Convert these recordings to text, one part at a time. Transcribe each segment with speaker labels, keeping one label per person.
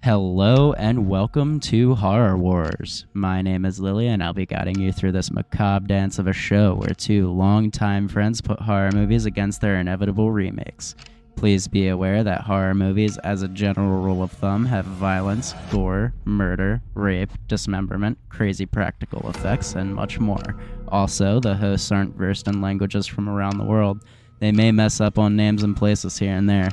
Speaker 1: Hello and welcome to Horror Wars. My name is Lily and I'll be guiding you through this macabre dance of a show where two longtime friends put horror movies against their inevitable remakes. Please be aware that horror movies, as a general rule of thumb, have violence, gore, murder, rape, dismemberment, crazy practical effects, and much more. Also, the hosts aren't versed in languages from around the world. They may mess up on names and places here and there.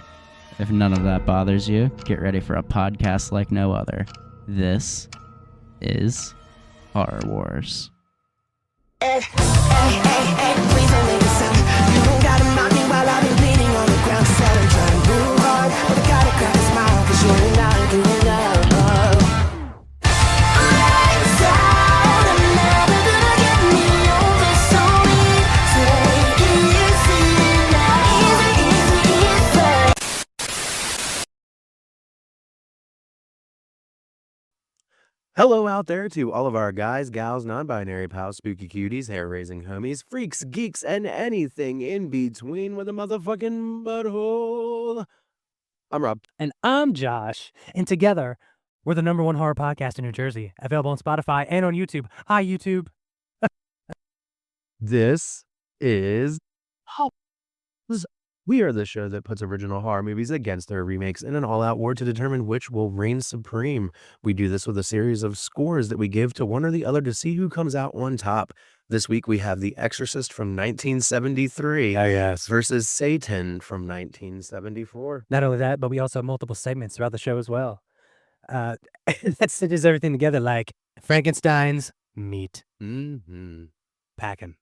Speaker 1: If none of that bothers you, get ready for a podcast like no other. This is Horror Wars.
Speaker 2: Please don't make a sound. You don't gotta mock me while I've been bleeding on the ground. Said I'm trying real hard, but I gotta crack a smile, 'cause you're not doing love. I'm sad, I'm never gonna get me over so
Speaker 3: Hello out there to all of our guys, gals, non-binary pals, spooky cuties, hair-raising homies, freaks, geeks, and anything in between with a motherfucking butthole. I'm Rob.
Speaker 4: And I'm Josh. And together, we're the #1 horror podcast in New Jersey, available on Spotify and on YouTube. Hi, YouTube.
Speaker 3: This is We are the show that puts original horror movies against their remakes in an all-out war to determine which will reign supreme. We do this with a series of scores that we give to one or the other to see who comes out on top. This week we have The Exorcist from 1973 versus Seytan from 1974.
Speaker 4: Not only that, but we also have multiple segments throughout the show as well. That stitches everything together like Frankenstein's meat. Packing.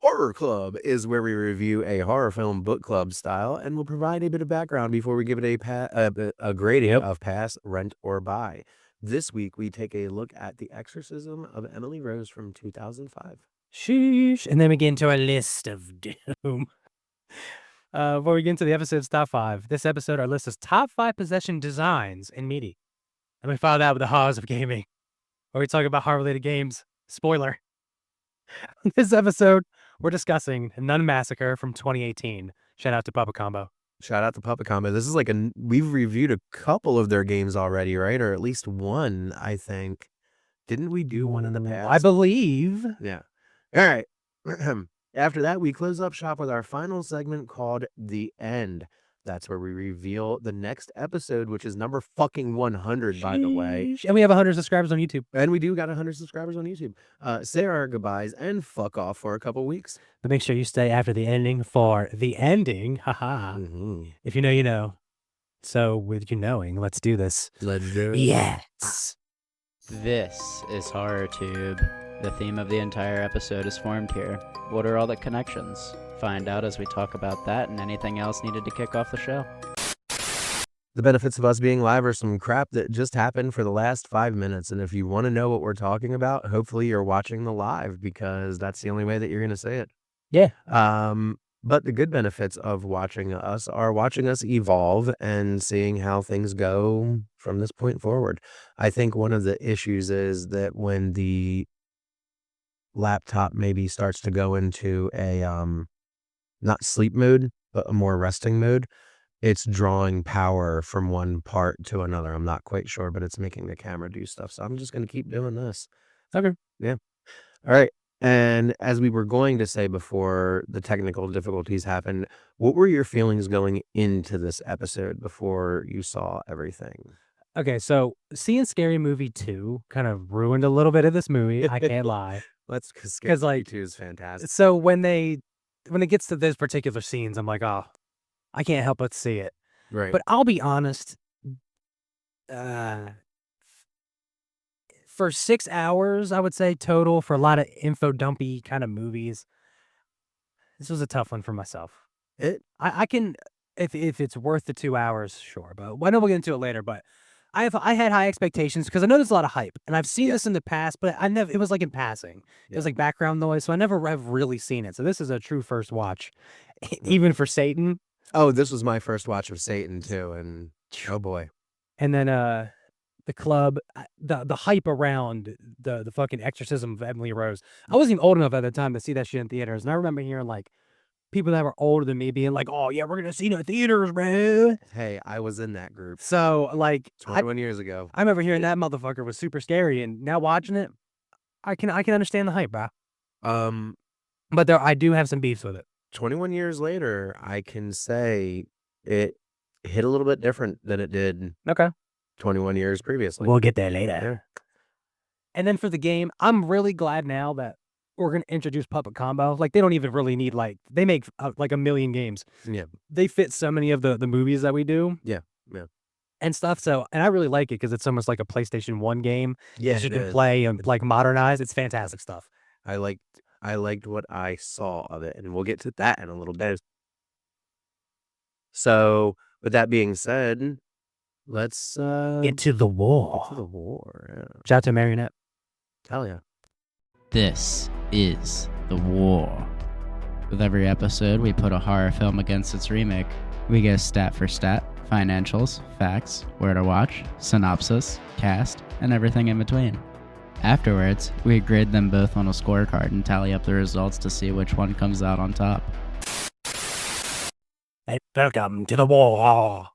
Speaker 3: Horror Club is where we review a horror film book club style and will provide a bit of background before we give it a grading of pass, rent, or buy. This week, we take a look at The Exorcism of Emily Rose from 2005.
Speaker 4: Sheesh. And then we get into our list of doom. Before we get into the episode's top 5, this episode, our list is top 5 possession designs in media. And we followed that with the horrors of gaming, where we talk about horror-related games. Spoiler. This episode, we're discussing Nun Massacre from 2018. Shout out to Puppet Combo.
Speaker 3: Shout out to Puppet Combo. This is we've reviewed a couple of their games already, right? Or at least one, I think. Didn't we do one in the past?
Speaker 4: I believe.
Speaker 3: Yeah. All right. After that, we close up shop with our final segment called The End. That's where we reveal the next episode, which is number fucking 100, by the way.
Speaker 4: And we have 100 subscribers on YouTube.
Speaker 3: And we do got 100 subscribers on YouTube. Say our goodbyes and fuck off for a couple weeks.
Speaker 4: But make sure you stay after the ending for the ending. Haha. If you know, you know. So with you knowing, let's do this.
Speaker 3: Let's do it.
Speaker 4: Yes.
Speaker 1: This is HorrorTube. The theme of the entire episode is formed here. What are all the connections? Find out as we talk about that and anything else needed to kick off the show.
Speaker 3: The benefits of us being live are some crap that just happened for the last 5 minutes. And if you want to know what we're talking about, hopefully you're watching the live because that's the only way that you're going to say it.
Speaker 4: Yeah.
Speaker 3: But the good benefits of watching us are watching us evolve and seeing how things go from this point forward. I think one of the issues is that when the laptop maybe starts to go into a not sleep mode, but a more resting mode, it's drawing power from one part to another. I'm not quite sure, but it's making the camera do stuff. So I'm just going to keep doing this.
Speaker 4: Okay.
Speaker 3: Yeah. All right. And as we were going to say before the technical difficulties happened, what were your feelings going into this episode before you saw everything?
Speaker 4: Okay, so seeing Scary Movie 2 kind of ruined a little bit of this movie. I can't lie.
Speaker 3: Because
Speaker 4: like
Speaker 3: 2 is fantastic.
Speaker 4: So when it gets to those particular scenes, I'm like, oh, I can't help but see it.
Speaker 3: Right.
Speaker 4: But I'll be honest, for 6 hours, I would say total for a lot of info dumpy kind of movies, this was a tough one for myself. I can, if it's worth the 2 hours, sure. But I know we'll get into it later. But I had high expectations because I know there's a lot of hype, and I've seen this in the past, but I never. It was like in passing. It was like background noise, so I never have really seen it. So this is a true first watch, even for Seytan.
Speaker 3: Oh, this was my first watch of Seytan too, and oh boy.
Speaker 4: And then the Klub, the hype around the fucking Exorcism of Emily Rose. I wasn't even old enough at the time to see that shit in theaters, and I remember hearing like people that were older than me being like, "Oh yeah, we're gonna see it in theaters, bro."
Speaker 3: Hey, I was in that group
Speaker 4: So like,
Speaker 3: 21 years ago.
Speaker 4: I remember hearing that motherfucker was super scary, and now watching it, I can understand the hype, bro.
Speaker 3: Um,
Speaker 4: But I do have some beefs with it.
Speaker 3: 21 years later, I can say it hit a little bit different than it did
Speaker 4: Okay,
Speaker 3: 21 years previously.
Speaker 4: we'll get there later. And then for the game, I'm really glad now that we're gonna introduce puppet combo. Like they don't even really need they make like a million games.
Speaker 3: Yeah.
Speaker 4: They fit so many of the movies that we do.
Speaker 3: Yeah.
Speaker 4: And stuff. So, and I really like it because it's almost like a PlayStation 1 game.
Speaker 3: Yeah,
Speaker 4: You
Speaker 3: it
Speaker 4: can
Speaker 3: is.
Speaker 4: play and like modernize. It's fantastic stuff.
Speaker 3: I liked what I saw of it, and we'll get to that in a little bit. So, with that being said, let's
Speaker 4: Get to the war.
Speaker 3: get to the war. Yeah.
Speaker 4: Shout out to Marionette.
Speaker 3: Hell yeah.
Speaker 1: This is the war. With every episode, we put a horror film against its remake. We go stat for stat, financials, facts, where to watch, synopsis, cast, and everything in between. Afterwards, we grade them both on a scorecard and tally up the results to see which one comes out on top.
Speaker 4: Hey, welcome to the war.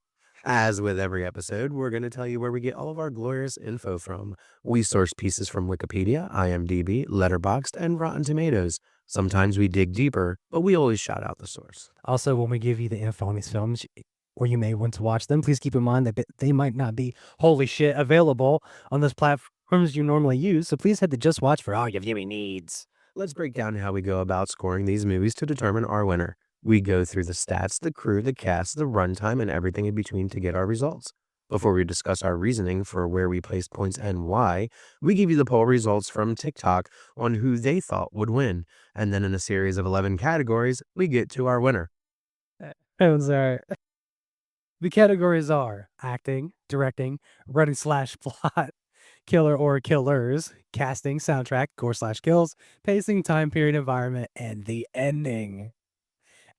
Speaker 3: As with every episode, we're going to tell you where we get all of our glorious info from. We source pieces from Wikipedia, IMDb, Letterboxd, and Rotten Tomatoes. Sometimes we dig deeper, but we always shout out the source.
Speaker 4: Also, when we give you the info on these films, or you may want to watch them, please keep in mind that they might not be holy shit available on those platforms you normally use. So please head to Just Watch for all your viewing needs.
Speaker 3: Let's break down how we go about scoring these movies to determine our winner. We go through the stats, the crew, the cast, the runtime, and everything in between to get our results. Before we discuss our reasoning for where we placed points and why, we give you the poll results from TikTok on who they thought would win. And then in a series of 11 categories, we get to our winner.
Speaker 4: I'm sorry. The categories are acting, directing, writing/plot, killer or killers, casting, soundtrack, gore/kills, pacing, time period, environment, and the ending.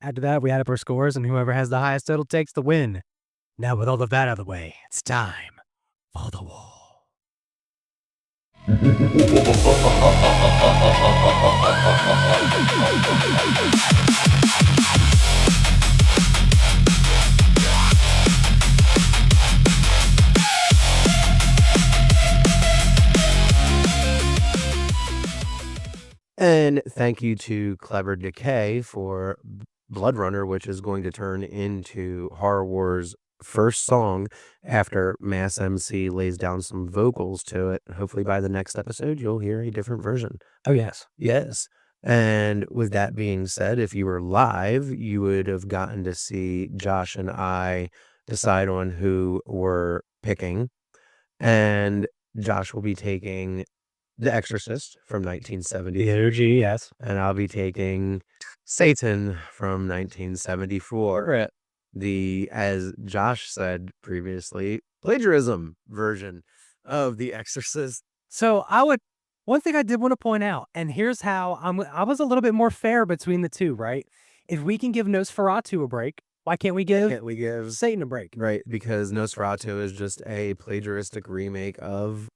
Speaker 4: After that, we add up our scores, and whoever has the highest total takes the win. Now, with all of that out of the way, it's time for the war.
Speaker 3: And thank you to Clever Decay for Blood Runner, which is going to turn into Horror Wars' first song after Mass MC lays down some vocals to it. Hopefully by the next episode, you'll hear a different version.
Speaker 4: Oh, yes.
Speaker 3: Yes. And with that being said, if you were live, you would have gotten to see Josh and I decide on who we're picking. And Josh will be taking The Exorcist from 1970.
Speaker 4: The OG, yes.
Speaker 3: And I'll be taking Seytan from 1974. The, as Josh said previously, plagiarism version of The Exorcist.
Speaker 4: So one thing I did want to point out, and here's how I was a little bit more fair between the two, right? If we can give Nosferatu a break, why can't we give Satan a break?
Speaker 3: Right, because Nosferatu is just a plagiaristic remake of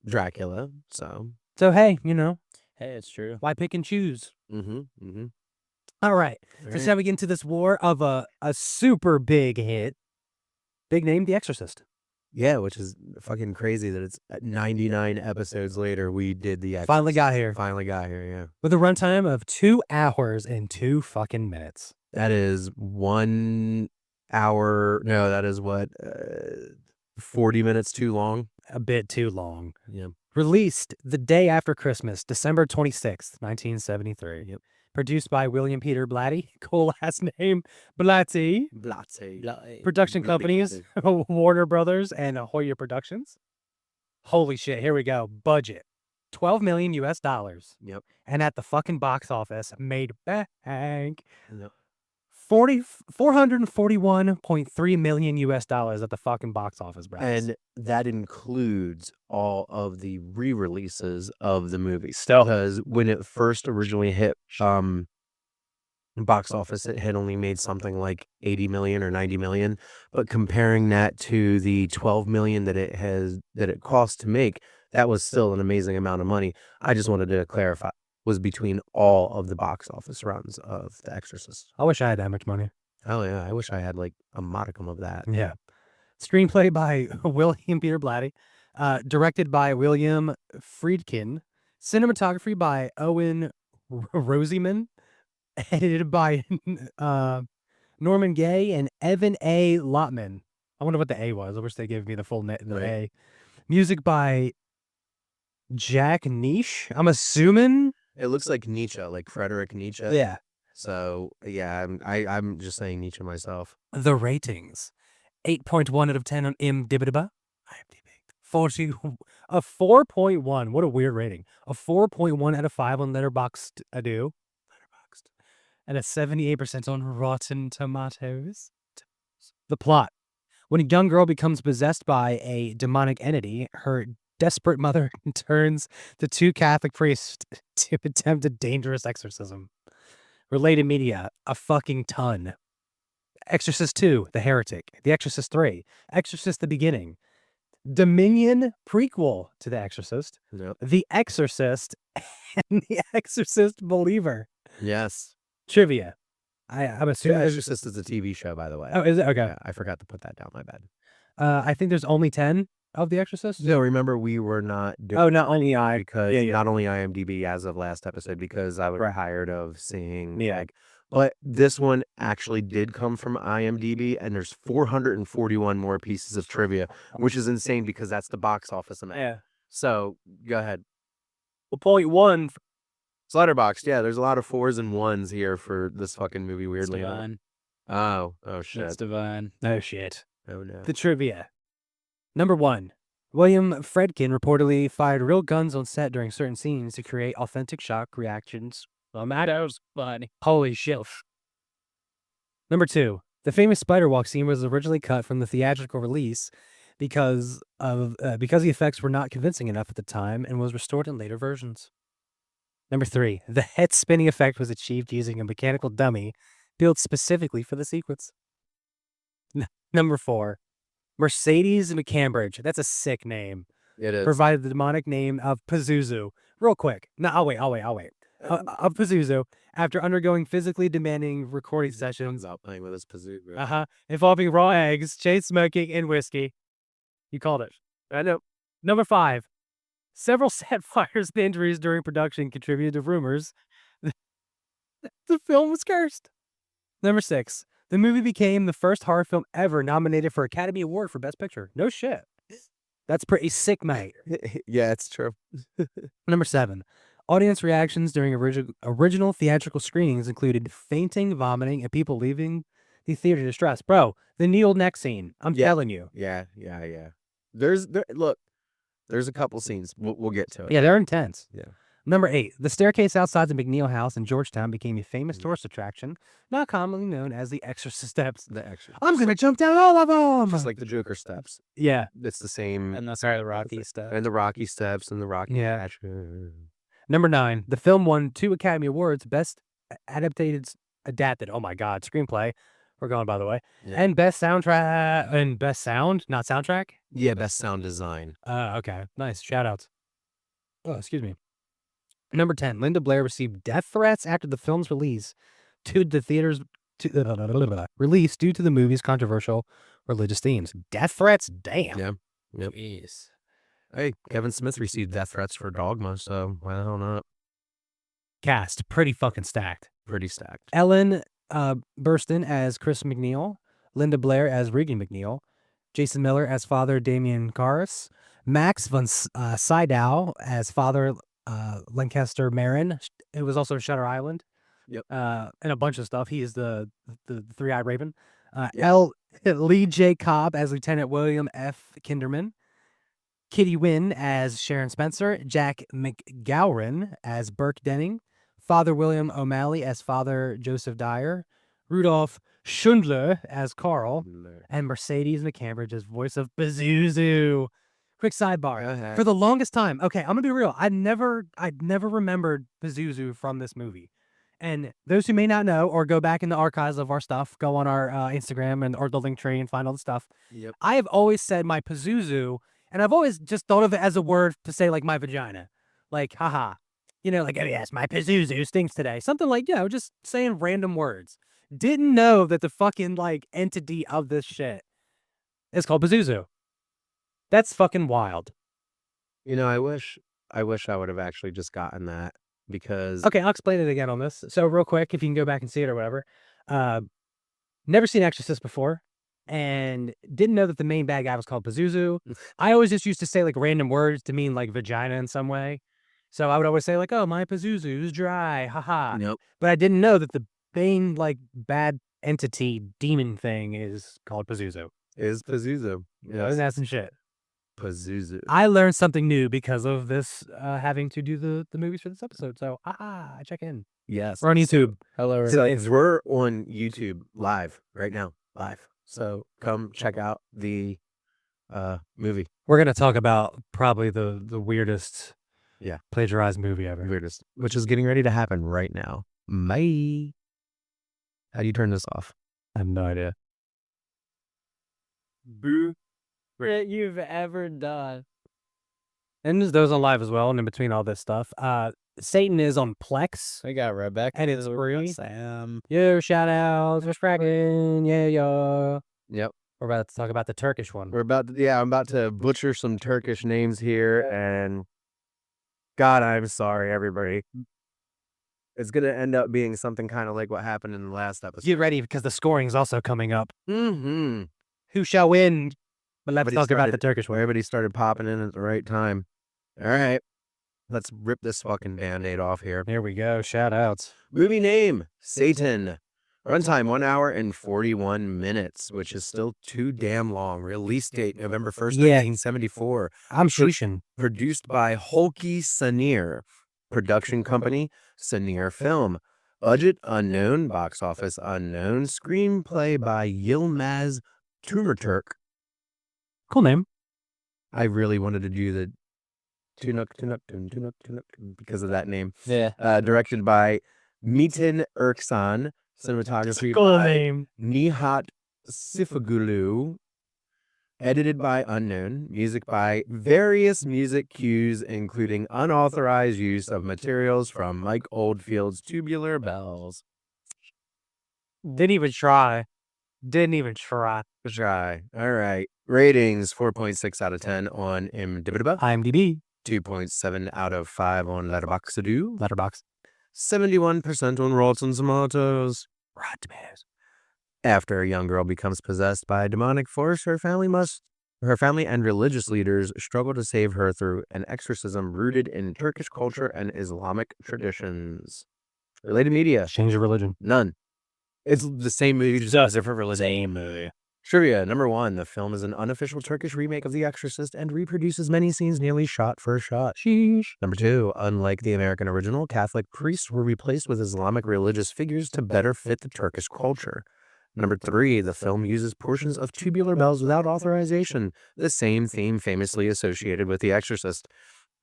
Speaker 3: Dracula. So
Speaker 4: hey,
Speaker 1: Hey, it's true.
Speaker 4: why pick and choose?
Speaker 3: mm-hmm.
Speaker 4: All right. So shall we get into this war of a super big hit? Big name, The Exorcist.
Speaker 3: Yeah, which is fucking crazy that it's 99 episodes later we did The Exorcist.
Speaker 4: Finally got here.
Speaker 3: Yeah.
Speaker 4: With a runtime of 2 hours and 2 fucking minutes.
Speaker 3: That is 1 hour. No, that is what, 40 minutes too long.
Speaker 4: A bit too long.
Speaker 3: Yeah.
Speaker 4: Released the day after Christmas, December 26th, 1973.
Speaker 3: Yep.
Speaker 4: Produced by William Peter Blatty. Cool last name. Blatty. Production companies, Warner Brothers and Hoyer Productions. Holy shit, here we go. Budget. $12 million US.
Speaker 3: Yep.
Speaker 4: And at the fucking box office, made bank.
Speaker 3: Yep.
Speaker 4: $441.3 million US at the fucking box office, bro.
Speaker 3: And that includes all of the re-releases of the movie.
Speaker 4: Still.
Speaker 3: Because when it first originally hit box office, it had only made something like 80 million or 90 million. But comparing that to the 12 million that it cost to make, that was still an amazing amount of money. I just wanted to clarify. was between all of the box office runs of The Exorcist.
Speaker 4: I wish I had that much money.
Speaker 3: Oh yeah, I wish I had like a modicum of that.
Speaker 4: Yeah. Screenplay by William Peter Blatty. Directed by William Friedkin. Cinematography by Owen Rosieman. Edited by Norman Gay and Evan A. Lotman. I wonder what the A was. I wish they gave me the full the
Speaker 3: Right.
Speaker 4: A. Music by Jack Niche. I'm assuming.
Speaker 3: It looks like Nietzsche, like Frederick Nietzsche.
Speaker 4: Yeah.
Speaker 3: So yeah, I'm just saying Nietzsche myself.
Speaker 4: The ratings. 8.1 out of 10 on IMDb. 4.1. What a weird rating. A 4.1 out of 5 on Letterboxd. And a 78% on Rotten Tomatoes. The plot. When a young girl becomes possessed by a demonic entity, her desperate mother turns to 2 Catholic priests to attempt a dangerous exorcism. Related media, a fucking ton. Exorcist 2, The Heretic. The Exorcist 3, Exorcist the Beginning. Dominion prequel to The Exorcist.
Speaker 3: Yep.
Speaker 4: The Exorcist and The Exorcist Believer.
Speaker 3: Yes.
Speaker 4: Trivia. I'm
Speaker 3: The
Speaker 4: assuming.
Speaker 3: Exorcist is a TV show, by the way.
Speaker 4: Oh, is it? Okay.
Speaker 3: Yeah, I forgot to put that down. My bad.
Speaker 4: I think there's only 10 of The Exorcist.
Speaker 3: No, remember we were not doing
Speaker 4: Oh, not only I.
Speaker 3: because
Speaker 4: yeah.
Speaker 3: not only IMDb as of last episode because I was
Speaker 4: Right.
Speaker 3: tired of seeing
Speaker 4: Yeah.
Speaker 3: like, but this one actually did come from IMDb and there's 441 more pieces of trivia, which is insane because that's the box office amount.
Speaker 4: Yeah.
Speaker 3: So go ahead.
Speaker 4: Well, point 1.
Speaker 3: It's Letterboxd. Yeah, there's a lot of 4s and 1s here for this fucking movie. Weirdly enough.
Speaker 1: Divine.
Speaker 3: Oh
Speaker 1: That's
Speaker 3: shit.
Speaker 1: divine.
Speaker 4: Oh, shit.
Speaker 3: Oh no.
Speaker 4: The trivia. Number 1. William Friedkin reportedly fired real guns on set during certain scenes to create authentic shock reactions. That was funny. Holy shit. Number 2. The famous spider walk scene was originally cut from the theatrical release because the effects were not convincing enough at the time and was restored in later versions. Number 3. The head spinning effect was achieved using a mechanical dummy built specifically for the sequence. Number 4. Mercedes McCambridge. That's a sick name.
Speaker 3: It is.
Speaker 4: Provided the demonic name of Pazuzu. Real quick. No, I'll wait. Of Pazuzu, after undergoing physically demanding recording sessions,
Speaker 3: out playing with his Pazuzu.
Speaker 4: involving raw eggs, chain smoking, and whiskey. You called it.
Speaker 3: I know.
Speaker 4: Number 5. Several set fires and injuries during production contributed to rumors that the film was cursed. Number 6. The movie became the first horror film ever nominated for Academy Award for Best Picture. No shit. That's pretty sick, mate.
Speaker 3: Yeah, it's true.
Speaker 4: Number 7. Audience reactions during original theatrical screenings included fainting, vomiting, and people leaving the theater distressed. Bro, the Neil neck scene. I'm telling you.
Speaker 3: Yeah. Look, there's a couple scenes. We'll get to it.
Speaker 4: Yeah, they're intense.
Speaker 3: Yeah.
Speaker 4: Number 8. The staircase outside the McNeil house in Georgetown became a famous tourist attraction, not commonly known as the Exorcist steps.
Speaker 3: The Exorcist.
Speaker 4: I'm going to jump down all of them.
Speaker 3: Just like the Joker steps.
Speaker 4: Yeah.
Speaker 3: It's the same.
Speaker 1: And that's the Rocky stuff.
Speaker 3: And the Rocky steps and the Rocky
Speaker 4: Yeah.
Speaker 3: patch.
Speaker 4: Number 9. The film won 2 Academy Awards, Best Adapted. Oh my God. Screenplay. We're going, by the way.
Speaker 3: Yeah.
Speaker 4: And Best Soundtrack. And Best Sound, not Soundtrack.
Speaker 3: Yeah, best sound design.
Speaker 4: Okay. Nice. Shout outs. Oh, excuse me. Number 10. Linda Blair received death threats after the film's release due to the movie's controversial religious themes. Death threats? Damn.
Speaker 3: Yeah. Yep.
Speaker 1: Jeez.
Speaker 3: Hey, Kevin Smith received death threats for Dogma, so why the hell not?
Speaker 4: Cast. Pretty fucking stacked.
Speaker 3: Pretty stacked.
Speaker 4: Ellen Burstyn as Chris McNeil. Linda Blair as Regan McNeil. Jason Miller as Father Damien Karras. Max von Sydow as Father Lancaster Marin. It was also Shutter Island.
Speaker 3: Yep.
Speaker 4: And a bunch of stuff. He is the three-eyed raven. Lee J. Cobb as Lieutenant William F. Kinderman. Kitty Wynn as Sharon Spencer. Jack McGowran as Burke Denning. Father William O'Malley as Father Joseph Dyer. Rudolph Schundler as Carl. And Mercedes McCambridge as voice of Pazuzu. Quick sidebar.
Speaker 3: Go ahead.
Speaker 4: For the longest time, okay, I'm gonna be real. I'd never remembered Pazuzu from this movie. And those who may not know or go back in the archives of our stuff, go on our Instagram or the link tree and find all the stuff.
Speaker 3: Yep.
Speaker 4: I have always said my Pazuzu, and I've always just thought of it as a word to say like my vagina. Like, haha. like, oh yes, my Pazuzu stinks today. Something like, just saying random words. Didn't know that the fucking like entity of this shit is called Pazuzu. That's fucking wild.
Speaker 3: I wish I would have actually just gotten that because
Speaker 4: Okay, I'll explain it again on this. So real quick, if you can go back and see it or whatever. Never seen Exorcist before and didn't know that the main bad guy was called Pazuzu. I always just used to say like random words to mean like vagina in some way. So I would always say like, oh, my Pazuzu's dry, haha.
Speaker 3: nope,
Speaker 4: But I didn't know that the main like bad entity demon thing is called Pazuzu.
Speaker 3: is Pazuzu.
Speaker 4: Isn't that some shit?
Speaker 3: Pazuzu.
Speaker 4: I learned something new because of this having to do the movies for this episode. So I check in.
Speaker 3: Yes.
Speaker 4: We're on YouTube. Hello.
Speaker 3: We're on YouTube live right now. Live. So come check out the movie.
Speaker 4: We're gonna talk about probably the weirdest plagiarized movie ever.
Speaker 3: Weirdest. Which is getting ready to happen right now. Bye. How do you turn this off?
Speaker 4: I have no idea.
Speaker 1: Boo. That you've ever done.
Speaker 4: And there's those on live as well, and in between all this stuff. Seytan is on Plex.
Speaker 1: We got Rebecca.
Speaker 4: And it's free.
Speaker 1: Sam.
Speaker 4: Yo, shout outs. We're fragging. Yeah.
Speaker 3: Yep.
Speaker 4: We're about to talk about the Turkish one.
Speaker 3: I'm about to butcher some Turkish names here, and God, I'm sorry, everybody. It's gonna end up being something kind of like what happened in the last episode.
Speaker 4: Get ready because the scoring is also coming up.
Speaker 3: Mm-hmm.
Speaker 4: Who shall win? But let's talk about the Turkish one.
Speaker 3: Everybody started popping in at the right time. All right. Let's rip this fucking Band-Aid off here.
Speaker 4: Here we go. Shout outs.
Speaker 3: Movie name, Seytan. Runtime, 1 hour and 41 minutes, which is still too damn long. Release date, November 1st, 1974.
Speaker 4: I'm sheeshing.
Speaker 3: Produced by Holki Sanir. Production company, Sanir Film. Budget unknown. Box office unknown. Screenplay by Yilmaz Tumerturk.
Speaker 4: Cool name.
Speaker 3: I really wanted to do the Tunuk because of that name.
Speaker 1: Yeah.
Speaker 3: Directed by Metin Erksan. Cinematography
Speaker 4: Cool
Speaker 3: by
Speaker 4: name.
Speaker 3: Nihat Sifagulu. Edited by unknown. Music by various music cues, including unauthorized use of materials from Mike Oldfield's Tubular Bells.
Speaker 4: Didn't even try.
Speaker 3: Try. All right. Ratings, 4.6 out of 10 on IMDb.
Speaker 4: IMDb.
Speaker 3: 2.7 out of 5 on Letterboxd.
Speaker 4: Letterbox.
Speaker 3: 71% on Rotten Tomatoes.
Speaker 4: Rotten Tomatoes.
Speaker 3: After a young girl becomes possessed by a demonic force, her family and religious leaders struggle to save her through an exorcism rooted in Turkish culture and Islamic traditions. Related media.
Speaker 4: Change of religion.
Speaker 3: None. It's the same movie, just a different religion.
Speaker 1: Same movie.
Speaker 3: Trivia. Number 1. The film is an unofficial Turkish remake of The Exorcist and reproduces many scenes nearly shot for shot. Sheesh. Number 2. Unlike the American original, Catholic priests were replaced with Islamic religious figures to better fit the Turkish culture. Number 3. The film uses portions of Tubular Bells without authorization, the same theme famously associated with The Exorcist.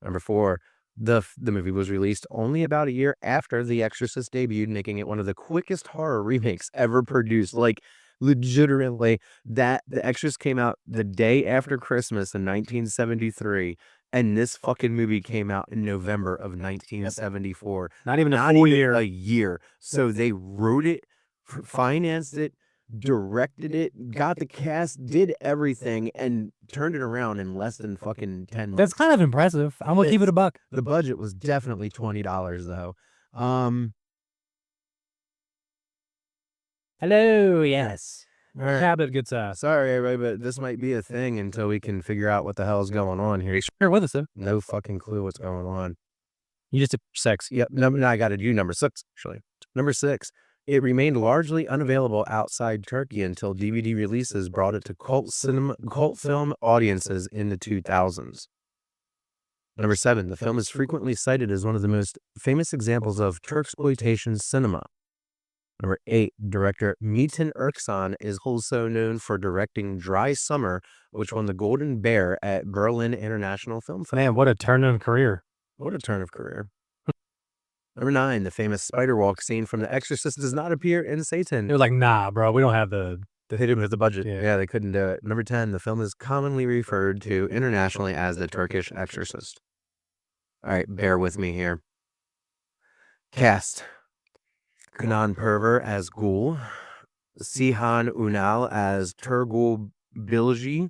Speaker 3: Number 4. The movie was released only about a year after The Exorcist debuted, making it one of the quickest horror remakes ever produced. Like, legitimately, The Exorcist came out the day after Christmas in 1973, and this fucking movie came out in November of 1974.
Speaker 4: Not even a
Speaker 3: year. So they wrote it, financed it, directed it, got the cast, did everything, and turned it around in less than fucking 10 months.
Speaker 4: That's kind of impressive. I'm gonna give it a buck.
Speaker 3: The budget was definitely $20 though.
Speaker 4: Hello, yes.
Speaker 3: All right.
Speaker 4: Habit good size.
Speaker 3: Sorry, everybody, but this might be a thing until we can figure out what the hell's going on here.
Speaker 4: Here with us though.
Speaker 3: No fucking clue what's going on.
Speaker 4: You just did 6.
Speaker 3: Yep. No, I got to do number 6 actually. Number 6. It remained largely unavailable outside Turkey until DVD releases brought it to cult film audiences in the 2000s. Number 7. The film is frequently cited as one of the most famous examples of Turksploitation cinema. Number 8. Director Metin Erksan is also known for directing Dry Summer, which won the Golden Bear at Berlin International Film Festival.
Speaker 4: Man, what a turn in career.
Speaker 3: What a turn of career. Number 9. The famous spider walk scene from The Exorcist does not appear in Seytan.
Speaker 4: They're like, nah, bro, we don't have the
Speaker 3: They didn't have the budget.
Speaker 4: Yeah.
Speaker 3: They couldn't do it. Number 10. The film is commonly referred to internationally as the Turkish Exorcist. All right, bear with me here. Cast Kanan Perver as Ghoul, Sihan Unal as Turgul Bilgi,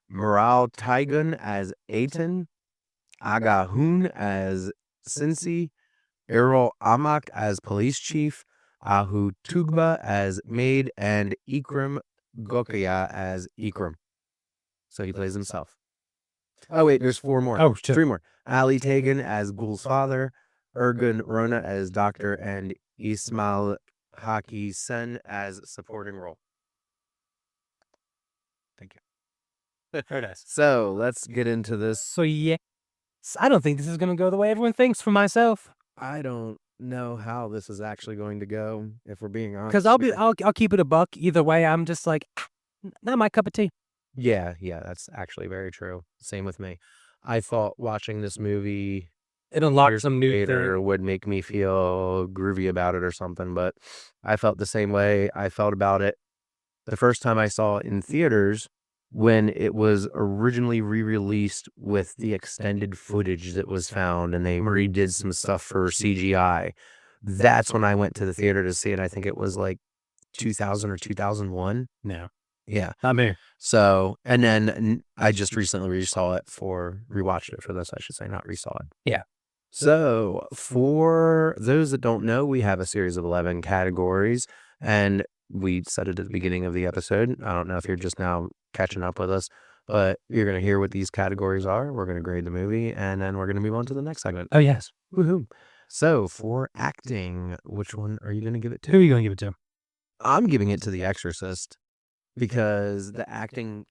Speaker 3: Mural Taigun as Aitan, Aga Hun as Cincy, Errol Amak as Police Chief, Ahu Tugba as Maid, and Ikram Gokaya as Ikram. So he plays himself. Oh, wait, there's 4 more.
Speaker 4: Oh, shit.
Speaker 3: 3 more. Ali Tegan as Ghoul's father, Ergun Rona as doctor, and Ismail Haki Sen as supporting role. Thank you.
Speaker 4: Very nice.
Speaker 3: So let's get into this.
Speaker 4: So yeah, I don't think this is gonna go the way everyone thinks. For myself,
Speaker 3: I don't know how this is actually going to go, if we're being honest.
Speaker 4: because I'll keep it a buck either way. I'm just like, not my cup of tea.
Speaker 3: Yeah, that's actually very true. Same with me. I thought watching this movie
Speaker 4: It unlocks some new
Speaker 3: later
Speaker 4: thing.
Speaker 3: would make me feel groovy about it or something, but I felt the same way I felt about it the first time I saw it in theaters when it was originally re-released with the extended footage that was found, and they redid some stuff for CGI. That's when I went to the theater to see it. I think it was like 2000 or 2001.
Speaker 4: No,
Speaker 3: Yeah.
Speaker 4: not me.
Speaker 3: So, and then I just recently rewatched it for this, I should say, not resaw it.
Speaker 4: Yeah.
Speaker 3: So, for those that don't know, we have a series of 11 categories, and we said it at the beginning of the episode. I don't know if you're just now catching up with us, but you're going to hear what these categories are. We're going to grade the movie, and then we're going to move on to the next segment.
Speaker 4: Oh yes.
Speaker 3: Woohoo. So, for acting, which one are you going to give it to?
Speaker 4: Who are you gonna give it to?
Speaker 3: I'm giving it to The Exorcist because the acting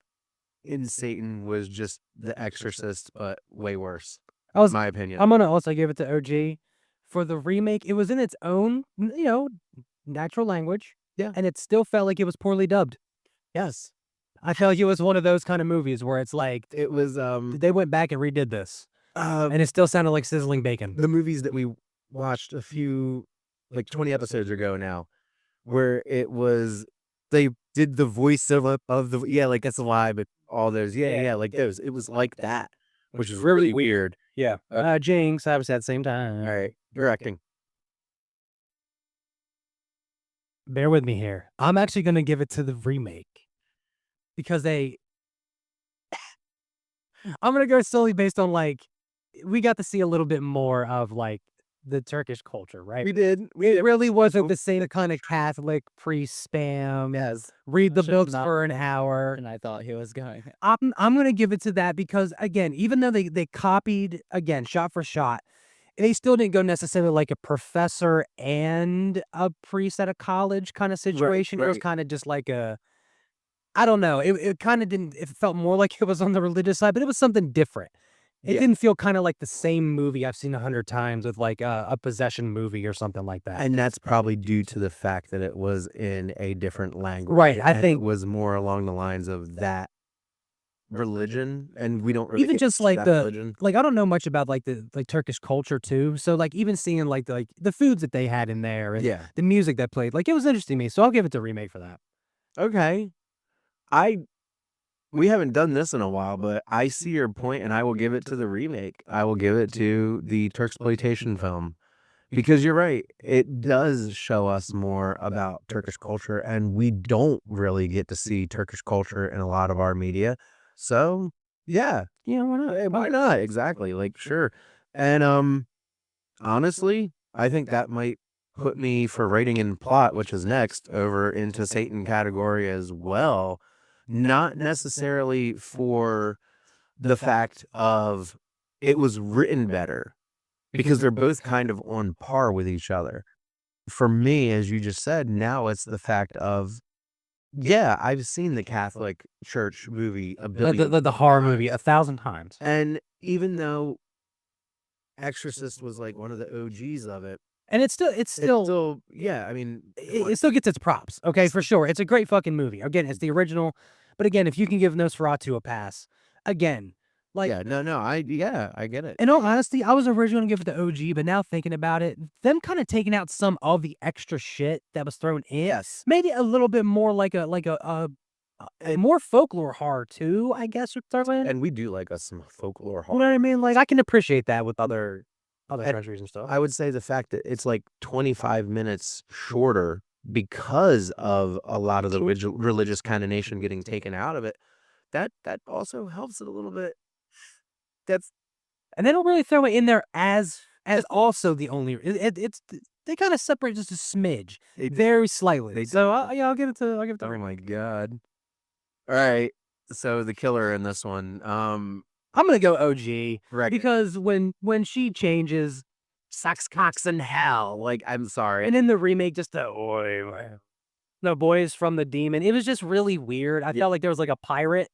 Speaker 3: in Seytan was just The Exorcist, but way worse, in my opinion.
Speaker 4: I'm gonna also give it to OG. For the remake, it was in its own, natural language.
Speaker 3: Yeah.
Speaker 4: And it still felt like it was poorly dubbed.
Speaker 3: Yes.
Speaker 4: I felt like it was one of those kind of movies where it's like
Speaker 3: It was
Speaker 4: they went back and redid this, and it still sounded like sizzling bacon.
Speaker 3: the movies that we watched a few, like 20 episodes ago now, where it was, they did the voice of the, like That's Alive, but all those, like those. It was like that, which is really weird.
Speaker 4: Yeah. Jinx, I was at the same time.
Speaker 3: All right, directing.
Speaker 4: Bear with me here. I'm actually gonna give it to the remake because I'm gonna go solely based on we got to see a little bit more of the Turkish culture, right?
Speaker 3: We did.
Speaker 4: It really wasn't the same kind of Catholic priest spam.
Speaker 3: Yes.
Speaker 4: Read the
Speaker 5: should
Speaker 4: books
Speaker 5: not-
Speaker 4: for an hour.
Speaker 5: And I thought he was going.
Speaker 4: I'm gonna give it to that because again, even though they copied again shot for shot, they still didn't go necessarily like a professor and a priest at a college kind of situation. It was
Speaker 3: right.
Speaker 4: kind of just like I don't know. It kind of didn't. It felt more like it was on the religious side, but it was something different. It
Speaker 3: Yeah.
Speaker 4: didn't feel kind of like the same movie I've seen 100 times with like a possession movie or something like that.
Speaker 3: And that's probably due to the fact that it was in a different language.
Speaker 4: Right, I
Speaker 3: and
Speaker 4: think-
Speaker 3: it was more along the lines of that religion, and we don't really
Speaker 4: Even
Speaker 3: get
Speaker 4: just
Speaker 3: to
Speaker 4: like
Speaker 3: that
Speaker 4: the
Speaker 3: religion.
Speaker 4: I don't know much about the Turkish culture too. So like even seeing like the foods that they had in there and
Speaker 3: Yeah.
Speaker 4: the music that played, like it was interesting to me. So I'll give it to remake for that.
Speaker 3: Okay. We haven't done this in a while, but I see your point, and I will give it to the remake. I will give it to the Turksploitation film. Because you're right, it does show us more about Turkish culture, and we don't really get to see Turkish culture in a lot of our media. So, yeah,
Speaker 4: Yeah, why not?
Speaker 3: why not? Exactly. Like, sure. And honestly, I think that might put me for writing and plot, which is next, over into Seytan category as well. Not necessarily for the fact of it was written better, because they're both kind of on par with each other. For me, as you just said, now it's the fact of, yeah, I've seen the Catholic Church movie a billion
Speaker 4: The horror movie 1,000 times.
Speaker 3: and even though Exorcist was like one of the OGs of it,
Speaker 4: And it's still
Speaker 3: it's still, yeah, I mean,
Speaker 4: it still gets its props. Okay, for sure. It's a great fucking movie. Again, it's the original. But again, if you can give Nosferatu a pass, again, like
Speaker 3: yeah, no, I get it.
Speaker 4: in all honesty, I was originally going to give it to OG, but now thinking about it, them kind of taking out some of the extra shit that was thrown in
Speaker 3: Yes.
Speaker 4: made it a little bit more like a more folklore horror too, I guess would throw in.
Speaker 3: And we do like us some folklore
Speaker 4: You know
Speaker 3: horror.
Speaker 4: what I mean? Like I can appreciate that with other other
Speaker 3: And
Speaker 4: treasuries and stuff.
Speaker 3: I would say the fact that it's like 25 minutes shorter because of a lot of the religious connotation getting taken out of it, that also helps it a little bit. That's
Speaker 4: And they don't really throw it in there as also the only. It's they kind of separate just a smidge, very slightly. So I'll give it to
Speaker 3: oh my God. All right. So the killer in this one,
Speaker 4: I'm gonna go OG
Speaker 3: Right.
Speaker 4: because when she changes, sucks cocks in hell.
Speaker 3: like, I'm sorry.
Speaker 4: And in the remake, just the boys from the demon. It was just really weird. I felt like there was like a pirate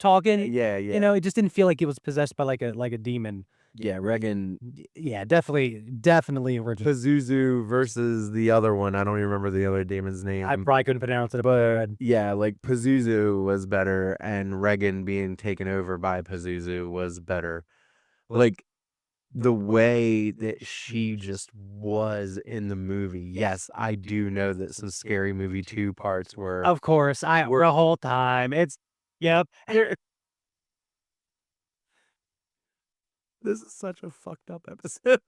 Speaker 4: talking.
Speaker 3: Yeah,
Speaker 4: You know, it just didn't feel like it was possessed by like a demon.
Speaker 3: Yeah, Regan
Speaker 4: Yeah, definitely original.
Speaker 3: Pazuzu versus the other one. I don't even remember the other demon's name.
Speaker 4: I probably couldn't pronounce it, but
Speaker 3: Yeah, like Pazuzu was better, and Regan being taken over by Pazuzu was better. Like the way that she just was in the movie. Yes, I do know that some Scary Movie 2 parts were.
Speaker 4: of course, the whole time it's yep.
Speaker 3: This is such a fucked up episode.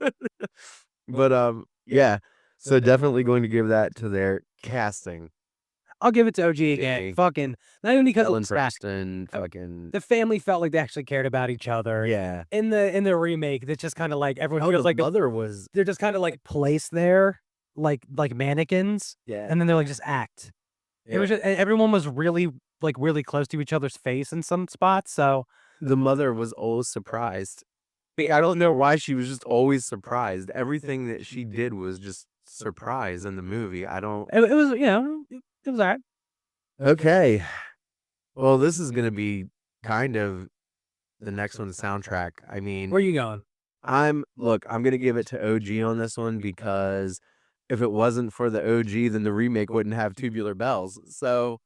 Speaker 3: But yeah. So definitely going to give that to their casting.
Speaker 4: I'll give it to OG again.
Speaker 3: Okay.
Speaker 4: Fucking not only because
Speaker 3: Ellen
Speaker 4: it's back,
Speaker 3: Preston, fucking
Speaker 4: the family felt like they actually cared about each other.
Speaker 3: yeah.
Speaker 4: In the remake, it's just kind of like everyone
Speaker 3: Oh,
Speaker 4: feels
Speaker 3: the
Speaker 4: like
Speaker 3: mother was
Speaker 4: they're just kind of like placed there, like mannequins,
Speaker 3: yeah.
Speaker 4: and then they're like just act. It was just, everyone was really close to each other's face in some spots. So
Speaker 3: The mother was always surprised. I don't know why she was just always surprised. Everything that she did was just surprise in the movie. I don't.
Speaker 4: it was it was alright.
Speaker 3: Okay. Well, this is gonna be kind of the next one's soundtrack. I mean,
Speaker 4: Where you going?
Speaker 3: I'm gonna give it to OG on this one because if it wasn't for the OG, then the remake wouldn't have Tubular Bells. So,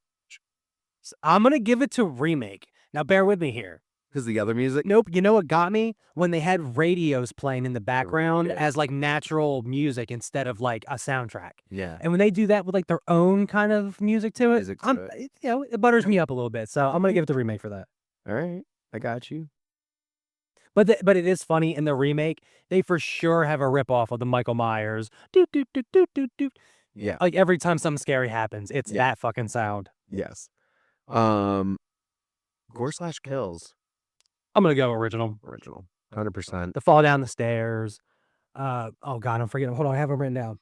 Speaker 4: I'm gonna give it to remake. Now bear with me here.
Speaker 3: because the other music,
Speaker 4: Nope. You know what got me? When they had radios playing in the background
Speaker 3: Yeah.
Speaker 4: as like natural music instead of like a soundtrack.
Speaker 3: yeah,
Speaker 4: And when they do that with like their own kind of music to it,
Speaker 3: Music to
Speaker 4: it butters me up a little bit. So I'm gonna give it the remake for that.
Speaker 3: all right, I got you.
Speaker 4: But it is funny in the remake, they for sure have a ripoff of the Michael Myers. Doot, doot, doot, doot, doot, doot.
Speaker 3: Yeah,
Speaker 4: Like every time something scary happens, it's
Speaker 3: Yeah.
Speaker 4: that fucking sound.
Speaker 3: yes. Gore/kills.
Speaker 4: I'm gonna go original.
Speaker 3: Original, 100%.
Speaker 4: The fall down the stairs. Oh god, I'm forgetting. Hold on, I have them written down.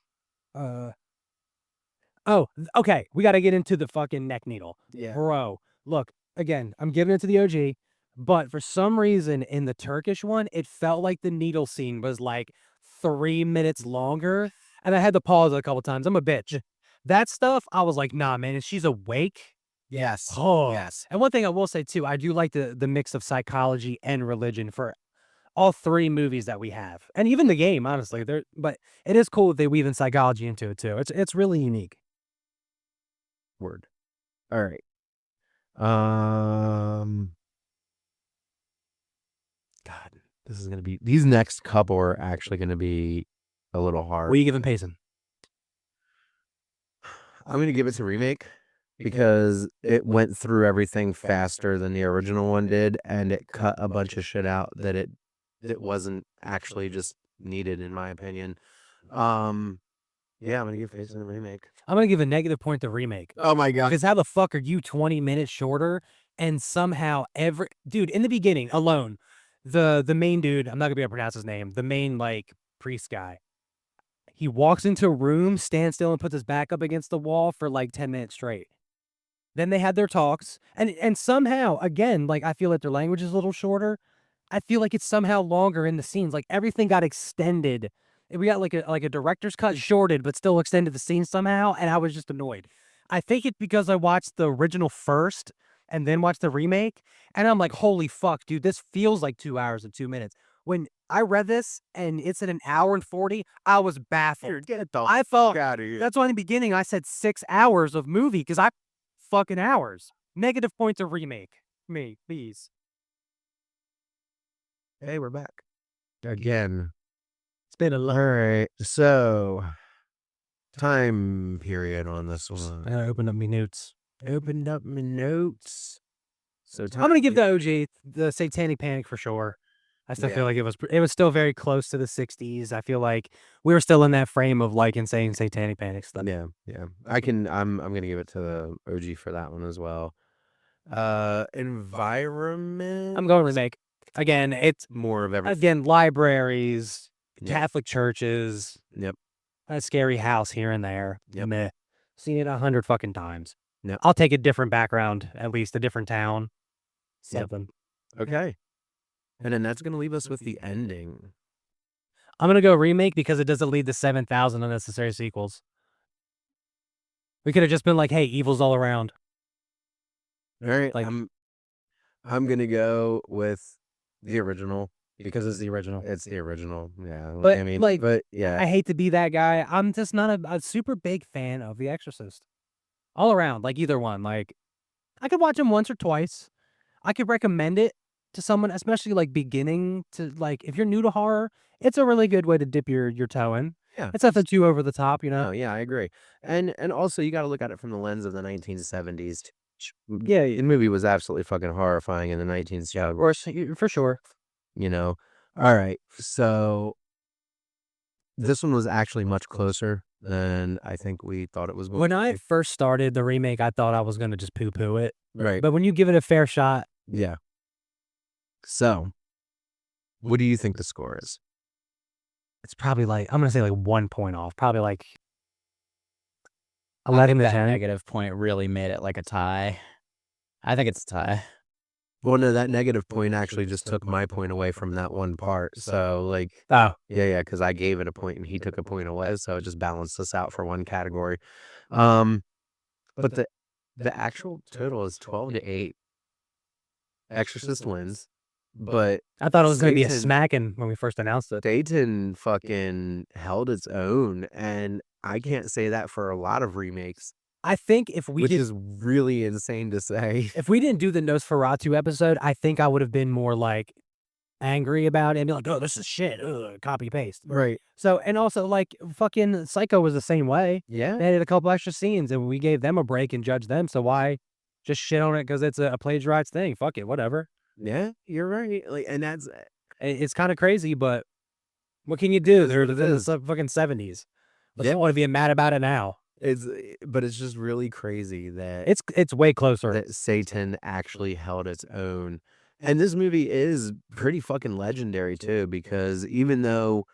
Speaker 4: Okay. We got to get into the fucking neck needle,
Speaker 3: Yeah,
Speaker 4: bro. Look, again, I'm giving it to the OG, but for some reason in the Turkish one, it felt like the needle scene was like 3 minutes longer, and I had to pause it a couple times. I'm a bitch. That stuff, I was like, nah, man. If she's awake,
Speaker 3: yes,
Speaker 4: oh
Speaker 3: yes.
Speaker 4: And one thing I will say too, I do like the mix of psychology and religion for all three movies that we have, and even the game. Honestly, but it is cool that they weave in psychology into it too. It's really unique.
Speaker 3: Word. All right. God, this is gonna be. These next couple are actually gonna be a little hard.
Speaker 4: What are you giving Payson?
Speaker 3: I'm gonna give it to remake because it went through everything faster than the original one did, and it cut a bunch of shit out that it wasn't actually just needed, in my opinion. Yeah, I'm gonna give Payson a remake.
Speaker 4: I'm gonna give a negative point to remake.
Speaker 3: Oh my god.
Speaker 4: Because how the fuck are you 20 minutes shorter and somehow dude, in the beginning alone, the main dude, I'm not gonna be able to pronounce his name, the main like priest guy, he walks into a room, stands still, and puts his back up against the wall for like 10 minutes straight. Then they had their talks, and somehow, again, like I feel like their language is a little shorter. I feel like it's somehow longer in the scenes. Like everything got extended. We got like a director's cut shorted, but still extended the scene somehow, and I was just annoyed. I think it's because I watched the original first and then watched the remake, and I'm like, holy fuck, dude, this feels like 2 hours and 2 minutes. When I read this and it's at 1 hour and 40, I was baffled.
Speaker 3: Get the
Speaker 4: I felt
Speaker 3: out of here.
Speaker 4: that's why in the beginning I said 6 hours of movie because I fucking hours. Negative point to remake. Me, please.
Speaker 3: Hey, we're back again.
Speaker 4: It's been a
Speaker 3: All right, so time period on this one.
Speaker 4: I gotta open up my notes.
Speaker 3: Opened up my notes. So
Speaker 4: I'm gonna give the OG the Satanic Panic for sure. I still
Speaker 3: Yeah.
Speaker 4: feel like it was still very close to the 60s. I feel like we were still in that frame of like insane satanic panic stuff.
Speaker 3: Yeah. I'm gonna give it to the OG for that one as well. Environment.
Speaker 4: I'm going remake. Again, it's
Speaker 3: more of everything.
Speaker 4: again libraries,
Speaker 3: Yeah.
Speaker 4: Catholic churches,
Speaker 3: Yep.
Speaker 4: a scary house here and there.
Speaker 3: Yep.
Speaker 4: Meh. Seen it 100 fucking times.
Speaker 3: Yep.
Speaker 4: I'll take a different background, at least a different town. Something.
Speaker 3: Okay. And then that's gonna leave us with the ending.
Speaker 4: I'm gonna go remake because it doesn't lead to 7,000 unnecessary sequels. We could have just been like, "Hey, evil's all around."
Speaker 3: All right.
Speaker 4: Like-
Speaker 3: I'm gonna go with the original
Speaker 4: Because it's the original.
Speaker 3: It's the original. Yeah.
Speaker 4: But,
Speaker 3: I mean,
Speaker 4: like,
Speaker 3: but yeah.
Speaker 4: I hate to be that guy. I'm just not a super big fan of The Exorcist. All around, like either one. Like, I could watch them once or twice. I could recommend it to someone, especially like beginning to like if you're new to horror, it's a really good way to dip your toe in.
Speaker 3: Yeah.
Speaker 4: It's nothing too over the top, you know.
Speaker 3: No, yeah, I agree. And also you got to look at it from the lens of the 1970s.
Speaker 4: Yeah,
Speaker 3: The movie was absolutely fucking horrifying in the 1970s.
Speaker 4: for sure.
Speaker 3: You know. All right. So this one was actually much closer than I think we thought it was going
Speaker 4: When
Speaker 3: to
Speaker 4: I
Speaker 3: be.
Speaker 4: first started the remake, I thought I was gonna just poo it.
Speaker 3: Right.
Speaker 4: But when you give it a fair shot,
Speaker 3: Yeah. So, what do you think the score is?
Speaker 4: it's probably like I'm gonna say like 1 point off. Probably like
Speaker 1: I
Speaker 4: 11
Speaker 1: think
Speaker 4: to
Speaker 1: that
Speaker 4: 10.
Speaker 1: negative point really made it like a tie. I think it's a tie.
Speaker 3: Well, no, that negative point actually just took my point away from that one part. So, like,
Speaker 4: Oh,
Speaker 3: yeah, because I gave it a point and he took a point away, so it just balanced us out for one category. But the actual total is 12-8. Exorcist wins, but
Speaker 4: I thought it was gonna be a
Speaker 3: Seytan-
Speaker 4: smacking when we first announced it.
Speaker 3: Seytan fucking held its own, and I can't say that for a lot of remakes,
Speaker 4: I think if we
Speaker 3: which
Speaker 4: did,
Speaker 3: is really insane to say.
Speaker 4: if we didn't do the Nosferatu episode, I think I would have been more like angry about it and be like, "Oh, this is shit." Ugh, copy paste.
Speaker 3: Right.
Speaker 4: So, and also like fucking Psycho was the same way.
Speaker 3: Yeah.
Speaker 4: They added a couple extra scenes and we gave them a break and judged them. So why just shit on it because it's a plagiarized thing? Fuck it, whatever.
Speaker 3: Yeah, you're right. Like, and that's
Speaker 4: It's kind of crazy, but what can you do? They're
Speaker 3: what it
Speaker 4: in the
Speaker 3: is.
Speaker 4: fucking 70s. But
Speaker 3: Yeah.
Speaker 4: they want to be mad about it now.
Speaker 3: but it's just really crazy that
Speaker 4: It's way closer.
Speaker 3: that Seytan actually held its own. And this movie is pretty fucking legendary too, because even though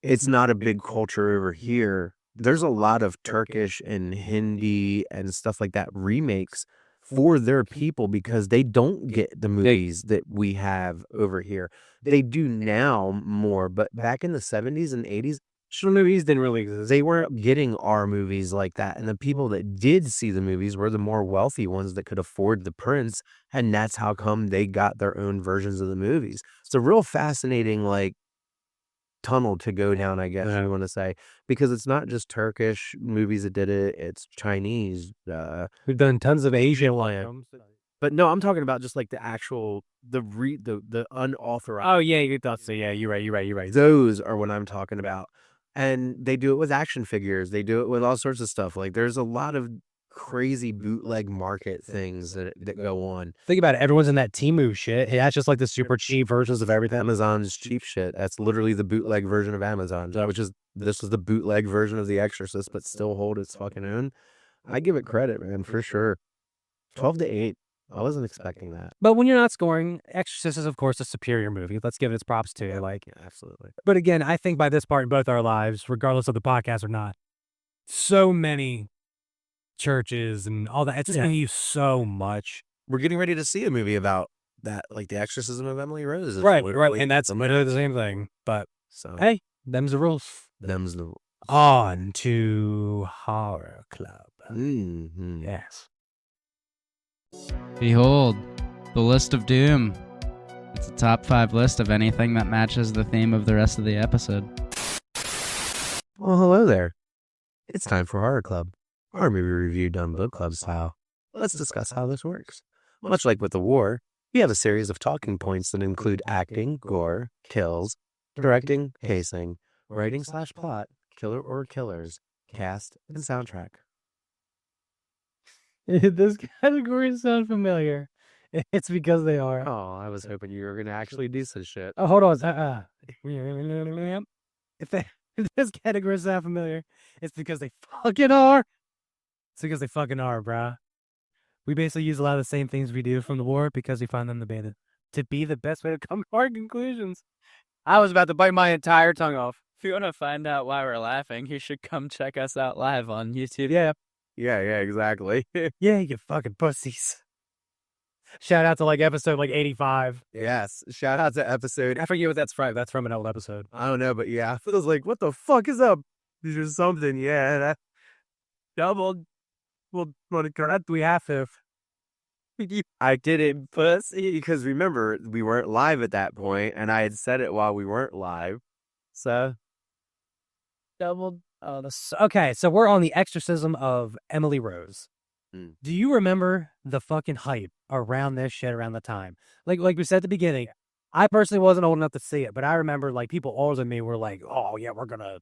Speaker 3: it's not a big culture over here, there's a lot of Turkish and Hindi and stuff like that remakes for their people because they don't get the movies that we have over here. They do now more, but back in the 70s and 80s,
Speaker 4: Sure, movies didn't really exist.
Speaker 3: they weren't getting our movies like that. And the people that did see the movies were the more wealthy ones that could afford the prints. And that's how come they got their own versions of the movies. It's a real fascinating, like, tunnel to go down, I guess you want to say, because it's not just Turkish movies that did it, it's Chinese.
Speaker 4: We've done tons of Asian ones.
Speaker 3: But no, I'm talking about just like the actual, the unauthorized.
Speaker 4: Oh yeah, you thought so. Yeah, you're right.
Speaker 3: Those are what I'm talking about. And they do it with action figures. They do it with all sorts of stuff. Like there's a lot of crazy bootleg market things that go on.
Speaker 4: Think about it. Everyone's in that Temu shit. Hey, that's just like the super cheap versions of everything.
Speaker 3: Amazon's cheap shit. That's literally the bootleg version of Amazon, which is this was the bootleg version of The Exorcist, but still hold its fucking own. I give it credit, man, for sure. 12-8. I wasn't expecting that.
Speaker 4: But when you're not scoring, Exorcist is of course a superior movie. Let's give it its props too. Like,
Speaker 3: Yeah, absolutely.
Speaker 4: but again, I think by this part in both our lives, regardless of the podcast or not, so many churches and all that. It's just gonna use so much.
Speaker 3: We're getting ready to see a movie about that, like The Exorcism of Emily Rose.
Speaker 4: Right. And that's literally the same thing. But
Speaker 3: So
Speaker 4: hey, them's the rules.
Speaker 3: them's the
Speaker 4: On to Horror Club.
Speaker 3: Mhm.
Speaker 4: Yes.
Speaker 1: Behold, the list of doom. It's a top 5 list of anything that matches the theme of the rest of the episode.
Speaker 3: Well, hello there. It's time for Horror Club, our movie review done book club style. Let's discuss how this works. Much like with the war, we have a series of talking points that include acting, gore, kills, directing, pacing, writing/plot, killer or killers, cast, and soundtrack.
Speaker 4: Those categories sound familiar. It's because they are.
Speaker 3: Oh, I was hoping you were gonna actually do some shit.
Speaker 4: Oh, hold on. If this category sound familiar, it's because they fucking are. It's because they fucking are, bruh. We basically use a lot of the same things we do from the war because we find them to be the best way to come to our conclusions. I was about to bite my entire tongue off.
Speaker 1: If you want to find out why we're laughing, you should come check us out live on YouTube.
Speaker 4: Yeah.
Speaker 3: Yeah, exactly.
Speaker 4: Yeah, you fucking pussies. Shout out to episode 85.
Speaker 3: Yes. Shout out to episode.
Speaker 4: I forget what that's from. That's from an old episode.
Speaker 3: I don't know, but yeah, I was like, what the fuck is up? There's something. Yeah, that doubled.
Speaker 4: Well, correct. We have to.
Speaker 3: I did it, pussy, because remember, we weren't live at that point, and I had said it while we weren't live. So,
Speaker 4: Doubled. Okay, so we're on the Exorcism of Emily Rose. Do you remember the fucking hype around this shit around the time? Like we said at the beginning, I personally wasn't old enough to see it, but I remember people older than me were like, "Oh yeah, we're gonna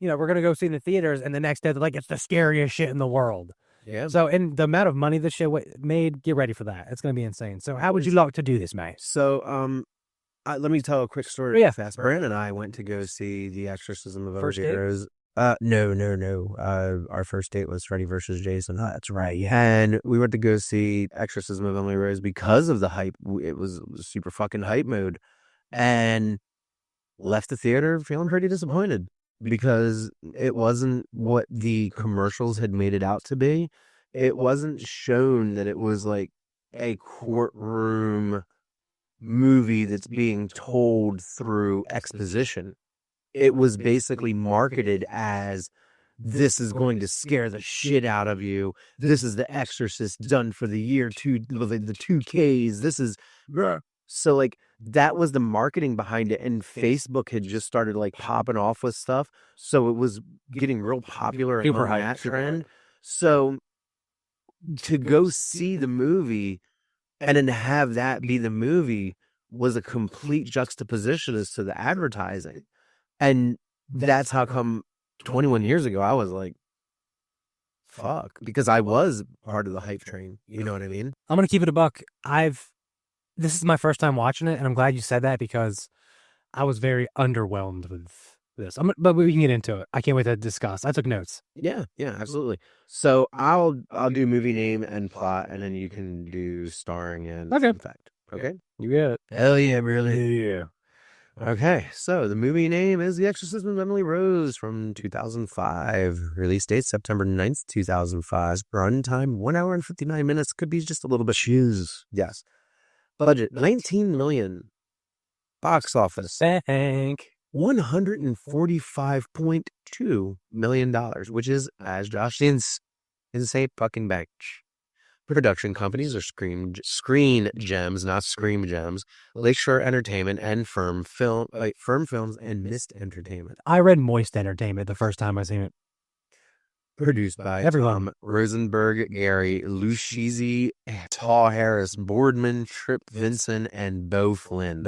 Speaker 4: go see it in the theaters," and the next day they're like, "It's the scariest shit in the world."
Speaker 3: yeah.
Speaker 4: So, and the amount of money this shit made, get ready for that. It's gonna be insane. So, how would you like to do this, May?
Speaker 3: So, let me tell a quick story.
Speaker 4: Yeah.
Speaker 3: Fast. Brandon and I went to go see The Exorcism of
Speaker 4: First
Speaker 3: Emily
Speaker 4: date?
Speaker 3: Rose. No. Our first date was Freddy versus Jason.
Speaker 4: Oh, that's right. Yeah.
Speaker 3: And we went to go see Exorcism of Emily Rose because of the hype. It was super fucking hype mode. And left the theater feeling pretty disappointed because it wasn't what the commercials had made it out to be. It wasn't shown that it was like a courtroom movie that's being told through exposition. It was basically marketed as, this is going to scare the shit out of you. This is The Exorcist done for the year the 2Ks. This is so that was the marketing behind it, and Facebook had just started popping off with stuff, so it was getting real popular
Speaker 4: Super
Speaker 3: on
Speaker 4: hype,
Speaker 3: that
Speaker 4: super
Speaker 3: trend. So to go see the movie and then have that be the movie was a complete juxtaposition as to the advertising. And that's how come 21 years ago I was like, fuck, because I was part of the hype train. You know what I mean?
Speaker 4: I'm gonna keep it a buck. This is my first time watching it, and I'm glad you said that because I was very underwhelmed with this. But we can get into it. I can't wait to discuss. I took notes.
Speaker 3: Yeah, absolutely. So I'll do movie name and plot, and then you can do starring and
Speaker 4: Okay.
Speaker 3: fact. Okay.
Speaker 4: You get it.
Speaker 3: Hell yeah, really.
Speaker 4: Yeah.
Speaker 3: Okay, so the movie name is The Exorcism of Emily Rose from 2005. Release date September 9th, 2005. Runtime 1 hour and 59 minutes. Could be just a little bit shoes. Yes. Budget 19 million. Box office
Speaker 4: Thank.
Speaker 3: $145.2 million, which is, as Josh says, insane fucking bank. Production companies are Screen Gems, not Scream Gems, Lakeshore Entertainment, and Firm Films and Mist Entertainment.
Speaker 4: I read Moist Entertainment the first time I seen it.
Speaker 3: Produced by
Speaker 4: Everyone.
Speaker 3: Tom Rosenberg, Gary Lucchese, Paul Harris Boardman, Trip Vinson, and Beau Flynn.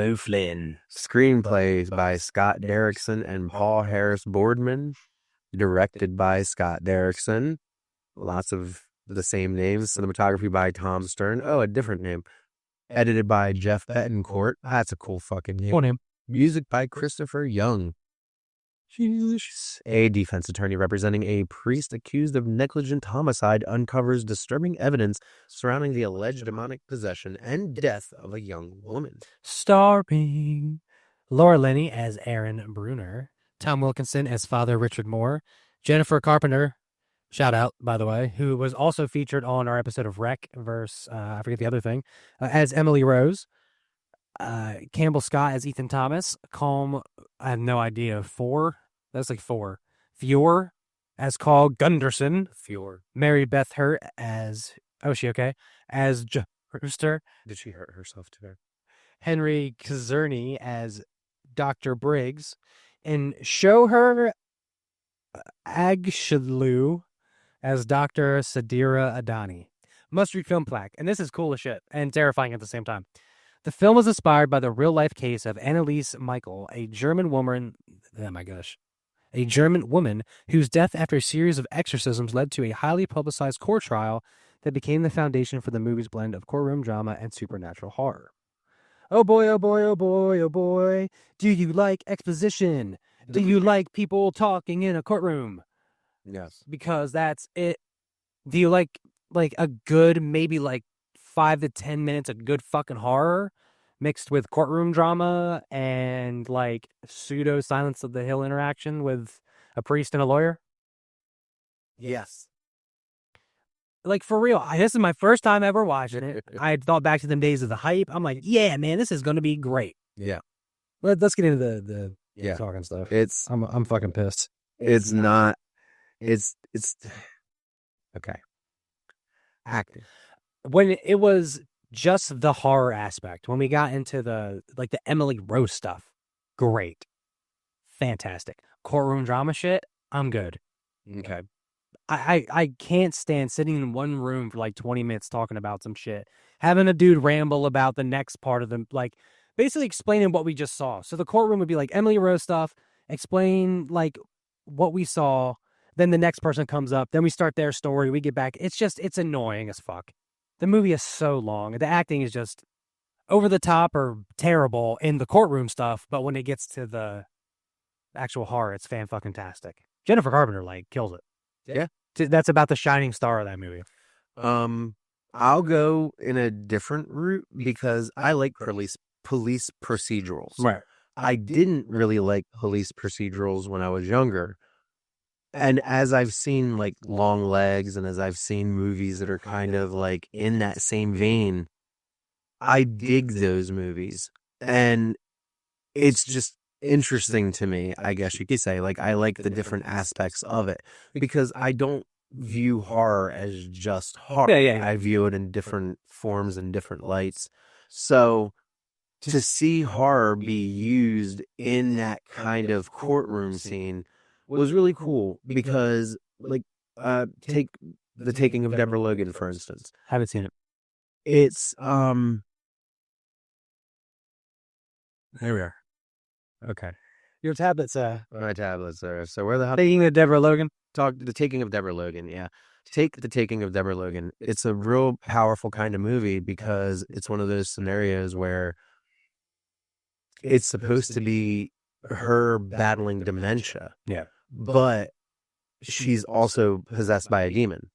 Speaker 3: Screenplays by Scott Derrickson and Paul Harris Boardman. Directed by Scott Derrickson. Lots of the same names. Cinematography by Tom Stern. Oh, a different name. Edited by Jeff Betancourt. That's a cool fucking name.
Speaker 4: Cool name.
Speaker 3: Music by Christopher Young. A defense attorney representing a priest accused of negligent homicide uncovers disturbing evidence surrounding the alleged demonic possession and death of a young woman.
Speaker 4: Starring Laura Linney as Aaron Bruner, Tom Wilkinson as Father Richard Moore, Jennifer Carpenter, shout out, by the way, who was also featured on our episode of Wreck versus, I forget the other thing, as Emily Rose, Campbell Scott as Ethan Thomas, I have no idea, that's 4. Fior as Carl Gunderson, Mary Beth Hurt as, is she okay? As Brewster.
Speaker 3: Did she hurt herself too?
Speaker 4: Henry Kazerny as Dr. Briggs, and Shoher Agshalu as Dr. Sadira Adani. Must-read film plaque, and this is cool as shit and terrifying at the same time. The film was inspired by the real-life case of Anneliese Michael, a German woman whose death after a series of exorcisms led to a highly publicized court trial that became the foundation for the movie's blend of courtroom drama and supernatural horror. Oh boy, oh boy, oh boy, oh boy. Do you like exposition? Do you like people talking in a courtroom?
Speaker 3: Yes.
Speaker 4: Because that's it. Do you like a good, maybe like 5 to 10 minutes of good fucking horror mixed with courtroom drama and like pseudo Silence of the Hill interaction with a priest and a lawyer?
Speaker 3: Yes.
Speaker 4: Like, for real, this is my first time ever watching it. I had thought back to them days of the hype. I'm like, yeah, man, this is going to be great.
Speaker 3: Yeah.
Speaker 4: Let's get into the
Speaker 3: Yeah.
Speaker 4: talking stuff.
Speaker 3: It's
Speaker 4: I'm fucking pissed.
Speaker 3: it's not it's okay. Acting.
Speaker 4: When it was just the horror aspect, when we got into the Emily Rose stuff, great. Fantastic. Courtroom drama shit, I'm good.
Speaker 3: Okay.
Speaker 4: I can't stand sitting in one room for like 20 minutes talking about some shit. Having a dude ramble about the next part of them, like basically explaining what we just saw. So the courtroom would be like Emily Rose stuff, explain like what we saw. Then the next person comes up. Then we start their story. We get back. It's annoying as fuck. The movie is so long. The acting is just over the top or terrible in the courtroom stuff. But when it gets to the actual horror, it's fan-fucking-tastic. Jennifer Carpenter, like, kills it.
Speaker 3: Yeah.
Speaker 4: That's about the shining star of that movie.
Speaker 3: I'll go in a different route because I like police procedurals.
Speaker 4: Right.
Speaker 3: I didn't really like police procedurals when I was younger. And as I've seen like Long Legs and as I've seen movies that are kind of like in that same vein, I dig those movies. And it's just interesting to me, I guess you could say. Like, I like the different aspects of it because I don't view horror as just horror.
Speaker 4: Yeah.
Speaker 3: I view it in different forms and different lights. So to see horror be used in that kind of courtroom scene was really cool because, like, take The Taking of Deborah Logan, for instance.
Speaker 4: Haven't seen it.
Speaker 3: It's,
Speaker 4: There we are. Okay. Your tablets,
Speaker 3: my tablets are, so where the hell?
Speaker 4: Taking the Deborah Logan?
Speaker 3: The Taking of Deborah Logan, yeah. Take The Taking of Deborah Logan. It's a real powerful kind of movie because it's one of those scenarios where it's supposed to be her battling dementia.
Speaker 4: Yeah.
Speaker 3: But she's also possessed by a demon.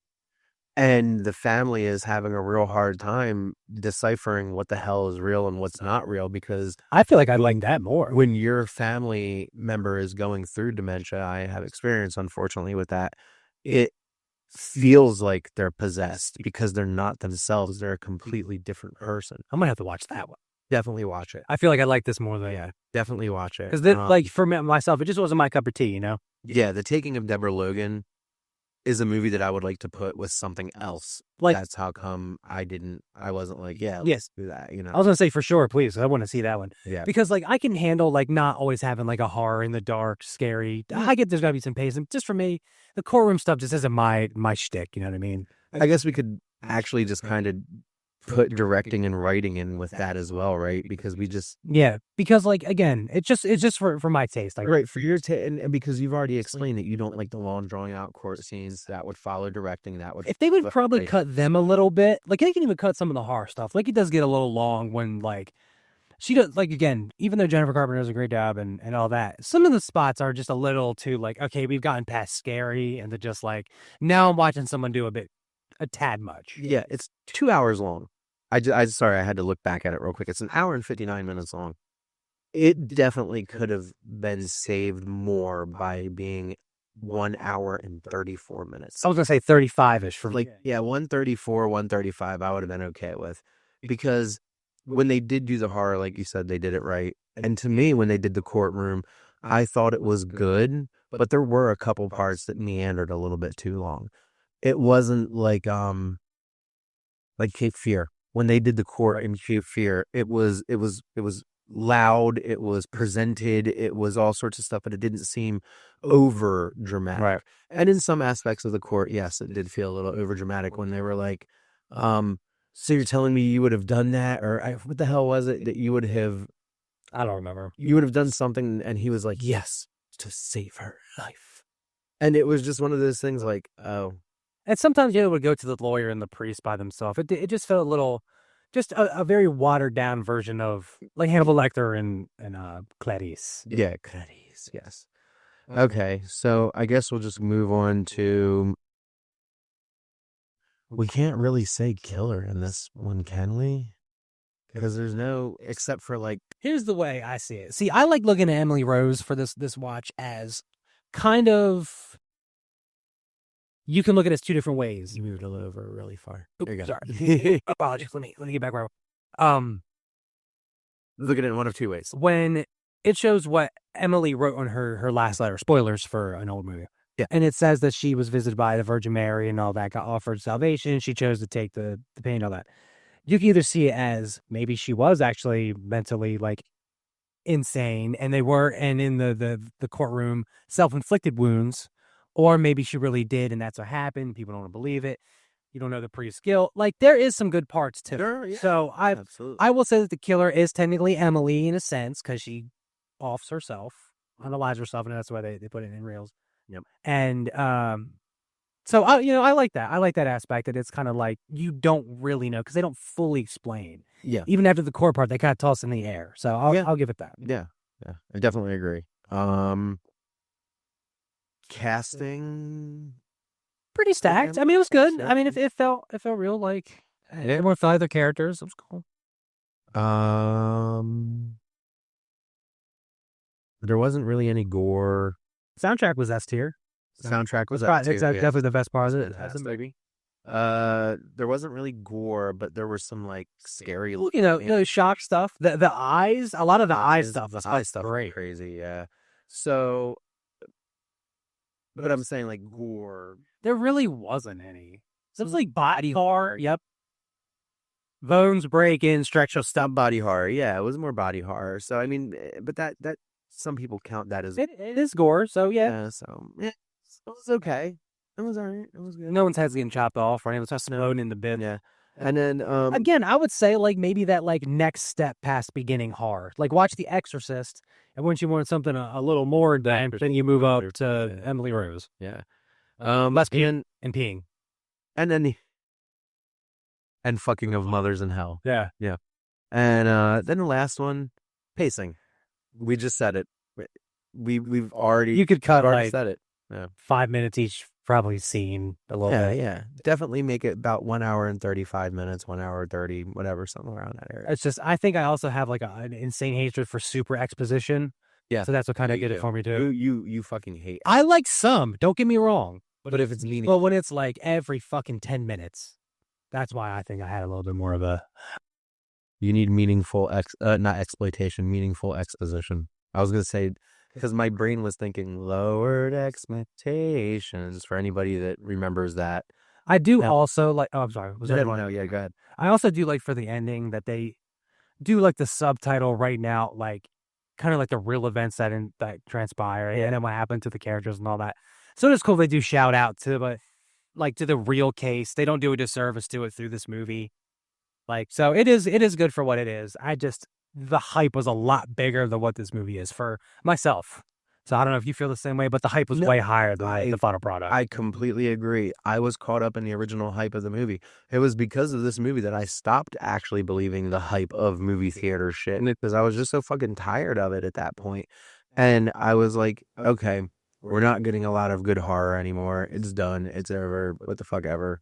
Speaker 3: And the family is having a real hard time deciphering what the hell is real and what's not real because
Speaker 4: I feel like I like that more.
Speaker 3: when your family member is going through dementia, I have experience, unfortunately, with that. It feels like they're possessed because they're not themselves. They're a completely different person.
Speaker 4: I'm going to have to watch that one.
Speaker 3: Definitely watch it.
Speaker 4: I feel like I like this more than...
Speaker 3: Yeah, definitely watch it.
Speaker 4: Because, like, for myself, it just wasn't my cup of tea, you know?
Speaker 3: Yeah, The Taking of Deborah Logan is a movie that I would like to put with something else.
Speaker 4: Like,
Speaker 3: that's how come I wasn't like, yeah, let's
Speaker 4: yes,
Speaker 3: do that, you know?
Speaker 4: I was going to say for sure, please. I want to see that one.
Speaker 3: Yeah.
Speaker 4: Because, like, I can handle, like, not always having, like, a horror in the dark, scary. I get there's got to be some pacing. Just for me, the courtroom stuff just isn't my shtick, you know what I mean?
Speaker 3: I guess we could actually just kind of put directing and writing in with that as well, right? Because we just...
Speaker 4: Yeah, because, like, again, it's just for my taste. Like,
Speaker 3: right, for your and because you've already explained that you don't like the long, drawn out court scenes that would follow directing, that would...
Speaker 4: If they would probably cut them a little bit, like, they can even cut some of the horror stuff. Like, it does get a little long when, like, she does, like, again, even though Jennifer Carpenter does a great job and all that, some of the spots are just a little too, like, okay, we've gotten past scary, and they're just like, now I'm watching someone do a tad much.
Speaker 3: Yeah, it's 2 hours long. Sorry, I had to look back at it real quick. It's an hour and 59 minutes long. It definitely could have been saved more by being 1 hour and 34 minutes.
Speaker 4: I was going to say 35-ish for
Speaker 3: like, yeah, 134, 135, I would have been okay with. Because when they did do the horror, like you said, they did it right. And to me, when they did the courtroom, I thought it was good, but there were a couple parts that meandered a little bit too long. It wasn't like Cape Fear. When they did the court in Cape Fear, it was loud, it was presented, it was all sorts of stuff, but it didn't seem over dramatic.
Speaker 4: Right.
Speaker 3: And in some aspects of the court, yes, it did feel a little over dramatic when they were like, so you're telling me you would have done that? Or what the hell was it that you would have...
Speaker 4: I don't remember.
Speaker 3: You would have done something, and he was like, yes, to save her life. And it was just one of those things like, oh.
Speaker 4: And sometimes it would go to the lawyer and the priest by themselves. It just felt a little, just a very watered down version of like Hannibal Lecter and Clarice.
Speaker 3: Yeah, Clarice, yes. Okay, so I guess we'll just move on to... We can't really say killer in this one, can we? Because there's no, except for like...
Speaker 4: Here's the way I see it. See, I like looking at Emily Rose for this watch as kind of, you can look at it as two different ways.
Speaker 3: You moved a little over really far.
Speaker 4: Oops,
Speaker 3: There you go.
Speaker 4: sorry. Apologies. Let me get back where
Speaker 3: Look at it in one of two ways.
Speaker 4: when it shows what Emily wrote on her last letter, spoilers for an old movie.
Speaker 3: Yeah.
Speaker 4: And it says that she was visited by the Virgin Mary and all that, got offered salvation. She chose to take the pain and all that. You can either see it as maybe she was actually mentally like insane and in the courtroom, self-inflicted wounds, or maybe she really did and that's what happened. People don't want to believe it. You don't know the priest's guilt. Like, there is some good parts to it.
Speaker 3: Yeah,
Speaker 4: So
Speaker 3: absolutely.
Speaker 4: I will say that the killer is technically Emily in a sense because she offs herself, unalives herself, and that's why they put it in reels.
Speaker 3: Yep.
Speaker 4: And so I like that. I like that aspect that it's kind of like you don't really know because they don't fully explain.
Speaker 3: Yeah.
Speaker 4: Even after the core part, they kind of toss in the air. So I'll give it that.
Speaker 3: Yeah. I definitely agree. Casting...
Speaker 4: Pretty stacked. I mean, it was good. I mean, it felt real. Like everyone felt their characters. It was cool.
Speaker 3: There wasn't really any gore.
Speaker 4: Soundtrack was S tier.
Speaker 3: Soundtrack was
Speaker 4: Right,
Speaker 3: up too.
Speaker 4: it's definitely the best part of it.
Speaker 3: Fantastic. There wasn't really gore, but there were some like scary.
Speaker 4: Shock stuff. The eyes. A lot of the eye stuff.
Speaker 3: The eye stuff,
Speaker 4: great.
Speaker 3: crazy. Yeah. So, but I'm saying like gore.
Speaker 4: There really wasn't any. So it was like body horror. Yep. Bones breaking, stretch your stump.
Speaker 3: Body horror. Yeah, it was more body horror. So I mean, but that some people count that as
Speaker 4: It is gore. So yeah.
Speaker 3: So yeah, it was okay. It was alright. It was good.
Speaker 4: No one's head's getting chopped off or anyone's just thrown in the bin.
Speaker 3: Yeah. And then
Speaker 4: again, I would say like maybe that like next step past beginning horror. Like watch The Exorcist, and once you want something a little more than, then you move up to Emily Rose.
Speaker 3: Yeah.
Speaker 4: Less peeing and peeing.
Speaker 3: And then and fucking of Mothers in Hell.
Speaker 4: Yeah.
Speaker 3: Yeah. And then the last one, pacing. We just said it. We've already
Speaker 4: You could cut
Speaker 3: already
Speaker 4: like
Speaker 3: said it. Yeah.
Speaker 4: 5 minutes each, probably scene a little bit.
Speaker 3: Yeah. Definitely make it about 1 hour and 35 minutes, 1 hour 30, whatever, somewhere around that area.
Speaker 4: It's just I think I also have like an insane hatred for super exposition.
Speaker 3: Yeah.
Speaker 4: So that's what kind of did it for me too.
Speaker 3: You fucking hate.
Speaker 4: I like some, don't get me wrong.
Speaker 3: But if it's meaningful.
Speaker 4: Well, when it's like every fucking 10 minutes, that's why I think I had a little bit more of a...
Speaker 3: You need meaningful, not exploitation, meaningful exposition. I was going to say, because my brain was thinking lowered expectations for anybody that remembers that.
Speaker 4: I do also like... Oh, I'm sorry.
Speaker 3: Was that one? Oh, yeah, go ahead.
Speaker 4: I also do like for the ending that they do like the subtitle right now, like kind of like the real events that transpire and then what happened to the characters and all that. So it's cool they do shout out to the real case. They don't do a disservice to it through this movie. Like, so it is good for what it is. The hype was a lot bigger than what this movie is for myself. So I don't know if you feel the same way, but the hype was way higher than the final product.
Speaker 3: I completely agree. I was caught up in the original hype of the movie. It was because of this movie that I stopped actually believing the hype of movie theater shit. Because I was just so fucking tired of it at that point. And I was like, okay, we're not getting a lot of good horror anymore. It's done. It's over. What the fuck ever.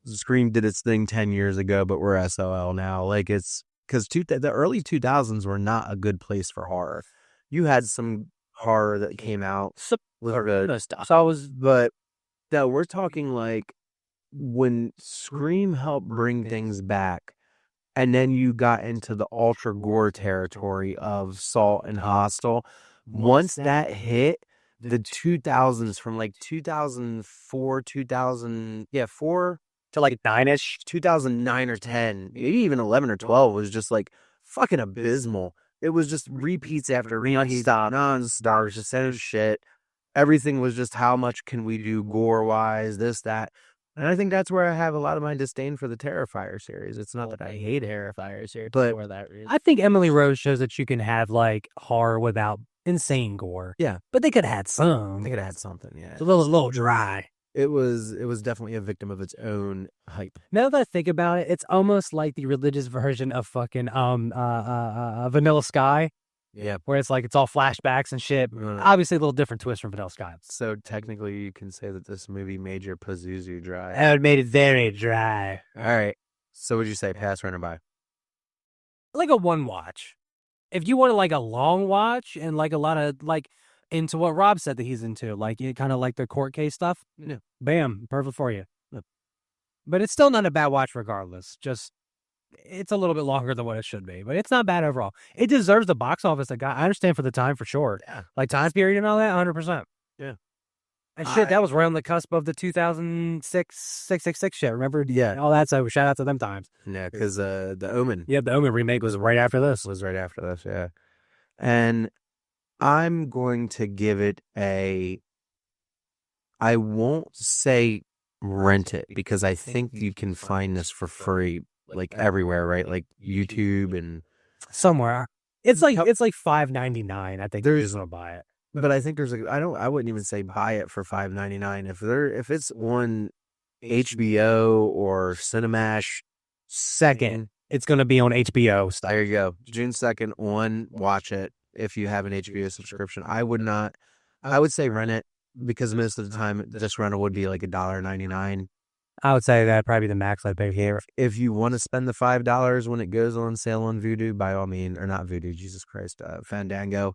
Speaker 3: Scream did its thing 10 years ago, but we're SOL now. Like it's because the early 2000s were not a good place for horror. You had some horror that came out. But no, we're talking like when Scream helped bring things back, and then you got into the ultra gore territory of Salt and Hostel. Once that hit, the 2000s from like 2004, 4
Speaker 4: to like 9-ish,
Speaker 3: 2009 or 10, maybe even 11 or 12 was just like fucking abysmal. It was just repeats after repeats, non-stop, it was just same shit. Everything was just how much can we do gore-wise, this, that. And I think that's where I have a lot of my disdain for the Terrifier series. It's not that I hate Terrifier series, but for that reason.
Speaker 4: I think Emily Rose shows that you can have like horror without insane gore.
Speaker 3: Yeah.
Speaker 4: But they could have had some.
Speaker 3: They could have had something, yeah.
Speaker 4: It's a little dry.
Speaker 3: It was definitely a victim of its own hype.
Speaker 4: Now that I think about it, it's almost like the religious version of fucking Vanilla Sky,
Speaker 3: Yeah.
Speaker 4: where it's like it's all flashbacks and shit.
Speaker 3: Mm.
Speaker 4: Obviously, a little different twist from Vanilla Sky.
Speaker 3: So technically, you can say that this movie made your Pazuzu dry.
Speaker 4: It made it very dry.
Speaker 3: All right. So would you say pass, run, or buy?
Speaker 4: Like a one watch. If you want like a long watch and like a lot of like into what Rob said that he's into, like kind of like the court case stuff,
Speaker 3: Yeah.
Speaker 4: bam, perfect for you. But it's still not a bad watch regardless. Just it's a little bit longer than what it should be, but it's not bad overall. It deserves the box office it got. I understand for the time for sure.
Speaker 3: Yeah.
Speaker 4: Like time period and all that, 100%.
Speaker 3: Yeah.
Speaker 4: And shit, that was right on the cusp of the 2006 666 shit. Remember?
Speaker 3: Yeah.
Speaker 4: All that. So shout out to them times.
Speaker 3: Yeah, because the Omen
Speaker 4: Yeah, the Omen remake was right after this.
Speaker 3: was right after this. Yeah. And I'm going to give it I won't say rent it because I think you can find this for free like everywhere, right? Like YouTube and
Speaker 4: Somewhere. It's like $5.99. I think
Speaker 3: There's-
Speaker 4: you're just gonna buy it.
Speaker 3: but I think there's I wouldn't even say buy it for $5.99 if it's on HBO or Cinemash
Speaker 4: Second, it's gonna be on HBO.
Speaker 3: There you go. June 2nd on watch it if you have an HBO subscription. I would say rent it because most of the time this rental would be like $1.99.
Speaker 4: I would say that'd probably be the max I'd pay here.
Speaker 3: If you want to spend the $5 when it goes on sale on Vudu, by all means, or not Vudu, Jesus Christ, Fandango,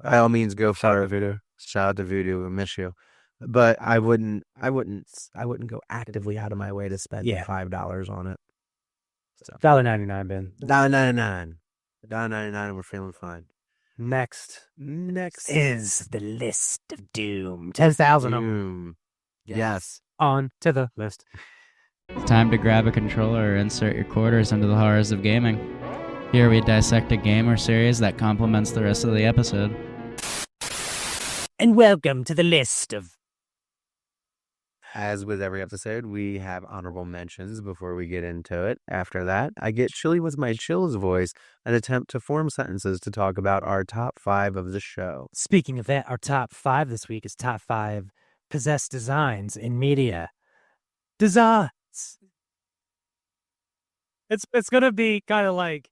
Speaker 3: by all means go for it.
Speaker 4: Voodoo.
Speaker 3: Shout out to Vudu, I miss you. But I wouldn't go actively out of my way to spend $5 on it. So
Speaker 4: $1.99, Ben.
Speaker 3: $1.99. $1.99 and we're feeling fine.
Speaker 4: Next is the list of doom. 10,000 of them
Speaker 3: Doom. Yes.
Speaker 4: on to the list.
Speaker 1: It's time to grab a controller or insert your quarters into the horrors of gaming. Here we dissect a game or series that complements the rest of the episode.
Speaker 4: And welcome to the list of.
Speaker 3: As with every episode, we have honorable mentions before we get into it. After that, I get chilly with my chills voice and attempt to form sentences to talk about our top 5 of the show.
Speaker 4: Speaking of that, our top 5 this week is top 5 possessed designs in media. Designs. It's gonna be kind of like,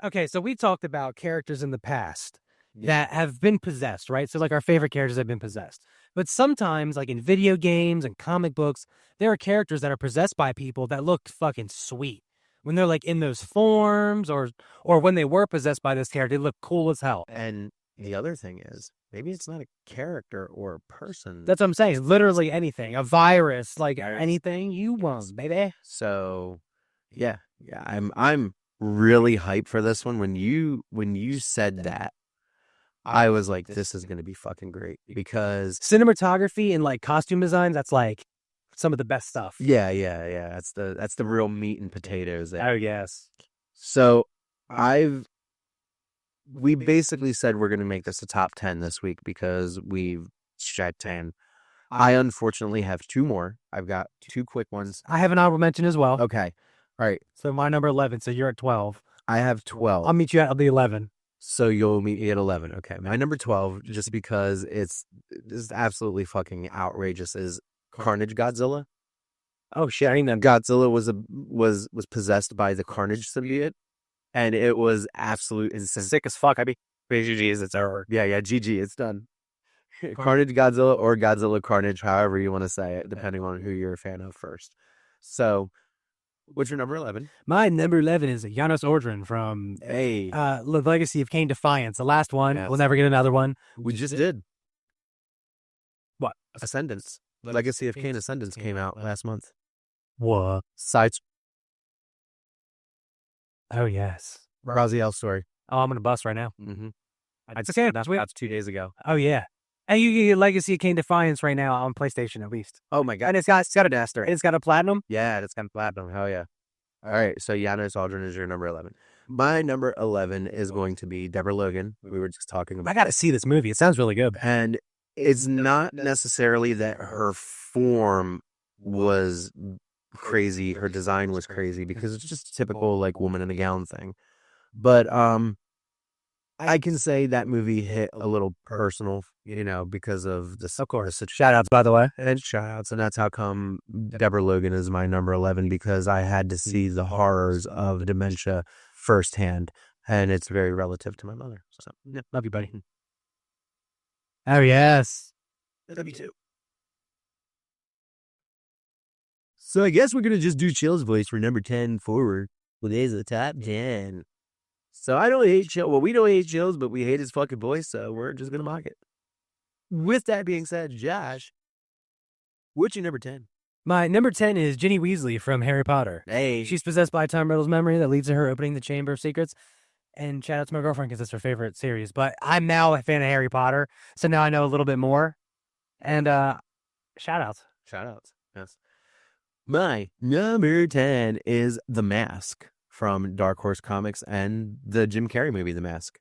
Speaker 4: okay, so we talked about characters in the past that have been possessed, right? So like our favorite characters have been possessed. But sometimes, like in video games and comic books, there are characters that are possessed by people that look fucking sweet. When they're like in those forms or when they were possessed by this character, they look cool as hell.
Speaker 3: And the other thing is, maybe it's not a character or a person.
Speaker 4: That's what I'm saying. Literally anything. A virus, like anything you want, baby.
Speaker 3: So, yeah, I'm really hyped for this one. When you said that, I was like, this is going to be fucking great because
Speaker 4: Cinematography and like costume designs, that's like some of the best stuff.
Speaker 3: yeah. That's the real meat and potatoes there.
Speaker 4: Oh, yes.
Speaker 3: So we basically said we're going to make this a top 10 this week because we've shed 10. I unfortunately have 2 more. I've got 2 quick ones.
Speaker 4: I have an honorable mention as well.
Speaker 3: Okay. All right.
Speaker 4: So my number 11, so you're at 12.
Speaker 3: I have 12.
Speaker 4: I'll meet you at the 11.
Speaker 3: So you'll meet me at 11. Okay. My number 12, just because it's absolutely fucking outrageous, is Carnage Godzilla.
Speaker 4: Oh shit, I didn't know.
Speaker 3: Godzilla was possessed by the Carnage symbiote, and it was absolute insane.
Speaker 4: Sick as fuck. I mean, GG, it's over.
Speaker 3: Yeah, GG, it's done. Carnage Godzilla or Godzilla Carnage, however you want to say it, depending on who you're a fan of first. So, what's your number 11?
Speaker 4: My number 11 is Janos Ordrin from
Speaker 3: Hey,
Speaker 4: The Legacy of Cain Defiance. The last one.
Speaker 3: Yes.
Speaker 4: We'll never get another one.
Speaker 3: we just did
Speaker 4: What?
Speaker 3: Ascendance. Legacy of Cain Ascendance came out last month.
Speaker 4: What?
Speaker 3: Sides
Speaker 4: Oh, yes.
Speaker 3: Raziel story.
Speaker 4: Oh, I'm going to bust right now.
Speaker 3: Mm-hmm.
Speaker 4: It's okay.
Speaker 3: That's 2 days ago.
Speaker 4: Oh, yeah. And you can get Legacy of Cain Defiance right now on PlayStation at least.
Speaker 3: Oh my god.
Speaker 4: And it's got an Aster. And it's got a platinum.
Speaker 3: Yeah, it's got platinum. Hell yeah. All right, so Janos Aldrin is your number 11. My number 11 is going to be Deborah Logan. We were just talking
Speaker 4: I
Speaker 3: about.
Speaker 4: got to see this movie. It sounds really good.
Speaker 3: And it's not necessarily that her form was crazy, her design was crazy, because it's just a typical like woman in a gown thing. But I can say that movie hit a little personal, because of the
Speaker 4: Of course. Shout outs, by the way.
Speaker 3: and shout outs. And that's how come Deborah Logan is my number 11, because I had to see the horrors of dementia firsthand. And it's very relative to my mother. So, yeah.
Speaker 4: Love you, buddy. Oh, yes.
Speaker 3: Love you too. So I guess we're going to just do Chill's voice for number 10 forward. Well, there's the top 10. So I don't hate Chill. Well, we don't hate Chill's, but we hate his fucking voice, so we're just going to mock it. With that being said, Josh, what's your number 10?
Speaker 4: My number 10 is Ginny Weasley from Harry Potter.
Speaker 3: Hey.
Speaker 4: She's possessed by Tom Riddle's memory that leads to her opening the Chamber of Secrets. And shout out to my girlfriend because it's her favorite series. But I'm now a fan of Harry Potter, so now I know a little bit more. And shout outs.
Speaker 3: Shout outs. Yes. My number 10 is The Mask from Dark Horse Comics and the Jim Carrey movie, The Mask.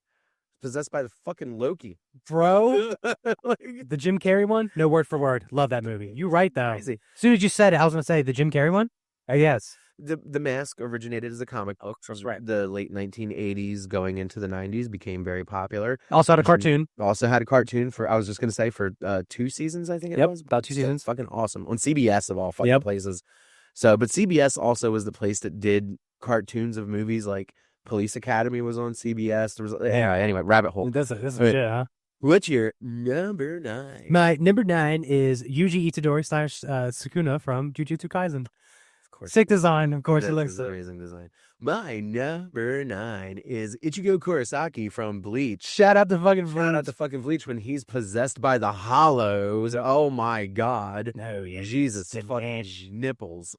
Speaker 3: Possessed by the fucking Loki.
Speaker 4: Bro, the Jim Carrey one? No, word for word. Love that movie. You right, though.
Speaker 3: Crazy.
Speaker 4: As soon as you said it, I was going to say the Jim Carrey one? Oh, yes.
Speaker 3: The Mask originated as a comic book from the late 1980s going into the 90s, became very popular.
Speaker 4: Also had a cartoon.
Speaker 3: Also had a cartoon for 2 seasons, I think it was.
Speaker 4: About 2 seasons.
Speaker 3: Fucking awesome. On CBS of all fucking places. So, but CBS also was the place that did cartoons of movies, like Police Academy was on CBS. There was, anyway, rabbit hole.
Speaker 4: This is legit, huh?
Speaker 3: What's your number 9?
Speaker 4: My number 9 is Yuji Itadori / Sukuna from Jujutsu Kaisen.
Speaker 3: Of course.
Speaker 4: Sick design, of course.
Speaker 3: That
Speaker 4: It looks
Speaker 3: is amazing design. My number 9 is Ichigo Kurosaki from Bleach.
Speaker 4: Shout out to fucking Bleach.
Speaker 3: Shout out to fucking Bleach when he's possessed by the Hollows. Oh my God.
Speaker 4: No, yeah.
Speaker 3: Jesus fucking nipples.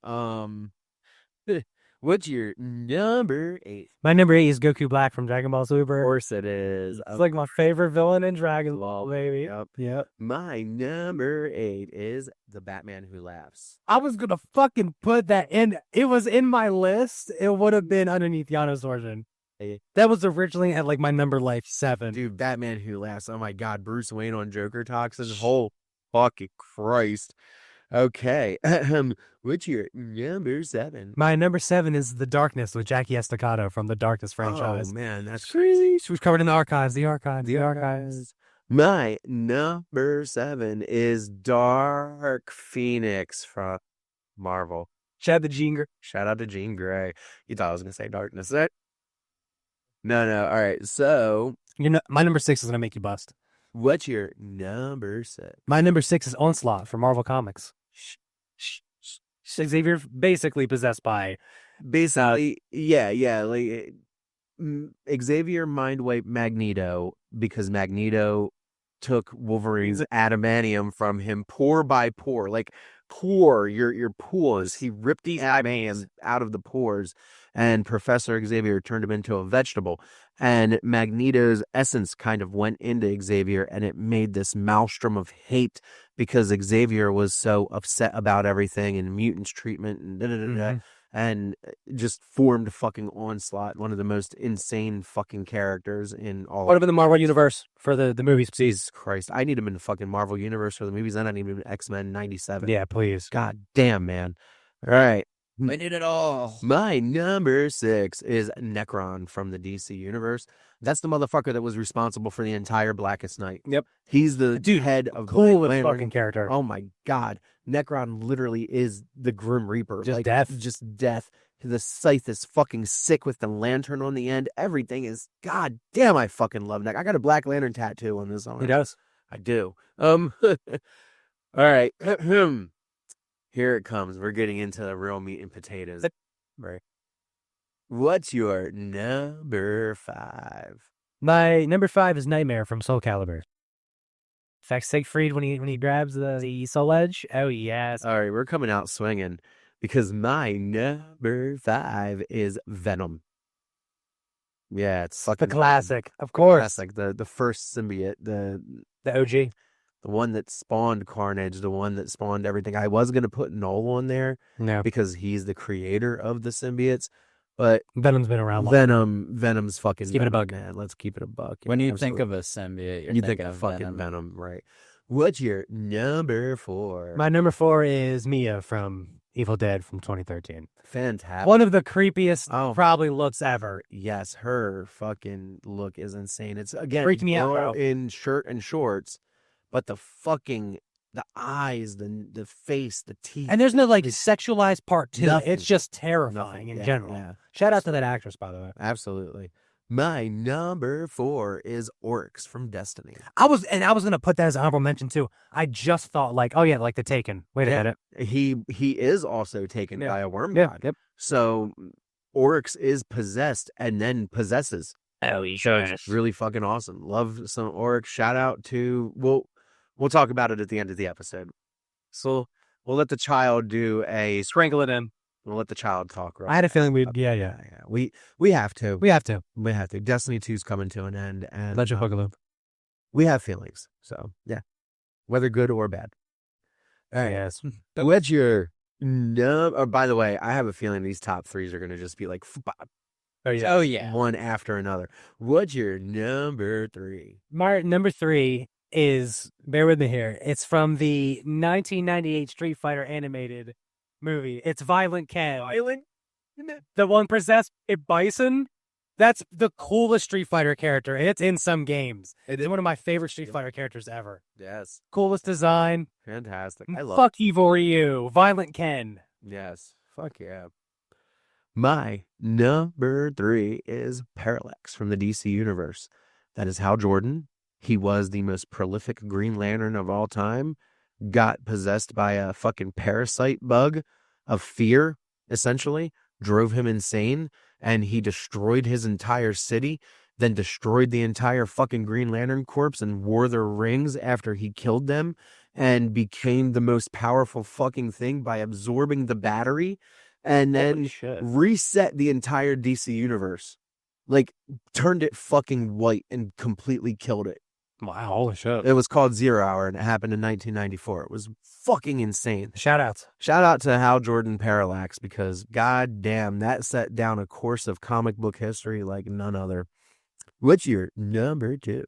Speaker 3: What's your number 8?
Speaker 4: My number 8 is Goku Black from Dragon Ball Super.
Speaker 3: Of course it is.
Speaker 4: It's like my favorite villain in Dragon Ball, baby.
Speaker 3: Yep. My number 8 is The Batman Who Laughs.
Speaker 4: I was going to fucking put that in. It was in my list. It would have been underneath Yano's origin. That was originally at like my number 7.
Speaker 3: Dude, Batman Who Laughs. Oh my God. Bruce Wayne on Joker Toxin. Whole fucking Christ. Okay. What's your number 7?
Speaker 4: My number 7 is The Darkness with Jackie Estacado from the Darkness franchise.
Speaker 3: Oh man, that's crazy.
Speaker 4: She was covered in the archives. The archives.
Speaker 3: My number 7 is Dark Phoenix from Marvel.
Speaker 4: Shout out to Jean
Speaker 3: Grey. You thought I was gonna say Darkness, right? No. All right. So
Speaker 4: my number 6 is gonna make you bust.
Speaker 3: What's your number 6?
Speaker 4: My number 6 is Onslaught from Marvel Comics. Xavier basically possessed by.
Speaker 3: Basically, like Xavier mind wiped Magneto because Magneto took Wolverine's adamantium from him pore by pore, like pore your pores. He ripped the adamantium out of the pores, and Professor Xavier turned him into a vegetable. And Magneto's essence kind of went into Xavier, and it made this maelstrom of hate because Xavier was so upset about everything and mutants treatment and and just formed fucking Onslaught, one of the most insane fucking characters in all.
Speaker 4: What about the Marvel Universe for the movies?
Speaker 3: Jesus Christ. I need him in the fucking Marvel Universe for the movies, and I need him in X-Men 97.
Speaker 4: Yeah, please.
Speaker 3: God damn, man. All right.
Speaker 1: I need it all.
Speaker 3: My number 6 is Necron from the DC Universe. That's the motherfucker that was responsible for the entire Blackest Night.
Speaker 4: Yep.
Speaker 3: He's the head of
Speaker 4: coolest fucking character.
Speaker 3: Oh my God. Necron literally is the Grim Reaper.
Speaker 4: Just death.
Speaker 3: Just death. The scythe is fucking sick with the lantern on the end. Everything is, God damn, I fucking love Necron. I got a Black Lantern tattoo on this arm.
Speaker 4: He does.
Speaker 3: I do. All right. Here it comes. We're getting into the real meat and potatoes. Right. What's your number 5?
Speaker 4: My number 5 is Nightmare from Soul Calibur. In fact, Siegfried when he grabs the soul edge. Oh yes.
Speaker 3: All right, we're coming out swinging because my number 5 is Venom. Yeah, it's
Speaker 4: the classic, of course.
Speaker 3: Classic, the first symbiote, the
Speaker 4: OG.
Speaker 3: The one that spawned Carnage, the one that spawned everything. I was going to put Null on there because he's the creator of the symbiotes, but
Speaker 4: Venom's been around long.
Speaker 3: Venom's fucking
Speaker 4: Let's keep it a buck.
Speaker 3: Man. Let's keep it a buck.
Speaker 1: When you think of a symbiote,
Speaker 3: you think of fucking Venom, right? What's your number 4?
Speaker 4: My number 4 is Mia from Evil Dead from 2013.
Speaker 3: Fantastic.
Speaker 4: One of the creepiest
Speaker 3: Oh.
Speaker 4: probably looks ever.
Speaker 3: Yes, her fucking look is insane. It's again
Speaker 4: Freaked me out,
Speaker 3: girl
Speaker 4: bro.
Speaker 3: in shirt and shorts, but the eyes, the face, the teeth.
Speaker 4: And there's no like sexualized part to it.
Speaker 3: Nothing.
Speaker 4: It's just terrifying in
Speaker 3: Yeah,
Speaker 4: general.
Speaker 3: yeah.
Speaker 4: Shout out to that actress, by the way.
Speaker 3: Absolutely. My number 4 is Oryx from Destiny.
Speaker 4: I was gonna put that as an honorable mention too. I just thought like, oh yeah, like the Taken. Wait a minute.
Speaker 3: He is also taken by a worm
Speaker 4: Yeah.
Speaker 3: god.
Speaker 4: Yep.
Speaker 3: So Oryx is possessed and then possesses.
Speaker 4: Oh, he sure is.
Speaker 3: It's really fucking awesome. Love some Oryx. Shout out to we'll talk about it at the end of the episode. So we'll let the child do a
Speaker 4: Sprinkle it in.
Speaker 3: We'll let the child talk.
Speaker 4: I had a feeling we'd. Yeah.
Speaker 3: We have to.
Speaker 4: We have to.
Speaker 3: We have to. Destiny 2's coming to an end, and
Speaker 4: Legend of Boogaloo.
Speaker 3: we have feelings. So yeah, whether good or bad. All right.
Speaker 4: Yes.
Speaker 3: What's your number? By the way, I have a feeling these top 3s are going to just be like
Speaker 4: Oh yeah.
Speaker 3: one after another. What's your number 3?
Speaker 4: My number 3 is, bear with me here. It's from the 1998 Street Fighter animated movie. It's Violent Ken.
Speaker 3: Violent?
Speaker 4: The one possessed a bison. That's the coolest Street Fighter character. It's in some games. It's one of my favorite Street Fighter characters ever.
Speaker 3: Yes.
Speaker 4: Coolest design.
Speaker 3: Fantastic. I love
Speaker 4: Fuck Evil Ryu. Violent Ken.
Speaker 3: Yes. Fuck yeah. My number 3 is Parallax from the DC Universe. That is Hal Jordan. He was the most prolific Green Lantern of all time. Got possessed by a fucking parasite bug of fear, essentially. Drove him insane. And he destroyed his entire city. Then destroyed the entire fucking Green Lantern Corps and wore their rings after he killed them. And became the most powerful fucking thing by absorbing the battery. And then reset the entire DC universe. Like, turned it fucking white and completely killed it.
Speaker 4: Wow, holy shit.
Speaker 3: It was called Zero Hour, and it happened in 1994. It was fucking insane.
Speaker 4: Shout outs.
Speaker 3: Shout out to Hal Jordan Parallax, because goddamn, that set down a course of comic book history like none other. What's your number 2?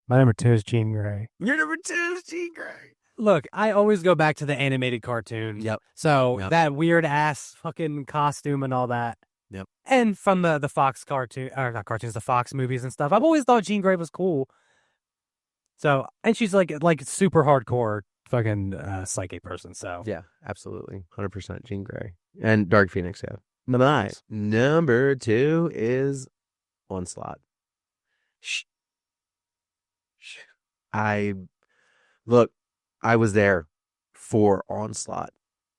Speaker 4: My number 2 is Jean Grey.
Speaker 3: Your number 2 is Jean Grey.
Speaker 4: Look, I always go back to the animated cartoon.
Speaker 3: Yep.
Speaker 4: So
Speaker 3: Yep.
Speaker 4: that weird ass fucking costume and all that.
Speaker 3: Yep.
Speaker 4: And from the Fox cartoon, or not cartoons, the Fox movies and stuff. I've always thought Jean Grey was cool. So, and she's like super hardcore fucking psychic person. So
Speaker 3: Yeah, absolutely. 100% Jean Grey. And Dark Phoenix, yeah. My number 2 is Onslaught. I was there for Onslaught.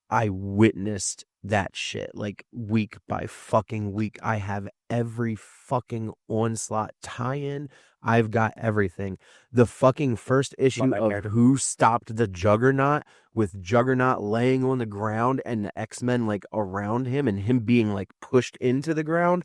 Speaker 3: I witnessed that shit like week by fucking week. I have every fucking Onslaught tie-in. I've got everything. The fucking first issue of Who Stopped the Juggernaut, with Juggernaut laying on the ground and the X-Men like around him and him being like pushed into the ground.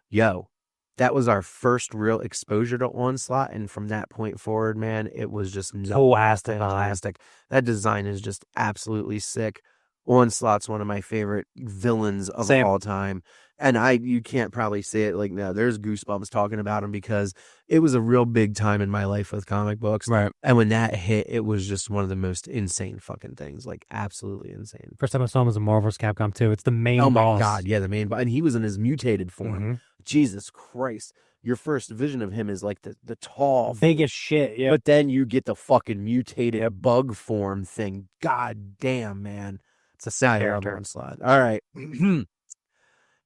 Speaker 3: Yo, that was our first real exposure to Onslaught. And from that point forward, man, it was just fantastic. That design is just absolutely sick. Onslaught's one of my favorite villains of all time. And you can't probably say it like now. There's goosebumps talking about him, because it was a real big time in my life with comic books.
Speaker 4: Right.
Speaker 3: And when that hit, it was just one of the most insane fucking things. Like, absolutely insane.
Speaker 4: first time I saw him was in Marvel's Capcom 2. It's the main
Speaker 3: Oh my
Speaker 4: boss.
Speaker 3: God. Yeah, the main boss. And he was in his mutated form.
Speaker 4: Mhm.
Speaker 3: Jesus Christ. Your first vision of him is like the tall,
Speaker 4: Big as shit. Yeah.
Speaker 3: but then you get the fucking mutated bug form thing. God damn, man.
Speaker 4: It's a sad
Speaker 3: Terrible
Speaker 4: character.
Speaker 3: Onslaught. All right.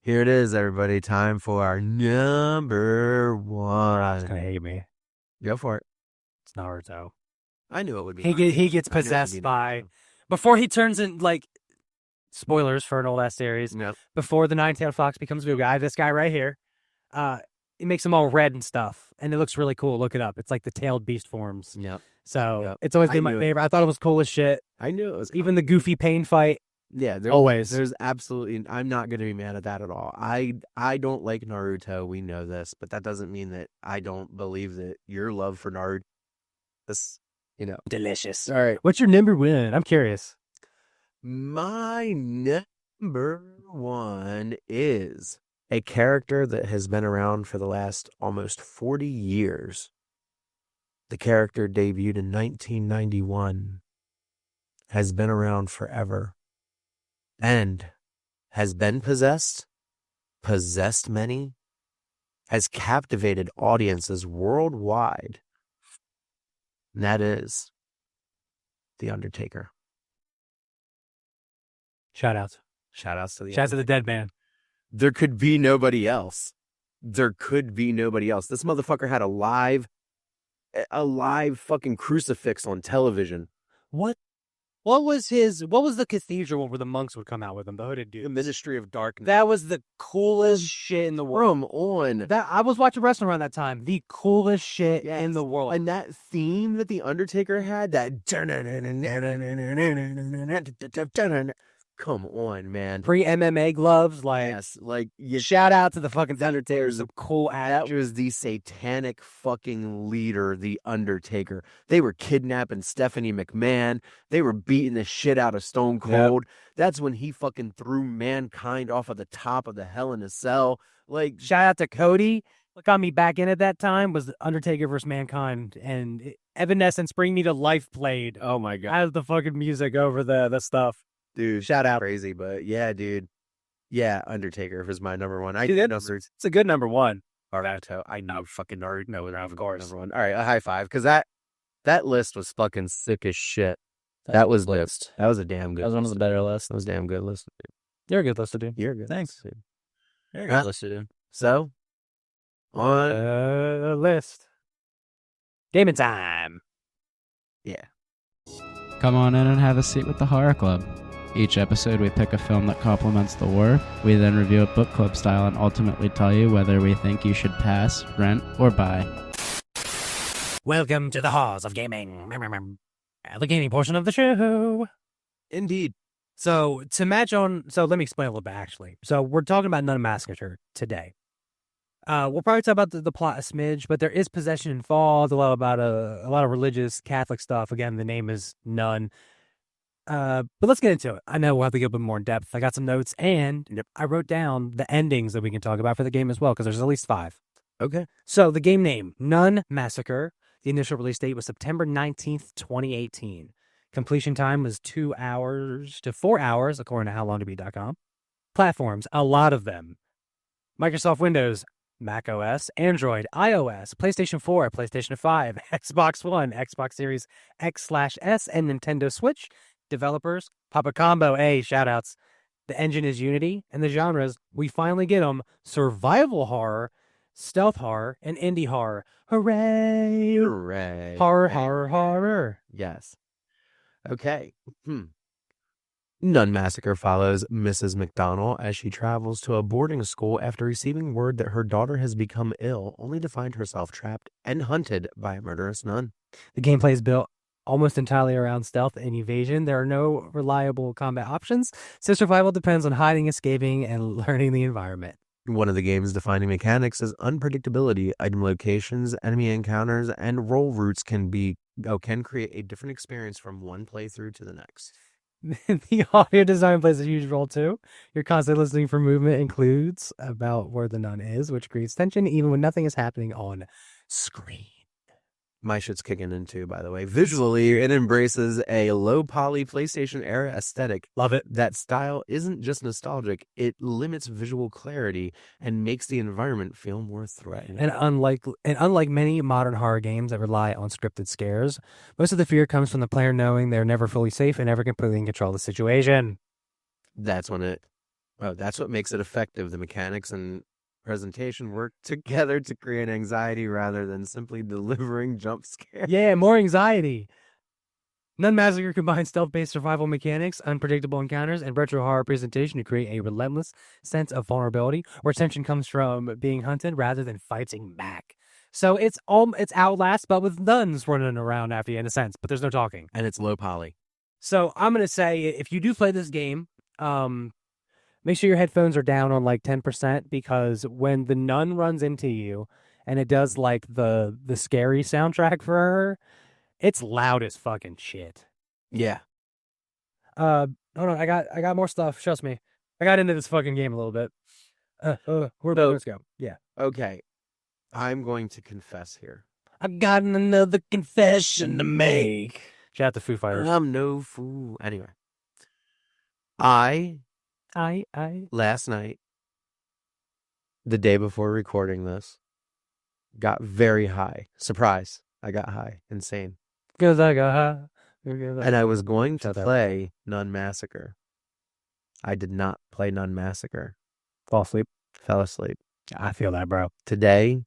Speaker 3: Here it is, everybody. Time for our number 1.
Speaker 4: He's gonna hate me.
Speaker 3: Go for it.
Speaker 4: It's Naruto.
Speaker 3: I knew it would be.
Speaker 4: He gets
Speaker 3: I knew it would
Speaker 4: possessed
Speaker 3: be
Speaker 4: by, before he turns in, like, spoilers for an old ass series.
Speaker 3: Yep.
Speaker 4: Before the Nine-Tailed Fox becomes a good guy, this guy right here, it makes him all red and stuff, and it looks really cool. Look it up. It's like the tailed beast forms.
Speaker 3: Yep.
Speaker 4: So
Speaker 3: Yep.
Speaker 4: it's always
Speaker 3: I
Speaker 4: been my
Speaker 3: knew it.
Speaker 4: favorite. I thought it was cool as shit.
Speaker 3: I knew it was.
Speaker 4: Even the goofy pain fight.
Speaker 3: Yeah,
Speaker 4: Always.
Speaker 3: There's absolutely. I'm not going to be mad at that at all. I don't like Naruto. We know this, but that doesn't mean that I don't believe that your love for Naruto is,
Speaker 4: Delicious.
Speaker 3: All right.
Speaker 4: What's your number 1? I'm curious.
Speaker 3: My number 1 is a character that has been around for the last almost 40 years. The character debuted in 1991, has been around forever, and has been possessed many, has captivated audiences worldwide. And that is The Undertaker.
Speaker 4: Shout outs.
Speaker 3: Shout outs to the
Speaker 4: Shout out to the dead man.
Speaker 3: There could be nobody else. This motherfucker had a live fucking crucifix on television.
Speaker 4: What was the cathedral where the monks would come out with him, the hooded
Speaker 3: The
Speaker 4: dude?
Speaker 3: Ministry of Darkness.
Speaker 4: That was the coolest shit in the world.
Speaker 3: Come on.
Speaker 4: I was watching wrestling around that time. The coolest shit in the world.
Speaker 3: And that theme that The Undertaker had, that come on, man.
Speaker 4: Pre-MMA gloves, like,
Speaker 3: Yes, like
Speaker 4: shout out to the fucking Undertaker's a cool ass.
Speaker 3: that was the satanic fucking leader, The Undertaker. They were kidnapping Stephanie McMahon. They were beating the shit out of Stone Cold. That's when he fucking threw mankind off of the top of the Hell in a Cell. Like,
Speaker 4: Shout out to Cody. What got me back in at that time was Undertaker versus Mankind, and Evanescence Bring Me to Life played.
Speaker 3: oh my God.
Speaker 4: As the fucking music over the stuff.
Speaker 3: Dude,
Speaker 4: Shout out.
Speaker 3: crazy, but yeah, dude. Yeah, Undertaker is my number one.
Speaker 4: Dude,
Speaker 3: numbers.
Speaker 4: It's a good number one.
Speaker 3: I know, fucking already know that, of course. Number one. All right, a high five, because that list was fucking sick as shit. That was list. That was a damn good.
Speaker 1: That was one of the better lists.
Speaker 3: That was a damn good list.
Speaker 4: You're a good list to do.
Speaker 3: You're good.
Speaker 4: Thanks.
Speaker 3: Dude.
Speaker 1: Very
Speaker 3: Huh?
Speaker 1: good list to do.
Speaker 3: So, on
Speaker 4: List. Gaming time.
Speaker 3: yeah.
Speaker 1: Come on in and have a seat with the Horror Club. Each episode, we pick a film that complements the war. We then review it book club style and ultimately tell you whether we think you should pass, rent, or buy.
Speaker 4: Welcome to the halls of gaming. The gaming portion of the show.
Speaker 3: Indeed.
Speaker 4: So let me explain a little bit, actually. So we're talking about Nun Massacre today. We'll probably talk about the plot a smidge, but there is possession involved, a lot of religious Catholic stuff. Again, the name is Nun. But let's get into it. I know we'll have to go a bit more in depth. I got some notes, and I wrote down the endings that we can talk about for the game as well, because there's at least 5.
Speaker 3: Okay.
Speaker 4: So the game name, Nun Massacre. The initial release date was September 19th, 2018. Completion time was 2 hours to 4 hours, according to howlongtobeat.com. Platforms, a lot of them. Microsoft Windows, Mac OS, Android, iOS, PlayStation 4, PlayStation 5, Xbox One, Xbox Series X/S, and Nintendo Switch. Developers, Papa Combo, shoutouts. The engine is Unity, and the genres, we finally get them: survival horror, stealth horror, and indie horror. Hooray!
Speaker 3: Hooray.
Speaker 4: Horror.
Speaker 3: Yes. Okay. Nun Massacre follows Mrs. McDonnell as she travels to a boarding school after receiving word that her daughter has become ill, only to find herself trapped and hunted by a murderous nun.
Speaker 4: The gameplay is built almost entirely around stealth and evasion. There are no reliable combat options, so survival depends on hiding, escaping, and learning the environment.
Speaker 3: One of the game's defining mechanics is unpredictability. Item locations, enemy encounters, and roll routes can create a different experience from one playthrough to the next.
Speaker 4: The audio design plays a huge role too. You're constantly listening for movement and clues about where the nun is, which creates tension even when nothing is happening on screen.
Speaker 3: My shit's kicking in too, by the way. Visually, it embraces a low-poly PlayStation era aesthetic.
Speaker 4: Love it.
Speaker 3: That style isn't just nostalgic, it limits visual clarity and makes the environment feel more threatening.
Speaker 4: And unlike many modern horror games that rely on scripted scares, most of the fear comes from the player knowing they're never fully safe and never completely in control of the situation.
Speaker 3: That's what makes it effective. The mechanics and presentation work together to create anxiety rather than simply delivering jump scares.
Speaker 4: Yeah, more anxiety. Nun Massacre combines stealth-based survival mechanics, unpredictable encounters, and retro horror presentation to create a relentless sense of vulnerability, where tension comes from being hunted rather than fighting back. So it's Outlast, but with nuns running around after you, in a sense, but there's no talking.
Speaker 3: And it's low poly.
Speaker 4: So I'm going to say, if you do play this game, make sure your headphones are down on like 10%, because when the nun runs into you and it does like the scary soundtrack for her, it's loud as fucking shit.
Speaker 3: Yeah.
Speaker 4: Hold on, I got more stuff. Trust me. I got into this fucking game a little bit. Let's go. Yeah.
Speaker 3: Okay. I'm going to confess here.
Speaker 4: I got another confession to make. Shout out to Foo Fighters.
Speaker 3: I'm no fool. Anyway. I last night, the day before recording this, got very high. Surprise. I got high. Insane.
Speaker 4: Because I got high.
Speaker 3: And I was going to play Nun Massacre. I did not play Nun Massacre.
Speaker 4: Fall asleep.
Speaker 3: Fell asleep.
Speaker 4: I feel that, bro.
Speaker 3: Today,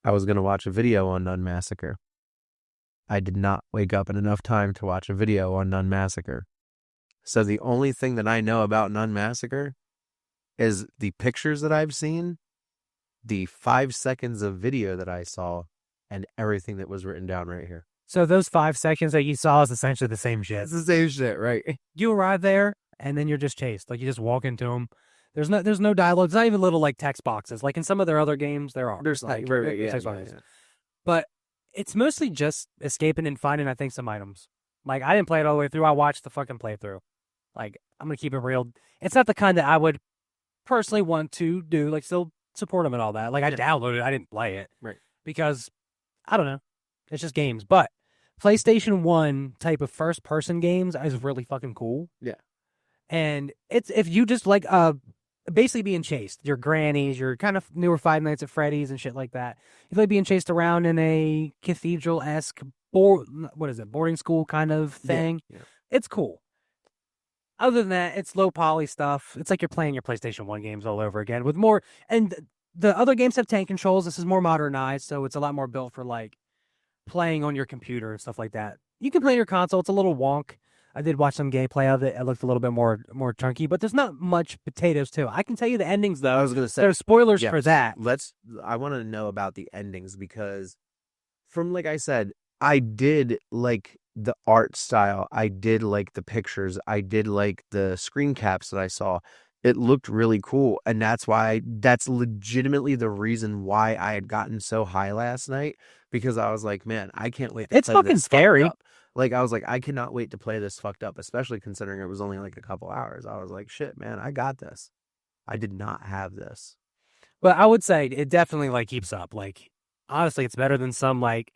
Speaker 3: I was going to watch a video on Nun Massacre. I did not wake up in enough time to watch a video on Nun Massacre. So the only thing that I know about Nun Massacre is the pictures that I've seen, the 5 seconds of video that I saw, and everything that was written down right here.
Speaker 4: So those 5 seconds that you saw is essentially the same shit.
Speaker 3: It's the same shit, right?
Speaker 4: You arrive there, and then you're just chased. Like, you just walk into them. There's no dialogue. There's not even little, like, text boxes. Like, in some of their other games, there are.
Speaker 3: There's
Speaker 4: like,
Speaker 3: text
Speaker 4: boxes.
Speaker 3: boxes.
Speaker 4: But it's mostly just escaping and finding, I think, some items. Like, I didn't play it all the way through. I watched the fucking playthrough. Like, I'm going to keep it real. It's not the kind that I would personally want to do. Like, still support them and all that. Like, I downloaded it. I didn't play it.
Speaker 3: Right.
Speaker 4: Because, I don't know. It's just games. But PlayStation 1 type of first-person games is really fucking cool.
Speaker 3: Yeah.
Speaker 4: And it's if you just like basically being chased. Your grannies, your kind of newer Five Nights at Freddy's and shit like that. You like being chased around in a cathedral-esque boarding school kind of thing.
Speaker 3: Yeah.
Speaker 4: It's cool. Other than that, it's low poly stuff. It's like you're playing your PlayStation 1 games all over again with more. And the other games have tank controls. This is more modernized, so it's a lot more built for like playing on your computer and stuff like that. You can play your console. It's a little wonk. I did watch some gameplay of it. It looked a little bit more chunky, but there's not much potatoes to it. I can tell you the endings though.
Speaker 3: I was going to say
Speaker 4: there's spoilers for that.
Speaker 3: I want to know about the endings because from like I said, I did like the art style. I did like the pictures. I did like the screen caps that I saw. It looked really cool. And that's legitimately the reason why I had gotten so high last night, because I was like, man, I can't wait to
Speaker 4: It's
Speaker 3: play
Speaker 4: fucking
Speaker 3: this
Speaker 4: scary.
Speaker 3: fucked up. Like, I was like, I cannot wait to play this fucked up, especially considering it was only like a couple hours. I was like, shit, man, I got this. I did not have this.
Speaker 4: But I would say it definitely like keeps up. Like, honestly, it's better than some like,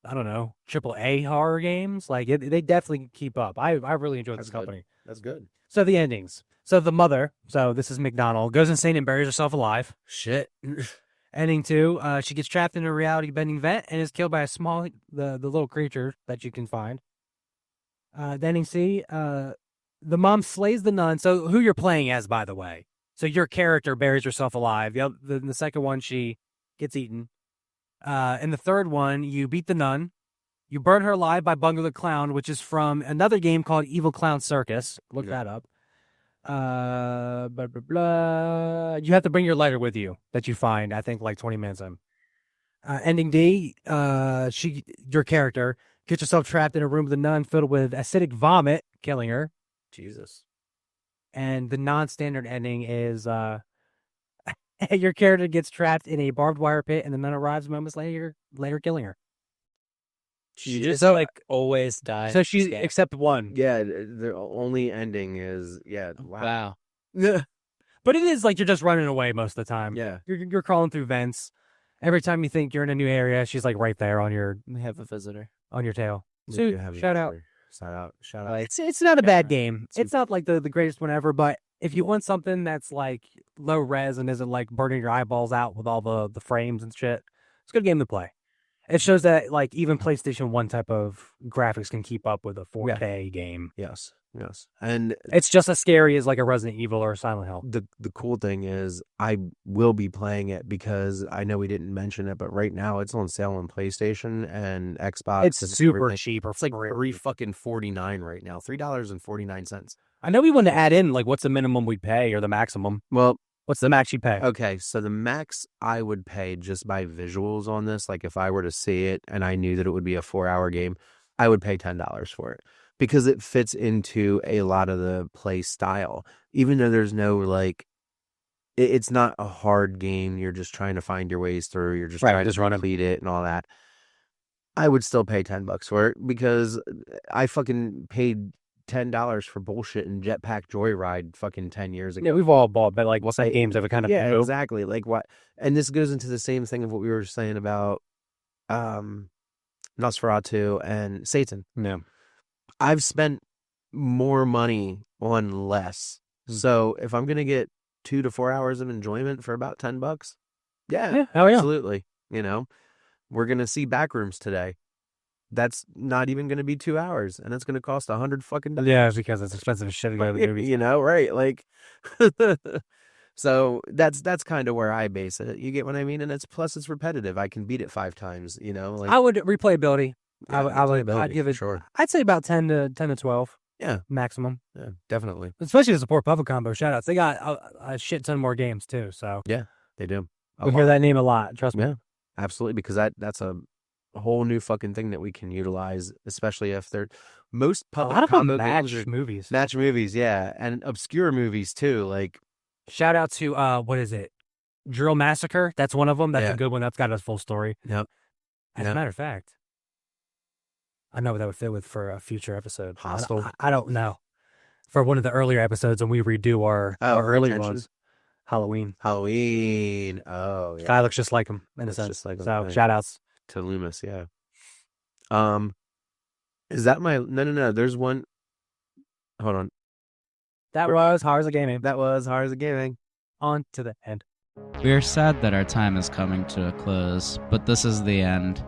Speaker 4: I don't know, AAA horror games. Like, they definitely keep up. I really enjoyed this company.
Speaker 3: That's good.
Speaker 4: So the endings. So the mother, so this is McDonald, goes insane and buries herself alive.
Speaker 3: Shit.
Speaker 4: Ending 2, she gets trapped in a reality-bending vent and is killed by the little creature that you can find. Ending C, the mom slays the nun. So who you're playing as, by the way. So your character buries herself alive. The second one, she gets eaten. In the third one, you beat the nun. You burn her alive by Bungo the Clown, which is from another game called Evil Clown Circus. Look that up. Blah, blah, blah. You have to bring your lighter with you that you find, I think, like 20 minutes in. Ending D, your character gets yourself trapped in a room with a nun filled with acidic vomit, killing her.
Speaker 3: Jesus.
Speaker 4: And the non-standard ending is your character gets trapped in a barbed wire pit and the nun arrives moments later killing her.
Speaker 5: She just like always dies.
Speaker 4: So she except one.
Speaker 3: Yeah, the only ending is wow.
Speaker 5: Wow.
Speaker 4: But it is like you're just running away most of the time.
Speaker 3: Yeah.
Speaker 4: You're crawling through vents. Every time you think you're in a new area, she's like right there on your
Speaker 5: We have a visitor.
Speaker 4: tail.
Speaker 3: We
Speaker 4: So
Speaker 3: do have
Speaker 4: shout
Speaker 3: a
Speaker 4: out.
Speaker 3: visitor. Shout out.
Speaker 4: It's not a bad game. It's not like the greatest one ever, but if you want something that's like low res and isn't like burning your eyeballs out with all the frames and shit, it's a good game to play. It shows that like even PlayStation 1 type of graphics can keep up with a 4K game.
Speaker 3: Yes. And
Speaker 4: It's just as scary as like a Resident Evil or a Silent Hill.
Speaker 3: the cool thing is I will be playing it because I know we didn't mention it, but right now it's on sale on PlayStation and Xbox.
Speaker 4: It's
Speaker 3: and
Speaker 4: super
Speaker 3: everything.
Speaker 4: cheap. Or
Speaker 3: It's like
Speaker 4: free.
Speaker 3: $3.49 right now. $3.49.
Speaker 4: I know we want to add in like what's the minimum we'd pay or the maximum.
Speaker 3: Well,
Speaker 4: What's the max you pay?
Speaker 3: okay, so the max I would pay just by visuals on this, like if I were to see it and I knew that it would be a 4-hour game, I would pay $10 for it because it fits into a lot of the play style. Even though there's no like, it's not a hard game. You're just trying to find your ways through. You're just trying to complete it and all that. I would still pay $10 for it because I fucking paid $10 for bullshit in Jetpack Joyride fucking 10 years ago.
Speaker 4: Yeah, we've all bought, but like what's that games that we kind of
Speaker 3: Yeah,
Speaker 4: know?
Speaker 3: exactly. Like what? And this goes into the same thing of what we were saying about Nosferatu and Seytan.
Speaker 4: Yeah.
Speaker 3: I've spent more money on less So if I'm gonna get 2 to 4 hours of enjoyment for about $10,
Speaker 4: Yeah, hell yeah.
Speaker 3: absolutely. We're gonna see Backrooms today. That's not even gonna be 2 hours, and it's gonna cost $100 fucking.
Speaker 4: Yeah, because it's expensive as shit to go to the movies.
Speaker 3: Right? Like, so that's kind of where I base it. You get what I mean? And it's repetitive. I can beat it 5 times. Like
Speaker 4: I would replayability.
Speaker 3: yeah,
Speaker 4: I'd
Speaker 3: replayability,
Speaker 4: give it.
Speaker 3: sure.
Speaker 4: I'd say about 10 to 12
Speaker 3: Yeah,
Speaker 4: maximum.
Speaker 3: yeah, definitely.
Speaker 4: Especially the support Puffin combo. Shout outs. They got a shit ton more games too. So
Speaker 3: They do.
Speaker 4: you'll hear that name a lot. Trust me.
Speaker 3: Yeah, absolutely. Because that's a whole new fucking thing that we can utilize, especially if they're most
Speaker 4: A
Speaker 3: public
Speaker 4: lot of them
Speaker 3: combo
Speaker 4: match
Speaker 3: games are
Speaker 4: movies.
Speaker 3: match movies, yeah, and obscure movies too. Like
Speaker 4: Shout out to what is it? Drill Massacre. That's one of them. That's
Speaker 3: Yeah.
Speaker 4: a good one. That's got a full story.
Speaker 3: Yep.
Speaker 4: As a matter of fact, I know what that would fit with for a future episode.
Speaker 3: Hostel.
Speaker 4: I don't know. For one of the earlier episodes when we redo our earlier
Speaker 3: Retention.
Speaker 4: ones. Halloween.
Speaker 3: Halloween. Oh yeah,
Speaker 4: Guy looks just like him in a
Speaker 3: Looks
Speaker 4: sense.
Speaker 3: just like him,
Speaker 4: So
Speaker 3: right.
Speaker 4: shout outs.
Speaker 3: to Loomis. Yeah. Is that my no? There's one. Hold on.
Speaker 4: That was Horrors of Gaming.
Speaker 3: That was Horrors of Gaming.
Speaker 4: On to the end.
Speaker 1: We are sad that our time is coming to a close, but this is the end.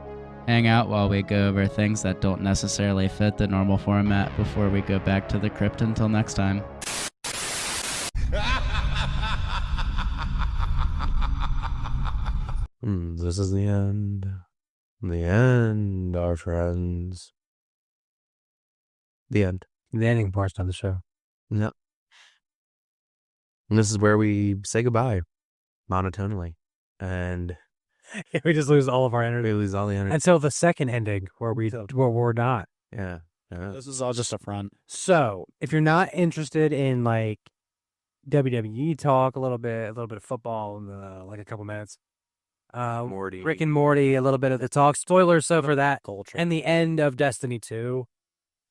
Speaker 1: Hang out while we go over things that don't necessarily fit the normal format before we go back to the crypt. Until next time.
Speaker 3: This is the end. The end, our friends. The end.
Speaker 4: The ending portion of the show.
Speaker 3: Yep. And this is where we say goodbye monotonely. And
Speaker 4: We just lose all of our
Speaker 3: we
Speaker 4: energy
Speaker 3: lose all the energy.
Speaker 4: until the second ending where we're not.
Speaker 3: Yeah.
Speaker 5: This is all just a front.
Speaker 4: So if you're not interested in like WWE talk, a little bit of football, like a couple minutes.
Speaker 3: Morty.
Speaker 4: Rick and Morty, a little bit of the talk. Spoilers so for that,
Speaker 5: Culture.
Speaker 4: and the end of Destiny 2,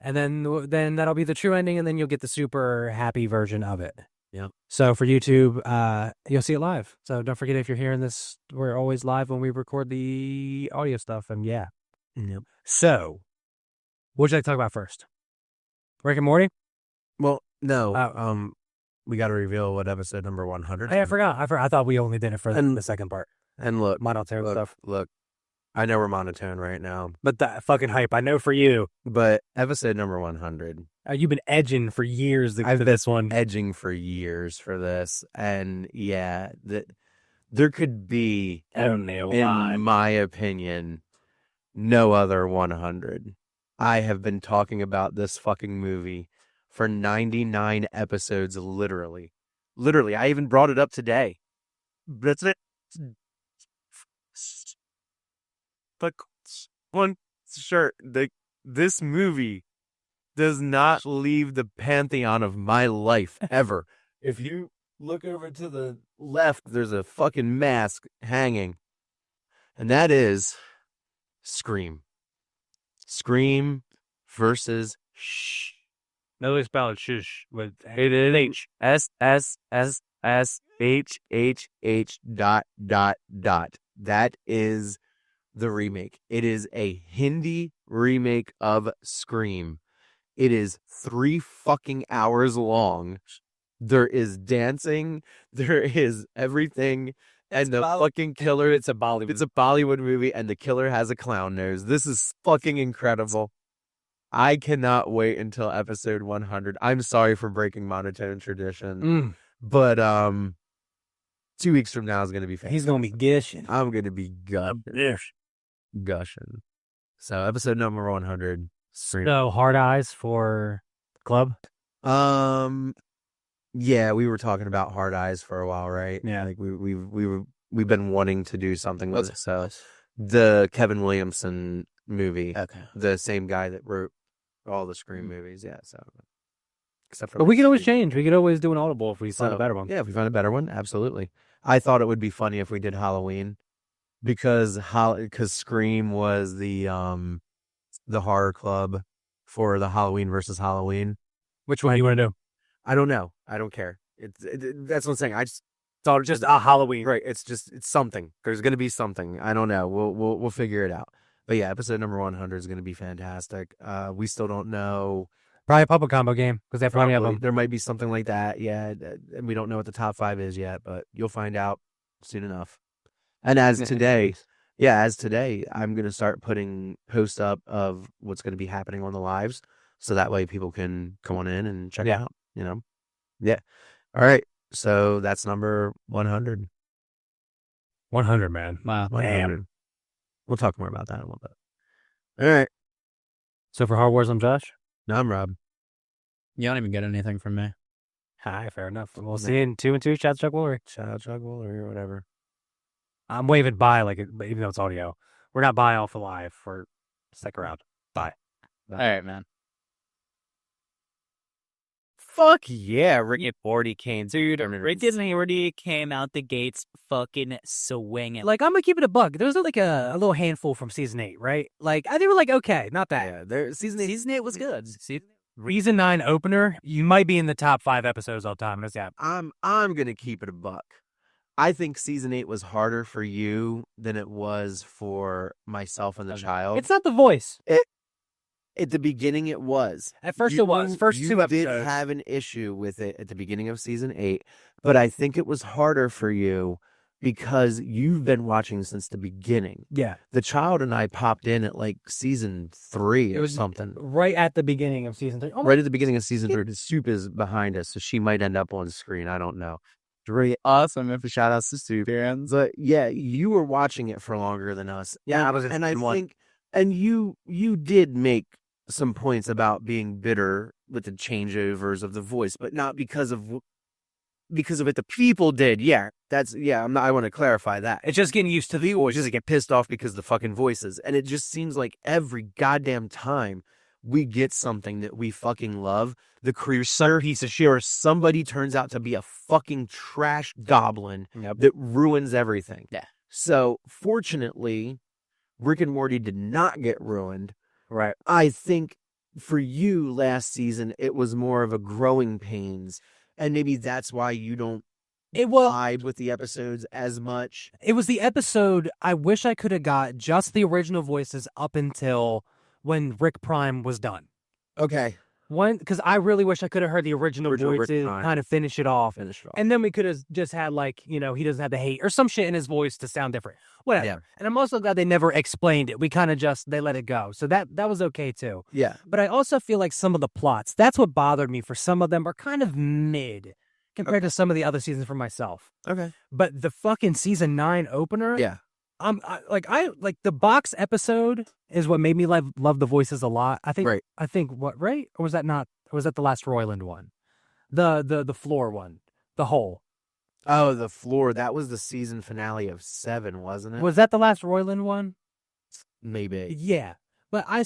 Speaker 4: and then that'll be the true ending, and then you'll get the super happy version of it.
Speaker 3: Yep.
Speaker 4: So for YouTube, you'll see it live. So don't forget, if you're hearing this, we're always live when we record the audio stuff, and yeah.
Speaker 3: Yep.
Speaker 4: So, what would you like to talk about first? Rick and Morty?
Speaker 3: Well, no.
Speaker 4: Oh.
Speaker 3: We got to reveal what episode number 100.
Speaker 4: Hey, I forgot. I thought we only did it for
Speaker 3: And-
Speaker 4: the second part.
Speaker 3: And look,
Speaker 4: Monotone stuff.
Speaker 3: look. I know we're monotone right now,
Speaker 4: But that fucking hype, I know for you.
Speaker 3: but episode number 100.
Speaker 4: You've been edging for years
Speaker 3: I've
Speaker 4: to this one.
Speaker 3: Edging for years for this, and yeah, there could be, in my opinion, no other 100. I have been talking about this fucking movie for 99 episodes, literally. I even brought it up today. That's it. But one shirt, this movie does not leave the pantheon of my life ever. If you look over to the left, there's a fucking mask hanging, and that is Scream. Scream versus Shh.
Speaker 4: No, they spell it shush with
Speaker 3: It is
Speaker 4: H.
Speaker 3: SSSSHHH ... That is the remake. It is a Hindi remake of Scream. It is 3 fucking hours long. There is dancing. There is everything. And the fucking killer.
Speaker 4: It's a Bollywood.
Speaker 3: It's a Bollywood movie, and the killer has a clown nose. This is fucking incredible. I cannot wait until episode 100. I'm sorry for breaking monotone tradition, but 2 weeks from now is going to be fantastic.
Speaker 4: He's gonna be gushing.
Speaker 3: I'm going to be gushing. So episode number 100. Scream.
Speaker 4: So hard eyes for Klub.
Speaker 3: Yeah, we were talking about Hard Eyes for a while, right?
Speaker 4: Yeah.
Speaker 3: Like we've been wanting to do something with it. So the Kevin Williamson movie,
Speaker 5: Okay.
Speaker 3: the same guy that wrote all the Scream movies. Yeah. So except for
Speaker 4: But we can always change. We could always do an audible if we find
Speaker 3: So,
Speaker 4: a better one.
Speaker 3: Yeah, if we find a better one, absolutely. I thought it would be funny if we did Halloween because Scream was the horror club for the Halloween versus Halloween.
Speaker 4: Which one do you want to do?
Speaker 3: I don't know. I don't care. That's what I'm saying. I just thought it
Speaker 4: Just a Halloween.
Speaker 3: right. It's something. There's gonna be something. I don't know. We'll figure it out. But yeah, episode number 100 is gonna be fantastic. We still don't know
Speaker 4: Probably a puppet combo game because they have plenty of
Speaker 3: Probably.
Speaker 4: them.
Speaker 3: There might be something like that. Yeah. And we don't know what the top 5 is yet, but you'll find out soon enough. And as today, I'm going to start putting posts up of what's going to be happening on the lives. So that way people can come on in and check it out, Yeah. All right. So that's number 100.
Speaker 4: 100, man.
Speaker 5: Wow.
Speaker 3: 100. We'll talk more about that in a little bit. All right.
Speaker 4: So for Horror Wars, I'm Josh.
Speaker 3: Now I'm Rob.
Speaker 5: You don't even get anything from me.
Speaker 4: Hi, fair enough. We'll see you in 2 and 2. Shout out Chuck Woolery.
Speaker 3: Shout out Chuck Woolery or whatever.
Speaker 4: I'm waving bye, even though it's audio. We're not bye off the live. We're stick around. Bye.
Speaker 5: All right, man.
Speaker 6: Fuck yeah, Rick and Morty came.
Speaker 5: Dude, Rick and Morty came out the gates fucking swinging.
Speaker 4: Like, I'm going to keep it a buck. There was like a little handful from season 8, right? Like, they were like, okay, not bad.
Speaker 3: Yeah, season 8 was good.
Speaker 4: Season 9 opener, you might be in the top 5 episodes all time. Yeah.
Speaker 3: I'm gonna keep it a buck. I think season 8 was harder for you than it was for myself and the child.
Speaker 4: It's not the voice.
Speaker 3: At the beginning, it was.
Speaker 4: At first, it was. First
Speaker 3: you
Speaker 4: 2 episodes.
Speaker 3: did have an issue with it at the beginning of season 8, but I think it was harder for you because you've been watching since the beginning.
Speaker 4: Yeah.
Speaker 3: The child and I popped in at like season 3 or something.
Speaker 4: Right at the beginning of season 3. Oh,
Speaker 3: Right at the beginning of season 3. The soup is behind us, so she might end up on screen. I don't know. Really
Speaker 5: Awesome. If shout outs to Soup fans.
Speaker 3: But yeah, you were watching it for longer than us.
Speaker 6: Yeah, I was
Speaker 3: and I
Speaker 6: in one.
Speaker 3: think, and you did make some points about being bitter with the changeovers of the voice, but not because of it. The people did. Yeah, I want to clarify that.
Speaker 4: it's just getting used to the
Speaker 3: People just get pissed off because of the fucking voices, and it just seems like every goddamn time we get something that we fucking love, the creator piece of shit or somebody turns out to be a fucking trash goblin that ruins everything.
Speaker 6: Yeah.
Speaker 3: So fortunately, Rick and Morty did not get ruined.
Speaker 6: Right.
Speaker 3: I think for you last season, it was more of a growing pains, and maybe that's why you don't vibe with the episodes as much.
Speaker 4: It was the episode I wish I could have got just the original voices up until when Rick Prime was done.
Speaker 3: Okay.
Speaker 4: Because I really wish I could have heard the original
Speaker 3: Rick
Speaker 4: voices
Speaker 3: Prime.
Speaker 4: kind of finish it off.
Speaker 3: Finish it off.
Speaker 4: And then we could have just had he doesn't have the hate or some shit in his voice to sound different. Whatever.
Speaker 3: Yeah.
Speaker 4: And I'm also glad they never explained it. We kind of they let it go. So that was okay too.
Speaker 3: Yeah.
Speaker 4: But I also feel like some of the plots, that's what bothered me for some of them are kind of mid compared to some of the other seasons for myself.
Speaker 3: Okay.
Speaker 4: But the fucking season 9 opener.
Speaker 3: Yeah.
Speaker 4: I like the box episode is what made me love the voices a lot. I think right? Or was that not? Or was that the last Roiland one? The floor one, the hole.
Speaker 3: Oh, the floor. That was the season finale of 7, wasn't it?
Speaker 4: Was that the last Roiland one?
Speaker 3: Maybe.
Speaker 4: Yeah, but I'm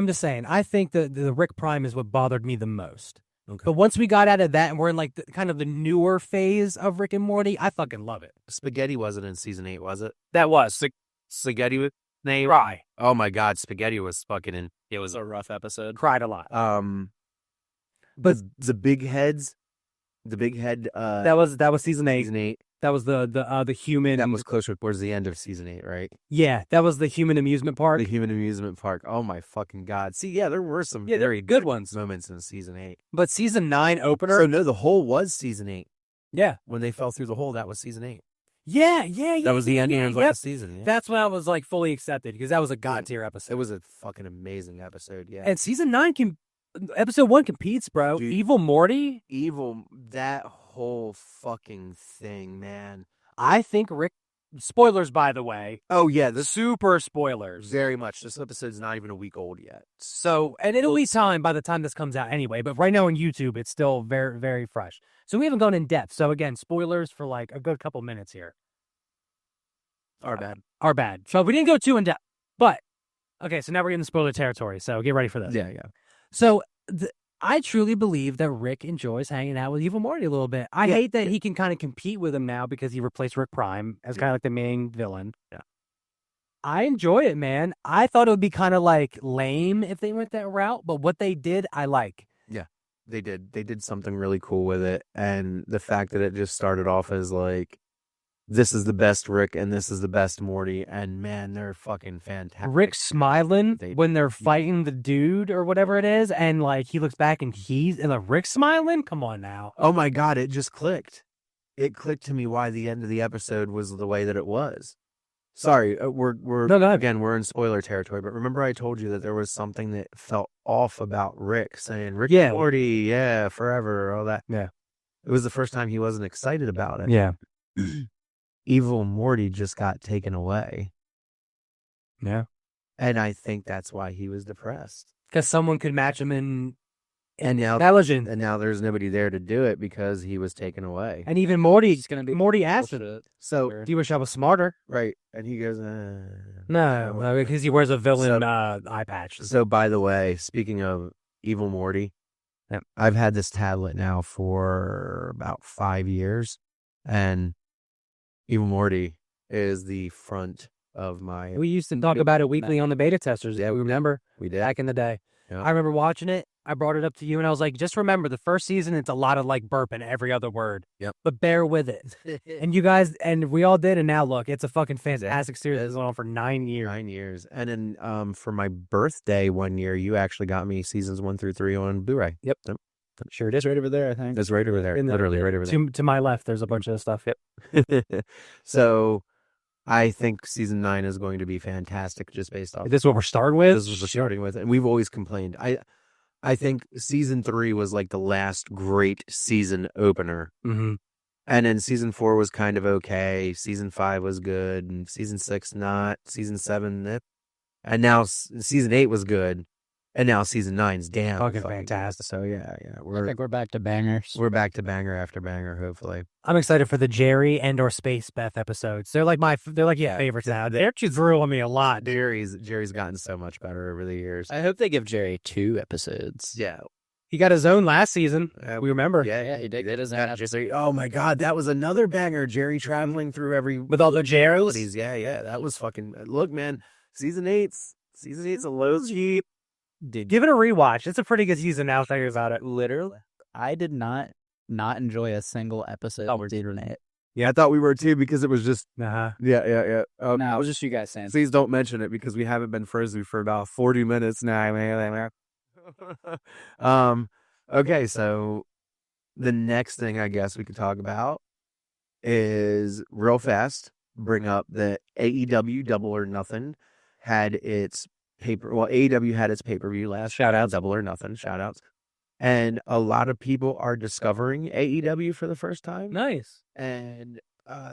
Speaker 4: just saying. I think the Rick Prime is what bothered me the most.
Speaker 3: Okay.
Speaker 4: But once we got out of that and we're in like kind of the newer phase of Rick and Morty, I fucking love it.
Speaker 3: Spaghetti wasn't in season 8, was it?
Speaker 6: That was.
Speaker 3: Spaghetti was name.
Speaker 4: Cry.
Speaker 3: Oh my God, Spaghetti was fucking in.
Speaker 5: It was a rough episode.
Speaker 4: Cried a lot.
Speaker 3: But the big heads, the big head.
Speaker 4: That was season 8.
Speaker 3: Season 8.
Speaker 4: That was the human.
Speaker 3: That was closer towards the end of season 8, right?
Speaker 4: Yeah, that was the human amusement park.
Speaker 3: The human amusement park. Oh my fucking God. See, yeah, there were some
Speaker 4: Yeah,
Speaker 3: very
Speaker 4: good ones.
Speaker 3: moments in season 8.
Speaker 4: But season 9 opener.
Speaker 3: So no, the hole was season 8.
Speaker 4: Yeah.
Speaker 3: When they fell through the hole, that was season 8.
Speaker 4: Yeah.
Speaker 3: That was the ending of
Speaker 4: Yep.
Speaker 3: last season. Yeah.
Speaker 4: That's when I was like fully accepted because that was a god tier episode.
Speaker 3: It was a fucking amazing episode. Yeah.
Speaker 4: And season 9 episode 1 competes, bro.
Speaker 3: Dude.
Speaker 4: Evil Morty.
Speaker 3: That whole fucking thing, man.
Speaker 4: I think Rick. Spoilers, by the way.
Speaker 3: Oh yeah,
Speaker 4: Super spoilers.
Speaker 3: very much. This episode's not even a week old yet.
Speaker 4: So, and it'll be time by the time this comes out anyway. But right now on YouTube, it's still very, very fresh. So we haven't gone in depth. So again, spoilers for like a good couple minutes here.
Speaker 3: Our bad.
Speaker 4: Are bad. So we didn't go too in depth. But okay, so now we're in the spoiler territory. So get ready for this.
Speaker 3: Yeah.
Speaker 4: So I truly believe that Rick enjoys hanging out with Evil Morty a little bit. I hate that he can kind of compete with him now because he replaced Rick Prime as kind of like the main villain.
Speaker 3: Yeah.
Speaker 4: I enjoy it, man. I thought it would be kind of like lame if they went that route, but what they did, I like.
Speaker 3: Yeah. They did something really cool with it. And the fact that it just started off as like this is the best Rick and this is the best Morty, and man, they're fucking fantastic.
Speaker 4: Rick smiling
Speaker 3: They-
Speaker 4: when they're fighting the dude or whatever it is, and like he looks back and Rick smiling. Come on now.
Speaker 3: Oh my God, it just clicked. It clicked to me why the end of the episode was the way that it was. Sorry, we're
Speaker 4: No, go ahead.
Speaker 3: again, we're in spoiler territory, but remember I told you that there was something that felt off about Rick saying, Rick
Speaker 4: Yeah.
Speaker 3: and Morty, yeah, forever, all that.
Speaker 4: Yeah.
Speaker 3: It was the first time he wasn't excited about it.
Speaker 4: Yeah.
Speaker 3: Evil Morty just got taken away.
Speaker 4: Yeah.
Speaker 3: And I think that's why he was depressed.
Speaker 4: Because someone could match him in
Speaker 3: And now,
Speaker 4: intelligence.
Speaker 3: and now there's nobody there to do it because he was taken away.
Speaker 4: And even Morty,
Speaker 5: He's gonna be
Speaker 4: Morty asked
Speaker 5: bullshit.
Speaker 3: So,
Speaker 4: do you wish I was smarter?
Speaker 3: right. And he goes,
Speaker 4: No, because he wears a villain eye patch.
Speaker 3: So, by the way, speaking of Evil Morty, I've had this tablet now for about 5 years, and Evil Morty is the front of my.
Speaker 4: We used to talk about it weekly on the beta testers. Yeah, we remember
Speaker 3: We did.
Speaker 4: back in the day.
Speaker 3: Yeah.
Speaker 4: I remember watching it. I brought it up to you, and I was like, just remember the first season, it's a lot of like burping every other word.
Speaker 3: Yep.
Speaker 4: But bear with it. And you guys, and we all did, and now look, it's a fucking fantastic series. It's been on for 9 years.
Speaker 3: 9 years. And then for my birthday one year, you actually got me seasons 1 through 3 on Blu-ray.
Speaker 4: Yep. Sure, it is right over there, I think.
Speaker 3: That's right over there.
Speaker 4: In the-
Speaker 3: Literally right over there.
Speaker 4: To my left, there's a bunch of stuff. Yep.
Speaker 3: So I think season 9 is going to be fantastic just based off.
Speaker 4: Is this what we're starting with?
Speaker 3: This is what we're starting with. And we've always complained. I think season 3 was like the last great season opener.
Speaker 4: Mm-hmm.
Speaker 3: And then season 4 was kind of okay. Season 5 was good. And season 6, not. Season 7, eh. And now season 8 was good. And now season 9's damn.
Speaker 4: Fucking
Speaker 3: fucking
Speaker 4: fantastic.
Speaker 3: good. So yeah.
Speaker 1: I think we're back to bangers.
Speaker 3: We're back to banger after banger, hopefully.
Speaker 4: I'm excited for the Jerry and or Space Beth episodes. They're like favorites now. They're just grew on me a lot, dude.
Speaker 3: Jerry's gotten so much better over the years.
Speaker 1: I hope they give Jerry 2 episodes.
Speaker 3: Yeah.
Speaker 4: He got his own last season. We remember.
Speaker 3: Yeah,
Speaker 1: he did. They doesn't have
Speaker 3: Just oh my God, that was another banger. Jerry traveling through every
Speaker 4: With all the Jerrys.
Speaker 3: cities. Yeah, that was fucking. Look, man, season 8's a low Jeep.
Speaker 4: Give it a rewatch. It's a pretty good season now. Thinking about it.
Speaker 1: Literally, I did not enjoy a single episode of season 8.
Speaker 3: Yeah, I thought we were too because it was just.
Speaker 4: Uh-huh.
Speaker 3: Yeah.
Speaker 1: No, it was just you guys saying.
Speaker 3: Please don't mention it because we haven't been frozen for about 40 minutes now. Okay, so the next thing I guess we could talk about is real fast. Bring up that AEW Double or Nothing had its AEW had its pay-per-view last. Shout out Double or Nothing. Shout outs. And a lot of people are discovering AEW for the first time.
Speaker 4: Nice.
Speaker 3: And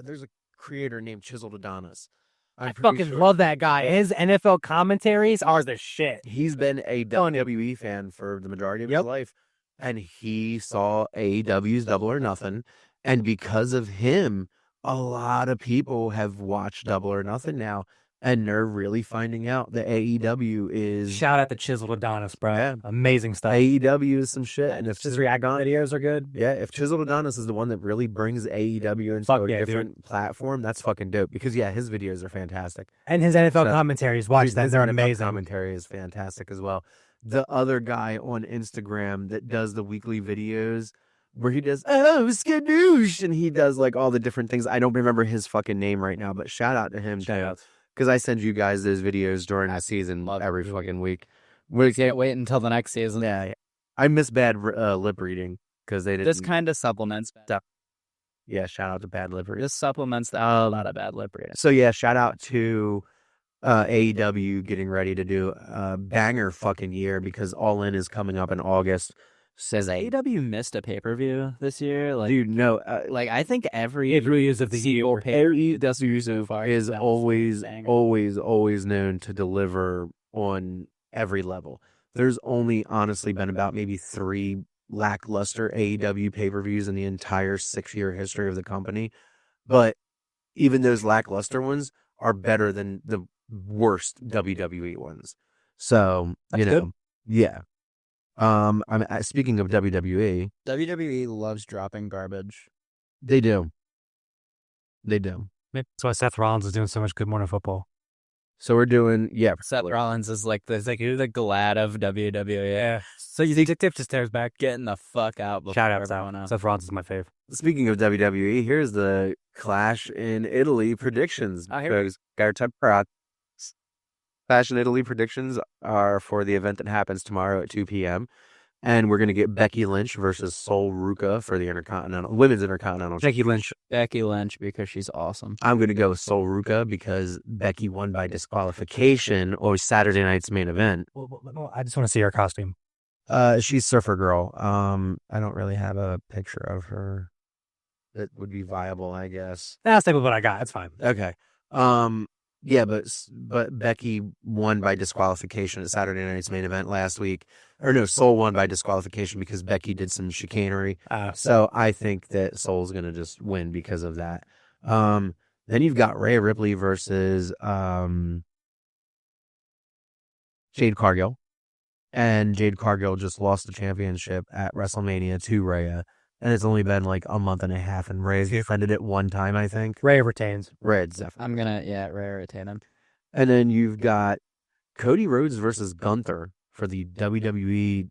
Speaker 3: there's a creator named Chiseled Adonis.
Speaker 4: I fucking love that guy. His NFL commentaries are the shit.
Speaker 3: He's been a WWE fan for the majority of his life. And he saw AEW's Double or Nothing. And because of him, a lot of people have watched Double or Nothing now. And they're really finding out that AEW is...
Speaker 4: Shout out to Chiseled Adonis, bro.
Speaker 3: Yeah.
Speaker 4: Amazing stuff.
Speaker 3: AEW is some shit. And if
Speaker 4: his react videos are good.
Speaker 3: Yeah, if Chiseled Adonis is the one that really brings AEW into a different platform, that's fucking dope. Because, yeah, his videos are fantastic.
Speaker 4: And his NFL commentaries, watch that. They're amazing.
Speaker 3: Commentary is fantastic as well. The other guy on Instagram that does the weekly videos where he does, oh, skadoosh, and he does like all the different things. I don't remember his fucking name right now, but shout out to him.
Speaker 4: Shout out.
Speaker 3: Because I send you guys those videos during that season every fucking week.
Speaker 1: We can't wait until the next season.
Speaker 3: Yeah. I miss bad lip reading because they didn't.
Speaker 1: This kind of supplements stuff.
Speaker 3: Yeah, shout out to bad lip reading.
Speaker 1: This supplements a lot of bad lip reading.
Speaker 3: So yeah, shout out to AEW getting ready to do a banger fucking year because All In is coming up in August.
Speaker 1: Says AEW missed a pay-per-view this year. Like,
Speaker 3: dude, no.
Speaker 1: like I think every
Speaker 4: years of the year
Speaker 1: pay-per-view so far
Speaker 3: is always known to deliver on every level. There's only honestly been about maybe 3 lackluster AEW pay-per-views in the entire 6-year history of the company. But even those lackluster ones are better than the worst WWE ones. So,
Speaker 1: That's good.
Speaker 3: Yeah. I'm speaking of WWE.
Speaker 1: WWE loves dropping garbage.
Speaker 3: They do. They do.
Speaker 4: That's why Seth Rollins is doing so much Good Morning Football.
Speaker 3: So we're doing,
Speaker 5: Seth Rollins is like the Glad of WWE.
Speaker 4: Yeah. So you think Tip just tears back?
Speaker 5: Getting the fuck out.
Speaker 4: Shout out
Speaker 5: everyone
Speaker 4: to
Speaker 5: else.
Speaker 4: Seth Rollins is my fave.
Speaker 3: Speaking of WWE, here's the Clash in Italy predictions.
Speaker 5: Oh, here we
Speaker 3: Clash in Italy predictions are for the event that happens tomorrow at 2 p.m. And we're going to get Becky Lynch versus Sol Ruka for the Women's Intercontinental.
Speaker 4: Becky Lynch,
Speaker 1: because she's awesome.
Speaker 3: I'm going to go with Sol Ruka because Becky won by disqualification or Saturday night's main event.
Speaker 4: Well, I just want to see her costume.
Speaker 3: She's Surfer Girl. I don't really have a picture of her that would be viable, I guess.
Speaker 4: I'll stay with what I got. It's fine.
Speaker 3: Okay. Yeah, but Becky won by disqualification at Saturday night's main event last week. Or no, Sol won by disqualification because Becky did some chicanery. So I think that Sol's going to just win because of that. Then you've got Rhea Ripley versus Jade Cargill. And Jade Cargill just lost the championship at WrestleMania to Rhea. And it's only been like a month and a half, and Rhea's defended it one time, I think.
Speaker 4: Rhea retains.
Speaker 3: Rhea's definitely.
Speaker 1: I'm gonna Rhea retain him.
Speaker 3: And then you've got Cody Rhodes versus Gunther for the WWE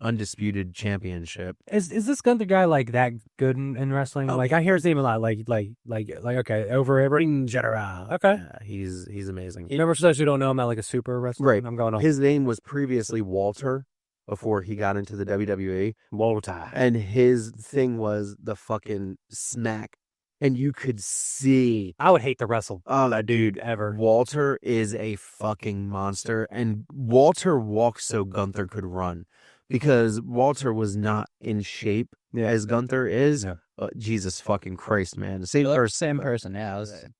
Speaker 3: Undisputed Championship.
Speaker 4: Is this Gunther guy like that good in wrestling?
Speaker 3: Oh.
Speaker 4: Like I hear his name a lot. Like okay, over ring general. Okay,
Speaker 3: Yeah, he's amazing.
Speaker 4: you remember for those who don't know, I'm not like a super wrestler.
Speaker 3: Right.
Speaker 4: I'm going on
Speaker 3: His name was previously Walter before he got into the WWE.
Speaker 4: Walter.
Speaker 3: And his thing was the fucking smack. And you could see.
Speaker 4: I would hate to wrestle.
Speaker 3: Oh, that dude
Speaker 4: ever.
Speaker 3: Walter is a fucking monster. And Walter walked so Gunther could run. Because Walter was not in shape as Gunther is.
Speaker 4: Yeah.
Speaker 3: Jesus fucking Christ, man. Same person.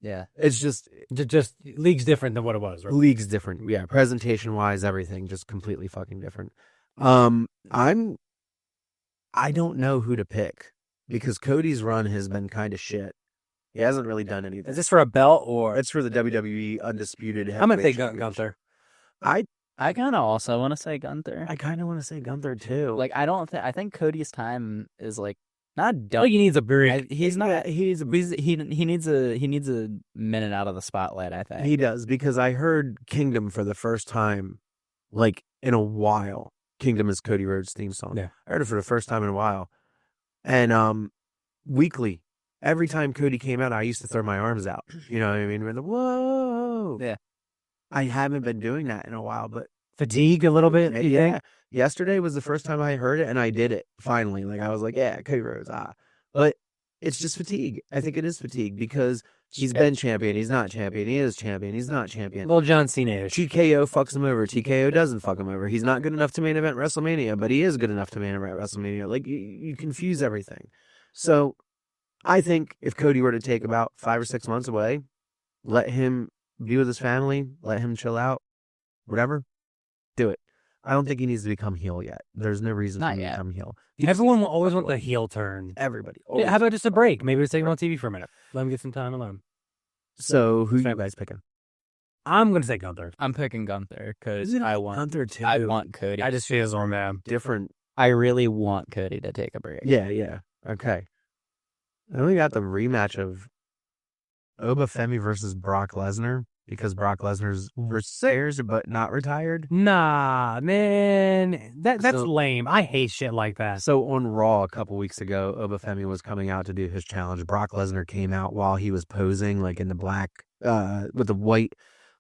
Speaker 1: Yeah.
Speaker 3: It's just
Speaker 4: Just league's different than what it was. Right?
Speaker 3: league's different. Yeah, presentation wise, everything just completely fucking different. I don't know who to pick because Cody's run has been kind of shit. He hasn't really done anything.
Speaker 4: Is this for a belt or?
Speaker 3: It's for the WWE Undisputed.
Speaker 4: I'm gonna
Speaker 3: Heavyweight
Speaker 4: say
Speaker 3: Championship.
Speaker 4: Gunther.
Speaker 1: I kind of also want to say Gunther.
Speaker 3: I kind of want to say Gunther too.
Speaker 1: Like, I think Cody's time is like not done.
Speaker 4: Like he needs a break.
Speaker 1: He's not. He needs a minute out of the spotlight. I think
Speaker 3: he does because I heard Kingdom for the first time, like in a while. Kingdom is Cody Rhodes' theme song.
Speaker 4: Yeah.
Speaker 3: I heard it for the first time in a while, and weekly, every time Cody came out, I used to throw my arms out. You know what I mean? We're like, whoa.
Speaker 1: Yeah.
Speaker 3: I haven't been doing that in a while, but
Speaker 4: Fatigue a little bit. You think?
Speaker 3: yesterday was the first time I heard it, and I did it finally. Like I was like, yeah, Cody Rhodes, but it's just fatigue. I think it is fatigue because he's been champion, he's not champion, he is champion, he's not champion.
Speaker 4: Little John Cena-ish.
Speaker 3: TKO fucks him over. TKO doesn't fuck him over. He's not good enough to main event WrestleMania, but he is good enough to main event WrestleMania. Like you confuse everything. So I think if Cody were to take about 5 or 6 months away, let him be with his family, let him chill out, whatever, do it. I don't think he needs to become heel yet. There's no reason
Speaker 1: Not
Speaker 3: for him to
Speaker 1: yet.
Speaker 3: become heel.
Speaker 4: Everyone will always want the heel turn.
Speaker 3: Everybody.
Speaker 4: Yeah, how about just a break? Maybe let's take him on TV for a minute. Let him get some time alone.
Speaker 3: So who you guys picking?
Speaker 4: I'm gonna say Gunther.
Speaker 1: I'm picking Gunther because
Speaker 3: Isn't it
Speaker 1: I want
Speaker 3: Gunther too?
Speaker 1: I want Cody.
Speaker 4: I just feel his arm, man.
Speaker 3: different.
Speaker 1: I really want Cody to take a break.
Speaker 3: Yeah. Okay. Then we got the rematch of Obafemi versus Brock Lesnar because Brock Lesnar's retired but not retired.
Speaker 4: Nah, man, that's
Speaker 3: So-
Speaker 4: lame. I hate shit like that.
Speaker 3: So on Raw a couple weeks ago, Obafemi was coming out to do his challenge. Brock Lesnar came out while he was posing, like in the black, with the white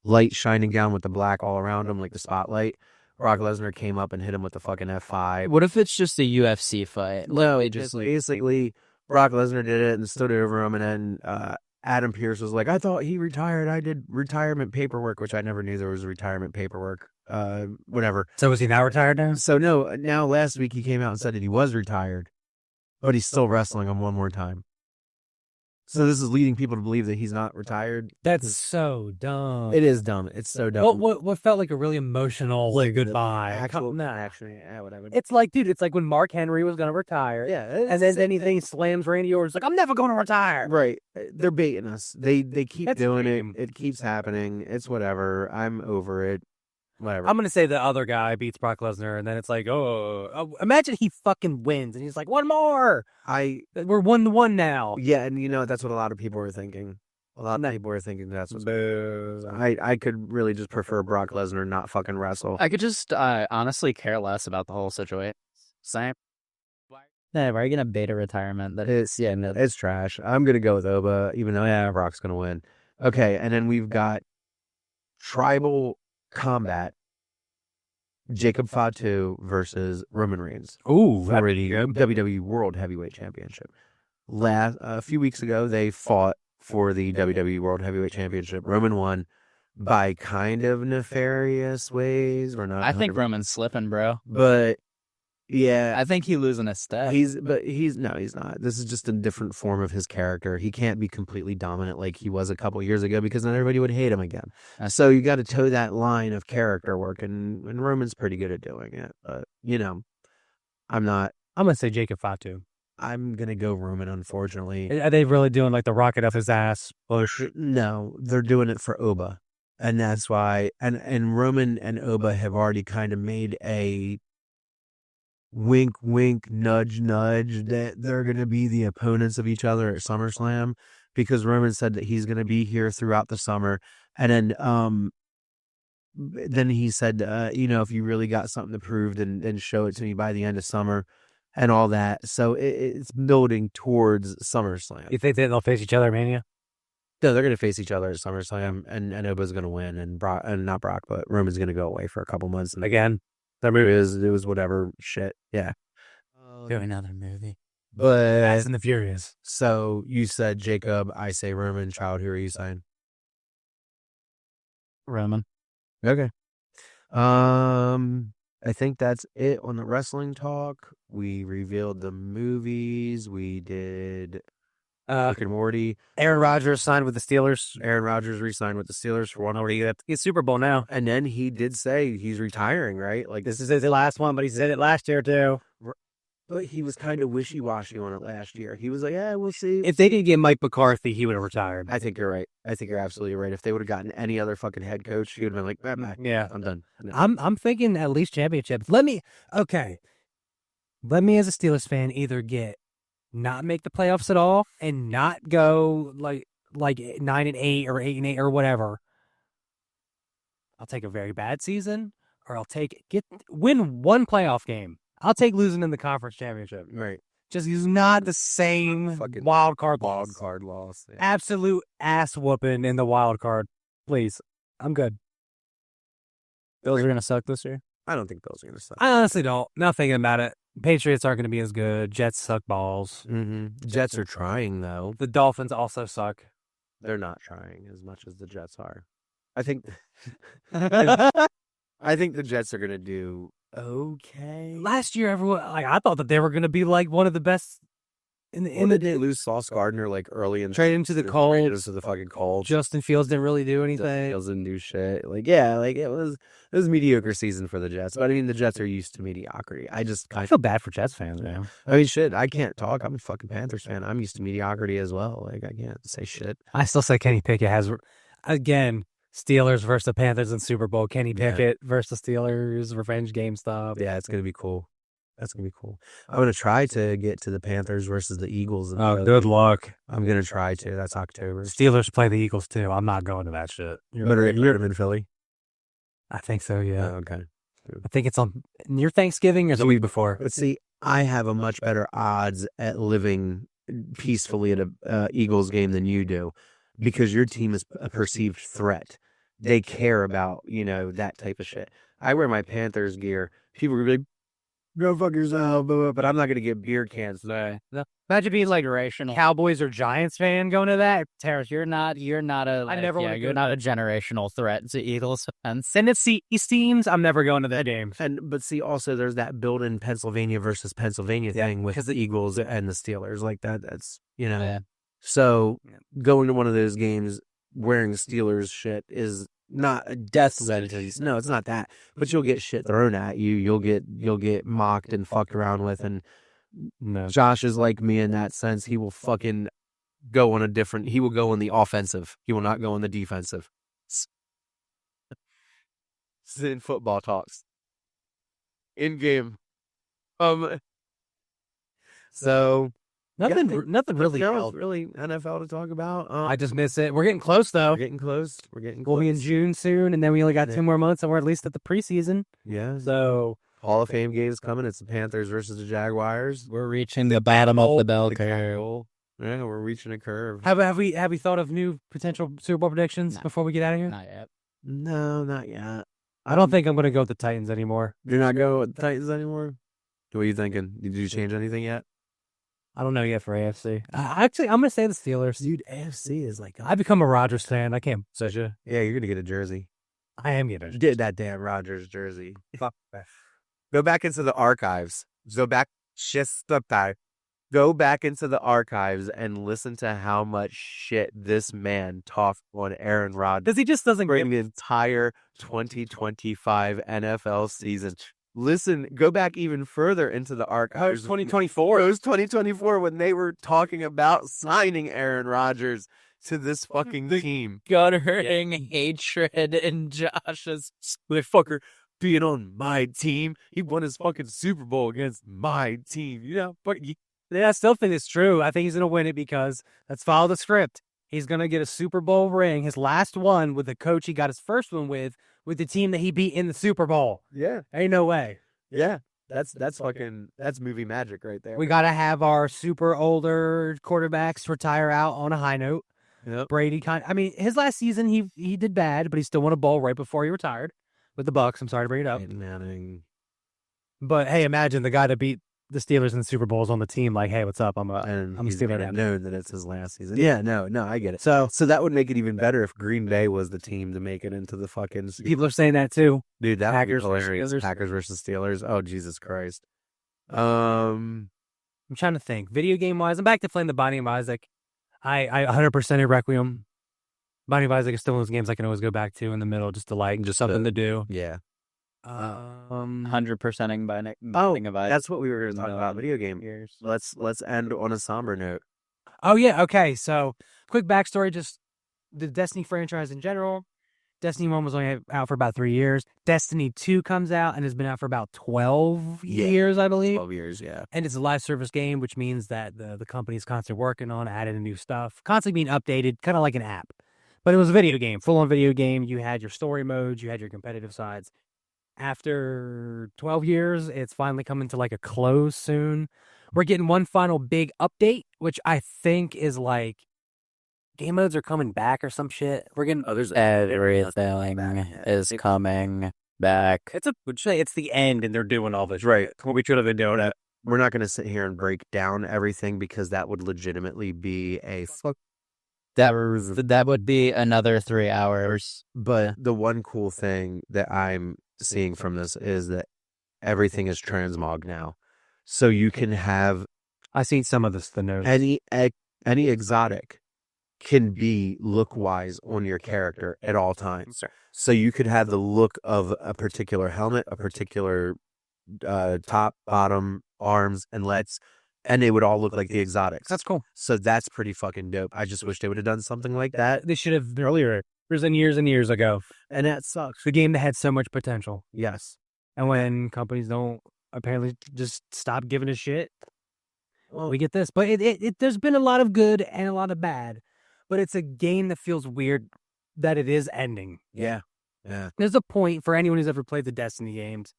Speaker 3: light shining down with the black all around him, like the spotlight. Brock Lesnar came up and hit him with the fucking F5.
Speaker 1: What if it's just a UFC fight? Literally just like
Speaker 3: Basically, Brock Lesnar did it and stood over him, and then Adam Pearce was like, I thought he retired. I did retirement paperwork, which I never knew there was retirement paperwork. Whatever.
Speaker 4: So is he now retired now?
Speaker 3: So no, now last week he came out and said that he was retired, but he's still wrestling him one more time. So this is leading people to believe that he's not retired.
Speaker 4: That's so dumb.
Speaker 3: It is dumb. It's so dumb.
Speaker 4: What felt like a really emotional goodbye?
Speaker 3: Actually, whatever.
Speaker 4: It's like, dude, it's like when Mark Henry was gonna retire.
Speaker 3: Yeah,
Speaker 4: And then he slams Randy Orton. It's like, I'm never gonna retire.
Speaker 3: right. They're baiting us. They keep
Speaker 4: That's
Speaker 3: doing
Speaker 4: lame.
Speaker 3: it. It keeps happening. It's whatever. I'm over it. Whatever.
Speaker 4: I'm gonna say the other guy beats Brock Lesnar, and then it's like, oh, imagine he fucking wins, and he's like, one more. We're 1-1 now.
Speaker 3: Yeah, and that's what a lot of people are thinking. A lot of people are thinking that's what's... I could really just prefer Brock Lesnar not fucking wrestle.
Speaker 6: I could just honestly care less about the whole situation. Same.
Speaker 5: Yeah, why are you gonna beta retirement? That is, yeah, no.
Speaker 3: It's trash. I'm going to go with Oba, even though, Brock's going to win. Okay, and then we've got Tribal Combat. Jacob Fatu versus Roman Reigns.
Speaker 4: Ooh,
Speaker 3: for the WWE World Heavyweight Championship. A few weeks ago, they fought for the WWE World Heavyweight Championship. Roman won by kind of nefarious ways. We're not.
Speaker 6: I think Roman's slipping, bro.
Speaker 3: But yeah,
Speaker 6: I think he's losing a step.
Speaker 3: he's not. This is just a different form of his character. He can't be completely dominant like he was a couple years ago because then everybody would hate him again. So you got to toe that line of character work, and Roman's pretty good at doing it. But I'm not.
Speaker 4: I'm gonna say Jacob Fatu.
Speaker 3: I'm gonna go Roman, unfortunately.
Speaker 4: Are they really doing like the rocket up his ass push?
Speaker 3: No, they're doing it for Oba, and that's why. And Roman and Oba have already kind of made a wink, wink, nudge, nudge that they're going to be the opponents of each other at SummerSlam, because Roman said that he's going to be here throughout the summer. And then he said, if you really got something to prove, then show it to me by the end of summer and all that. So it's building towards SummerSlam.
Speaker 4: You think they'll face each other at Mania?
Speaker 3: No, they're going to face each other at SummerSlam, and Oba's going to win, and not Brock, but Roman's going to go away for a couple months. And
Speaker 4: Again?
Speaker 3: That movie it was whatever shit. Yeah.
Speaker 5: Do another movie.
Speaker 3: But
Speaker 4: Fast and the Furious.
Speaker 3: So you said Jacob, I say Roman. Child, who are you saying?
Speaker 5: Roman.
Speaker 3: Okay. I think that's it on the wrestling talk. We revealed the movies. We did Rick and Morty.
Speaker 4: Aaron Rodgers signed with the Steelers.
Speaker 3: Aaron Rodgers re-signed with the Steelers for one year.
Speaker 4: He's Super Bowl now.
Speaker 3: And then he did say he's retiring, right? Like,
Speaker 4: This is his last one, but he said it last year too.
Speaker 3: but he was kind of wishy-washy on it last year. He was like, yeah, we'll see.
Speaker 4: If they didn't get Mike McCarthy, he would have retired.
Speaker 3: I think you're right. I think you're absolutely right. If they would have gotten any other fucking head coach, he would have been like, nah,
Speaker 4: Yeah.
Speaker 3: I'm done. No.
Speaker 4: I'm thinking at least championships. Let me as a Steelers fan either not make the playoffs at all and not go like 9-8 or 8-8 or whatever. I'll take a very bad season, or I'll win one playoff game. I'll take losing in the conference championship.
Speaker 3: Right.
Speaker 4: Just use not the same
Speaker 3: Fucking
Speaker 4: wild card
Speaker 3: loss. Yeah.
Speaker 4: Absolute ass whooping in the wild card. Please. I'm good.
Speaker 5: Bills are gonna suck this year.
Speaker 3: I don't think Bills are going to suck.
Speaker 4: I honestly don't. Not thinking about it. Patriots aren't going to be as good. Jets suck balls.
Speaker 3: Mm-hmm. Jets are trying, though.
Speaker 4: The Dolphins also suck.
Speaker 3: They're not trying as much as the Jets are. I think I think the Jets are going to do okay.
Speaker 4: Last year, everyone I thought that they were going to be like one of the best in the
Speaker 3: they lose Sauce Gardner like early in
Speaker 4: trade into the Colts.
Speaker 3: To the fucking Colts.
Speaker 4: Justin Fields didn't really do anything.
Speaker 3: Fields didn't do shit. It was a mediocre season for the Jets. But I mean, the Jets are used to mediocrity. I
Speaker 4: feel bad for Jets fans, man.
Speaker 3: I mean, shit. I can't talk. I'm a fucking Panthers fan. I'm used to mediocrity as well. Like, I can't say shit.
Speaker 4: I still say Kenny Pickett has again. Steelers versus the Panthers in Super Bowl. Kenny Pickett versus Steelers revenge game stuff.
Speaker 3: Yeah, it's gonna be cool. That's going to be cool. I'm going to try to get to the Panthers versus the Eagles.
Speaker 4: Oh, good luck.
Speaker 3: I'm going to try to. That's October.
Speaker 4: Steelers play the Eagles, too. I'm not going to that shit.
Speaker 3: You're in Philly?
Speaker 4: I think so, yeah.
Speaker 3: Oh, okay.
Speaker 4: I think it's on near Thanksgiving or the week before.
Speaker 3: But see, I have a much better odds at living peacefully at a Eagles game than you do, because your team is a perceived threat. They care about, that type of shit. I wear my Panthers gear. People are like, go fuck yourself, but I'm not going to get beer cans today.
Speaker 5: Imagine being like rational
Speaker 4: Cowboys or Giants fan going to that.
Speaker 5: Terrace, you're not a
Speaker 4: you're not a
Speaker 5: generational threat to Eagles fans.
Speaker 4: Tennessee teams, I'm never going to that game.
Speaker 3: But see, also there's that built-in Pennsylvania versus Pennsylvania thing with the Eagles and the Steelers, like that. That's
Speaker 5: Yeah.
Speaker 3: So going to one of those games wearing Steelers shit is not a death sentence. No, it's not that. But you'll get shit thrown at you. You'll get mocked and fucked around with. And Josh is like me in that sense. He will fucking go on he will go on the offensive. He will not go on the defensive. In football talks. In game. So
Speaker 4: Nothing
Speaker 3: Yeah,
Speaker 4: nothing really
Speaker 3: no,
Speaker 4: else.
Speaker 3: really NFL to talk about.
Speaker 4: I just miss it. We're getting close though.
Speaker 3: We're getting close.
Speaker 4: We'll be in June soon, and then we only got 2 more months, and we're at least at the preseason.
Speaker 3: Yeah.
Speaker 4: So
Speaker 3: Hall of Fame games coming. It's the Panthers versus the Jaguars.
Speaker 6: We're reaching the bottom of the bell curve.
Speaker 3: Yeah, we're reaching a curve.
Speaker 4: have we thought of new potential Super Bowl predictions
Speaker 6: No.
Speaker 4: before we get out of here?
Speaker 6: Not yet.
Speaker 3: No, not yet.
Speaker 4: I don't think I'm going to go with the Titans anymore.
Speaker 3: You're not going with the Titans anymore? What are you thinking? Did you change anything yet?
Speaker 4: I don't know yet for AFC. Actually, I'm going to say the Steelers.
Speaker 3: Dude, AFC is like...
Speaker 4: I become a Rodgers fan. I can't such a.
Speaker 3: Yeah, you're going to get a jersey.
Speaker 4: I am getting a.
Speaker 3: Get that damn Rodgers jersey.
Speaker 4: Fuck that.
Speaker 3: Go back into the archives. Go back into the archives and listen to how much shit this man talked on Aaron Rodgers
Speaker 4: Because he just doesn't
Speaker 3: during
Speaker 4: give.
Speaker 3: the entire 2025 NFL season. Listen, go back even further into the archives.
Speaker 4: 2024.
Speaker 3: It was 2024 when they were talking about signing Aaron Rodgers to this fucking team.
Speaker 5: Gut-hurting hatred in Josh's.
Speaker 3: Motherfucker being on my team. He won his fucking Super Bowl against my team. You know,
Speaker 4: Yeah, I still think it's true. I think he's going to win it because let's follow the script. He's going to get a Super Bowl ring, his last one with the coach he got his first one with the team that he beat in the Super Bowl.
Speaker 3: yeah,
Speaker 4: Ain't no way.
Speaker 3: yeah. That's movie magic right there.
Speaker 4: We got to have our super older quarterbacks retire out on a high note.
Speaker 3: Yep.
Speaker 4: Brady his last season he did bad, but he still won a bowl right before he retired with the Bucks. I'm sorry to bring it up.
Speaker 3: Peyton Manning.
Speaker 4: But hey, imagine the guy that beat the Steelers in the Super Bowls on the team. Like, hey, what's up? I'm a
Speaker 3: He's
Speaker 4: Steeler
Speaker 3: made it
Speaker 4: now.
Speaker 3: known that it's his last season. Yeah, no, I get it. So that would make it even better if Green Bay was the team to make it into the fucking...
Speaker 4: People are saying that too.
Speaker 3: Dude, that
Speaker 4: Packers
Speaker 3: would be
Speaker 4: versus
Speaker 3: hilarious.
Speaker 4: Steelers.
Speaker 3: Packers versus Steelers. Oh, Jesus Christ.
Speaker 4: I'm trying to think. Video game wise, I'm back to playing the Binding of Isaac. I 100% Requiem. Binding of Isaac is still one of those games I can always go back to in the middle, just to like, just something to do.
Speaker 3: Yeah.
Speaker 6: 100%ing by
Speaker 3: Oh,
Speaker 6: of Isaac.
Speaker 3: that's what we were talking about. Video game years. Let's end on a somber note.
Speaker 4: Oh yeah, okay. So quick backstory, just the Destiny franchise in general. Destiny 1 was only out for about 3 years. Destiny 2 comes out and has been out for about 12 years, I believe.
Speaker 3: 12 years, yeah.
Speaker 4: And it's a live service game, which means that the company's constantly working on adding new stuff, constantly being updated, kind of like an app. But it was a video game, full-on video game. You had your story modes, you had your competitive sides. After 12 years, it's finally coming to like a close soon. We're getting one final big update, which I think is like game modes are coming back or some shit. We're getting
Speaker 6: Everything is coming back.
Speaker 4: it's the end and they're doing all this.
Speaker 3: Right.
Speaker 4: What we should have been doing it.
Speaker 3: We're not going to sit here and break down everything because that would legitimately be a
Speaker 6: That would be another 3 hours.
Speaker 3: But the one cool thing that I'm seeing from this is that everything is transmog now. So you can have
Speaker 4: I seen some of this. The notes.
Speaker 3: any exotic can be look-wise on your character at all times. So you could have the look of a particular helmet, a particular top, bottom, arms, and legs, and they would all look like the exotics.
Speaker 4: That's cool.
Speaker 3: So that's pretty fucking dope. I just wish they would have done something like that.
Speaker 4: They should have earlier, years and years ago.
Speaker 3: And that sucks.
Speaker 4: The game that had so much potential.
Speaker 3: Yes.
Speaker 4: And when companies don't apparently just stop giving a shit, well, we get this. But there's been a lot of good and a lot of bad. But it's a game that feels weird that it is ending.
Speaker 3: Yeah. Yeah.
Speaker 4: There's a point for anyone who's ever played the Destiny games.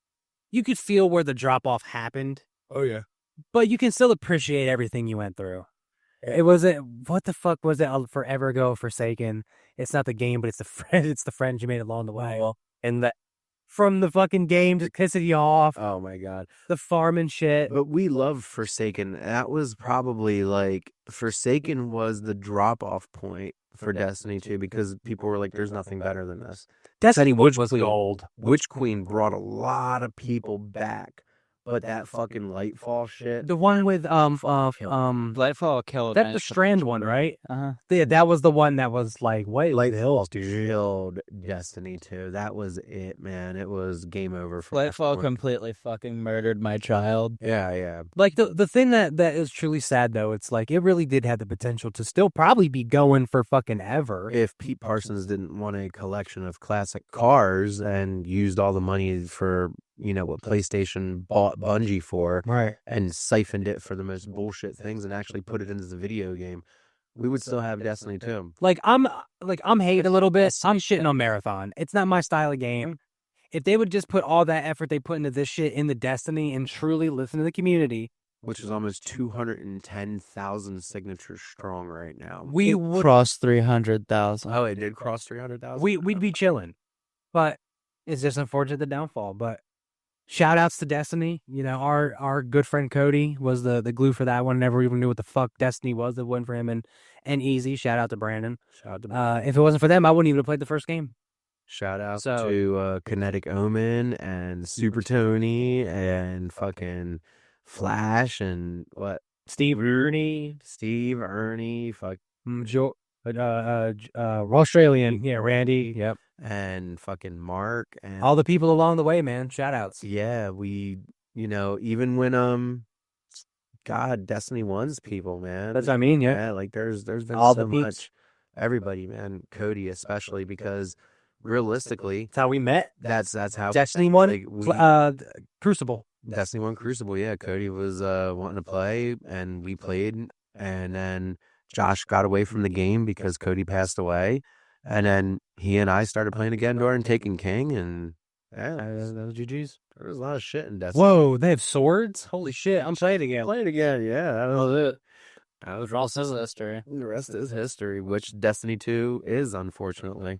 Speaker 4: You could feel where the drop-off happened.
Speaker 3: Oh, yeah.
Speaker 4: But you can still appreciate everything you went through. It wasn't, what the fuck was it forever ago, Forsaken? It's not the game, but it's the friends you made along the way. And from the fucking game just pissing you off.
Speaker 3: Oh, my God.
Speaker 4: The farm and shit.
Speaker 3: But we love Forsaken. That was probably like, Forsaken was the drop-off point for Destiny 2 because people were like, there's nothing better than this.
Speaker 4: Destiny was gold.
Speaker 3: Witch Queen brought a lot of people back. But that fucking Lightfall shit.
Speaker 4: The one with
Speaker 6: Lightfall killed.
Speaker 4: that's the Strand one, right?
Speaker 6: Uh-huh.
Speaker 4: Yeah, that was the one that was like, wait,
Speaker 3: Lightfall killed Destiny 2. That was it, man. It was game over for that
Speaker 6: Lightfall
Speaker 3: point.
Speaker 6: completely fucking murdered my child.
Speaker 3: Yeah, yeah.
Speaker 4: like the thing that is truly sad though, it's like it really did have the potential to still probably be going for fucking ever.
Speaker 3: If Pete Parsons didn't want a collection of classic cars and used all the money for what PlayStation bought Bungie for
Speaker 4: Right.
Speaker 3: and siphoned it for the most bullshit things and actually put it into the video game, we would still have Destiny 2.
Speaker 4: I'm hating a little bit. I'm shitting on Marathon. It's not my style of game. If they would just put all that effort they put into this shit in the Destiny and truly listen to the community,
Speaker 3: which is almost 210,000 signatures strong right now.
Speaker 4: we would
Speaker 6: Cross 300,000.
Speaker 3: Oh, it did cross 300,000?
Speaker 4: we'd be chilling. But it's just unfortunate the downfall. But shout outs to Destiny. Our good friend Cody was the glue for that one. Never even knew what the fuck Destiny was. That went for him and Easy. Shout out to Brandon. If it wasn't for them, I wouldn't even have played the first game.
Speaker 3: Shout out to Kinetic Omen and Super Tony and fucking Flash and what?
Speaker 4: Steve Ernie,
Speaker 3: fuck.
Speaker 4: Australian, Randy, yep.
Speaker 3: And fucking Mark and
Speaker 4: All the people along the way, man. Shout outs.
Speaker 3: yeah, we even when God, Destiny 1's people, man.
Speaker 4: That's what I mean, yeah.
Speaker 3: Yeah, like there's been
Speaker 4: All
Speaker 3: so
Speaker 4: the peeps.
Speaker 3: much. Everybody, man. Cody especially, because realistically,
Speaker 4: That's how we met.
Speaker 3: that's how
Speaker 4: Destiny 1,
Speaker 3: like, we-
Speaker 4: Crucible.
Speaker 3: Destiny 1 Crucible, yeah. Cody was wanting to play and we played, and then Josh got away from the game because Cody passed away. And then he and I started playing again during Taken King, and yeah,
Speaker 4: That was GG's.
Speaker 3: there was a lot of shit in Destiny.
Speaker 4: Whoa, they have swords? Holy shit, I'm playing again.
Speaker 3: Play it again, yeah. That was it.
Speaker 6: That was Ross's history.
Speaker 3: The rest is history, which Destiny 2 is, unfortunately.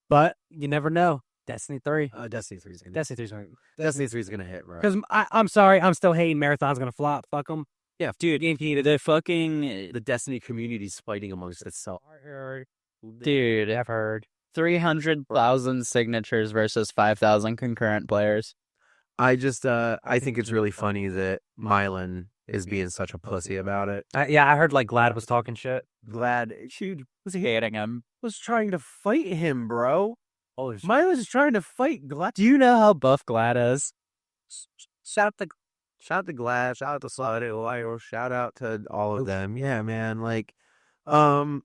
Speaker 4: But you never know. Destiny 3.
Speaker 3: Destiny 3 is gonna
Speaker 4: Destiny 3's going to...
Speaker 3: Destiny 3 is gonna hit, bro.
Speaker 4: Because I'm sorry, I'm still hating Marathon's going to flop. Fuck them.
Speaker 3: Yeah,
Speaker 5: Dude, the fucking
Speaker 3: the Destiny community's fighting amongst itself.
Speaker 6: Dude,
Speaker 4: I've heard.
Speaker 6: 300,000 signatures versus 5,000 concurrent players.
Speaker 3: I think it's really funny that Mylan is being such a pussy about it.
Speaker 4: I heard Glad was talking shit.
Speaker 3: Glad, dude,
Speaker 6: Was he hating him?
Speaker 3: was trying to fight him, bro.
Speaker 4: Holy shit.
Speaker 3: Mylan's trying to fight Glad.
Speaker 6: Do you know how buff Glad is?
Speaker 3: Shout out to Glad, shout out to Slide Wire, shout out to all of them. Yeah, man. I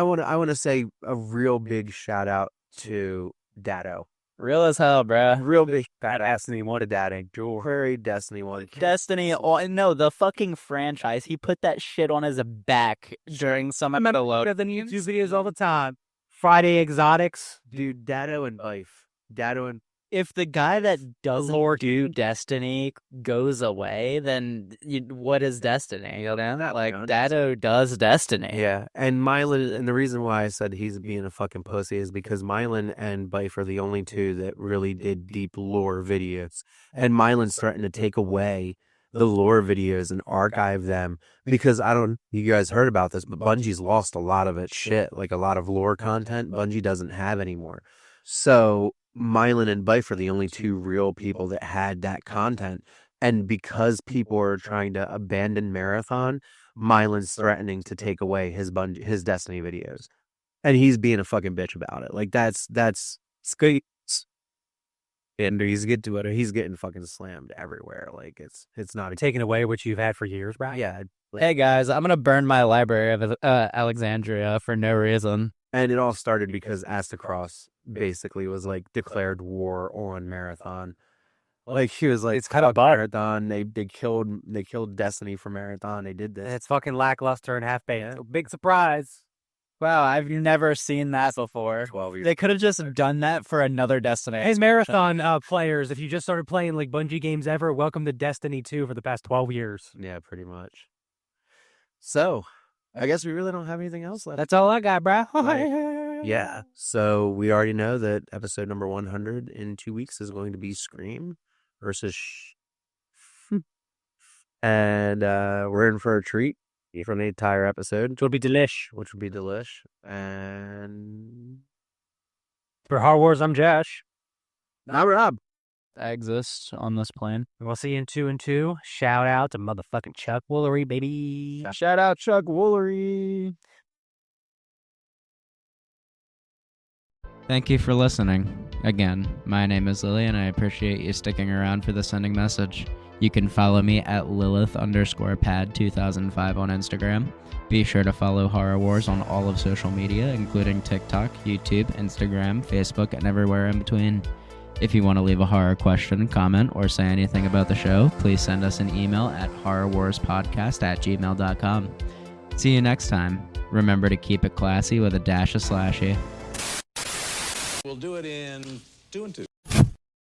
Speaker 3: want to say a real big shout out to Datto.
Speaker 6: Real as hell, bruh.
Speaker 3: Real big Destiny wanted Datto. Very Destiny wanted.
Speaker 5: Destiny. Oh, no, the fucking franchise. He put that shit on his back during some of the load.
Speaker 4: The YouTube videos all the time. Friday Exotics.
Speaker 3: Dude, Datto and Bife. Datto and
Speaker 5: If the guy that doesn't do Destiny goes away, then what is Destiny? Datto does Destiny.
Speaker 3: yeah, and Mylan, and the reason why I said he's being a fucking pussy is because Mylan and Bife are the only two that really did deep lore videos, and Mylan's threatened to take away the lore videos and archive them because you guys heard about this, but Bungie's lost a lot of its shit, like a lot of lore content Bungie doesn't have anymore. So Mylan and Bife are the only two real people that had that content. And because people are trying to abandon Marathon, Mylan's threatening to take away his Destiny videos. And he's being a fucking bitch about it. That's skates. And he's getting fucking slammed everywhere. It's not
Speaker 4: Taken away, which you've had for years, bro.
Speaker 3: yeah.
Speaker 6: Hey guys, I'm gonna burn my library of Alexandria for no reason.
Speaker 3: And it all started because Astacross basically was declared war on Marathon. He was
Speaker 4: It's kind of
Speaker 3: Marathon. They killed Destiny for Marathon. They did this.
Speaker 4: It's fucking lackluster and half-baked.
Speaker 3: Yeah.
Speaker 4: So big surprise.
Speaker 5: Wow, I've never seen that before.
Speaker 3: 12 years.
Speaker 5: They could have just done that for another Destiny.
Speaker 4: Hey, Marathon players, if you just started playing Bungie games ever, welcome to Destiny 2 for the past 12 years.
Speaker 3: Yeah, pretty much. So, I guess we really don't have anything else left.
Speaker 4: That's all I got, bro.
Speaker 3: Yeah. So we already know that episode number 100 in 2 weeks is going to be Scream versus and we're in for a treat from the entire episode,
Speaker 4: Which will be delish.
Speaker 3: And
Speaker 4: For Hard Wars, I'm Josh.
Speaker 3: now Rob.
Speaker 6: I exist on this plane.
Speaker 4: We'll see you in 2 and 2. Shout out to motherfucking Chuck Woolery, baby.
Speaker 6: Shout out Chuck Woolery.
Speaker 1: Thank you for listening. Again, my name is Lily, and I appreciate you sticking around for the sending message. You can follow me at Lilith_pad2005 on Instagram. Be sure to follow Horror Wars on all of social media, including TikTok, YouTube, Instagram, Facebook, and everywhere in between. If you want to leave a horror question, comment, or say anything about the show, please send us an email at horrorwarspodcast@gmail.com. See you next time. Remember to keep it classy with a dash of slashy.
Speaker 7: We'll do it in 2 and 2.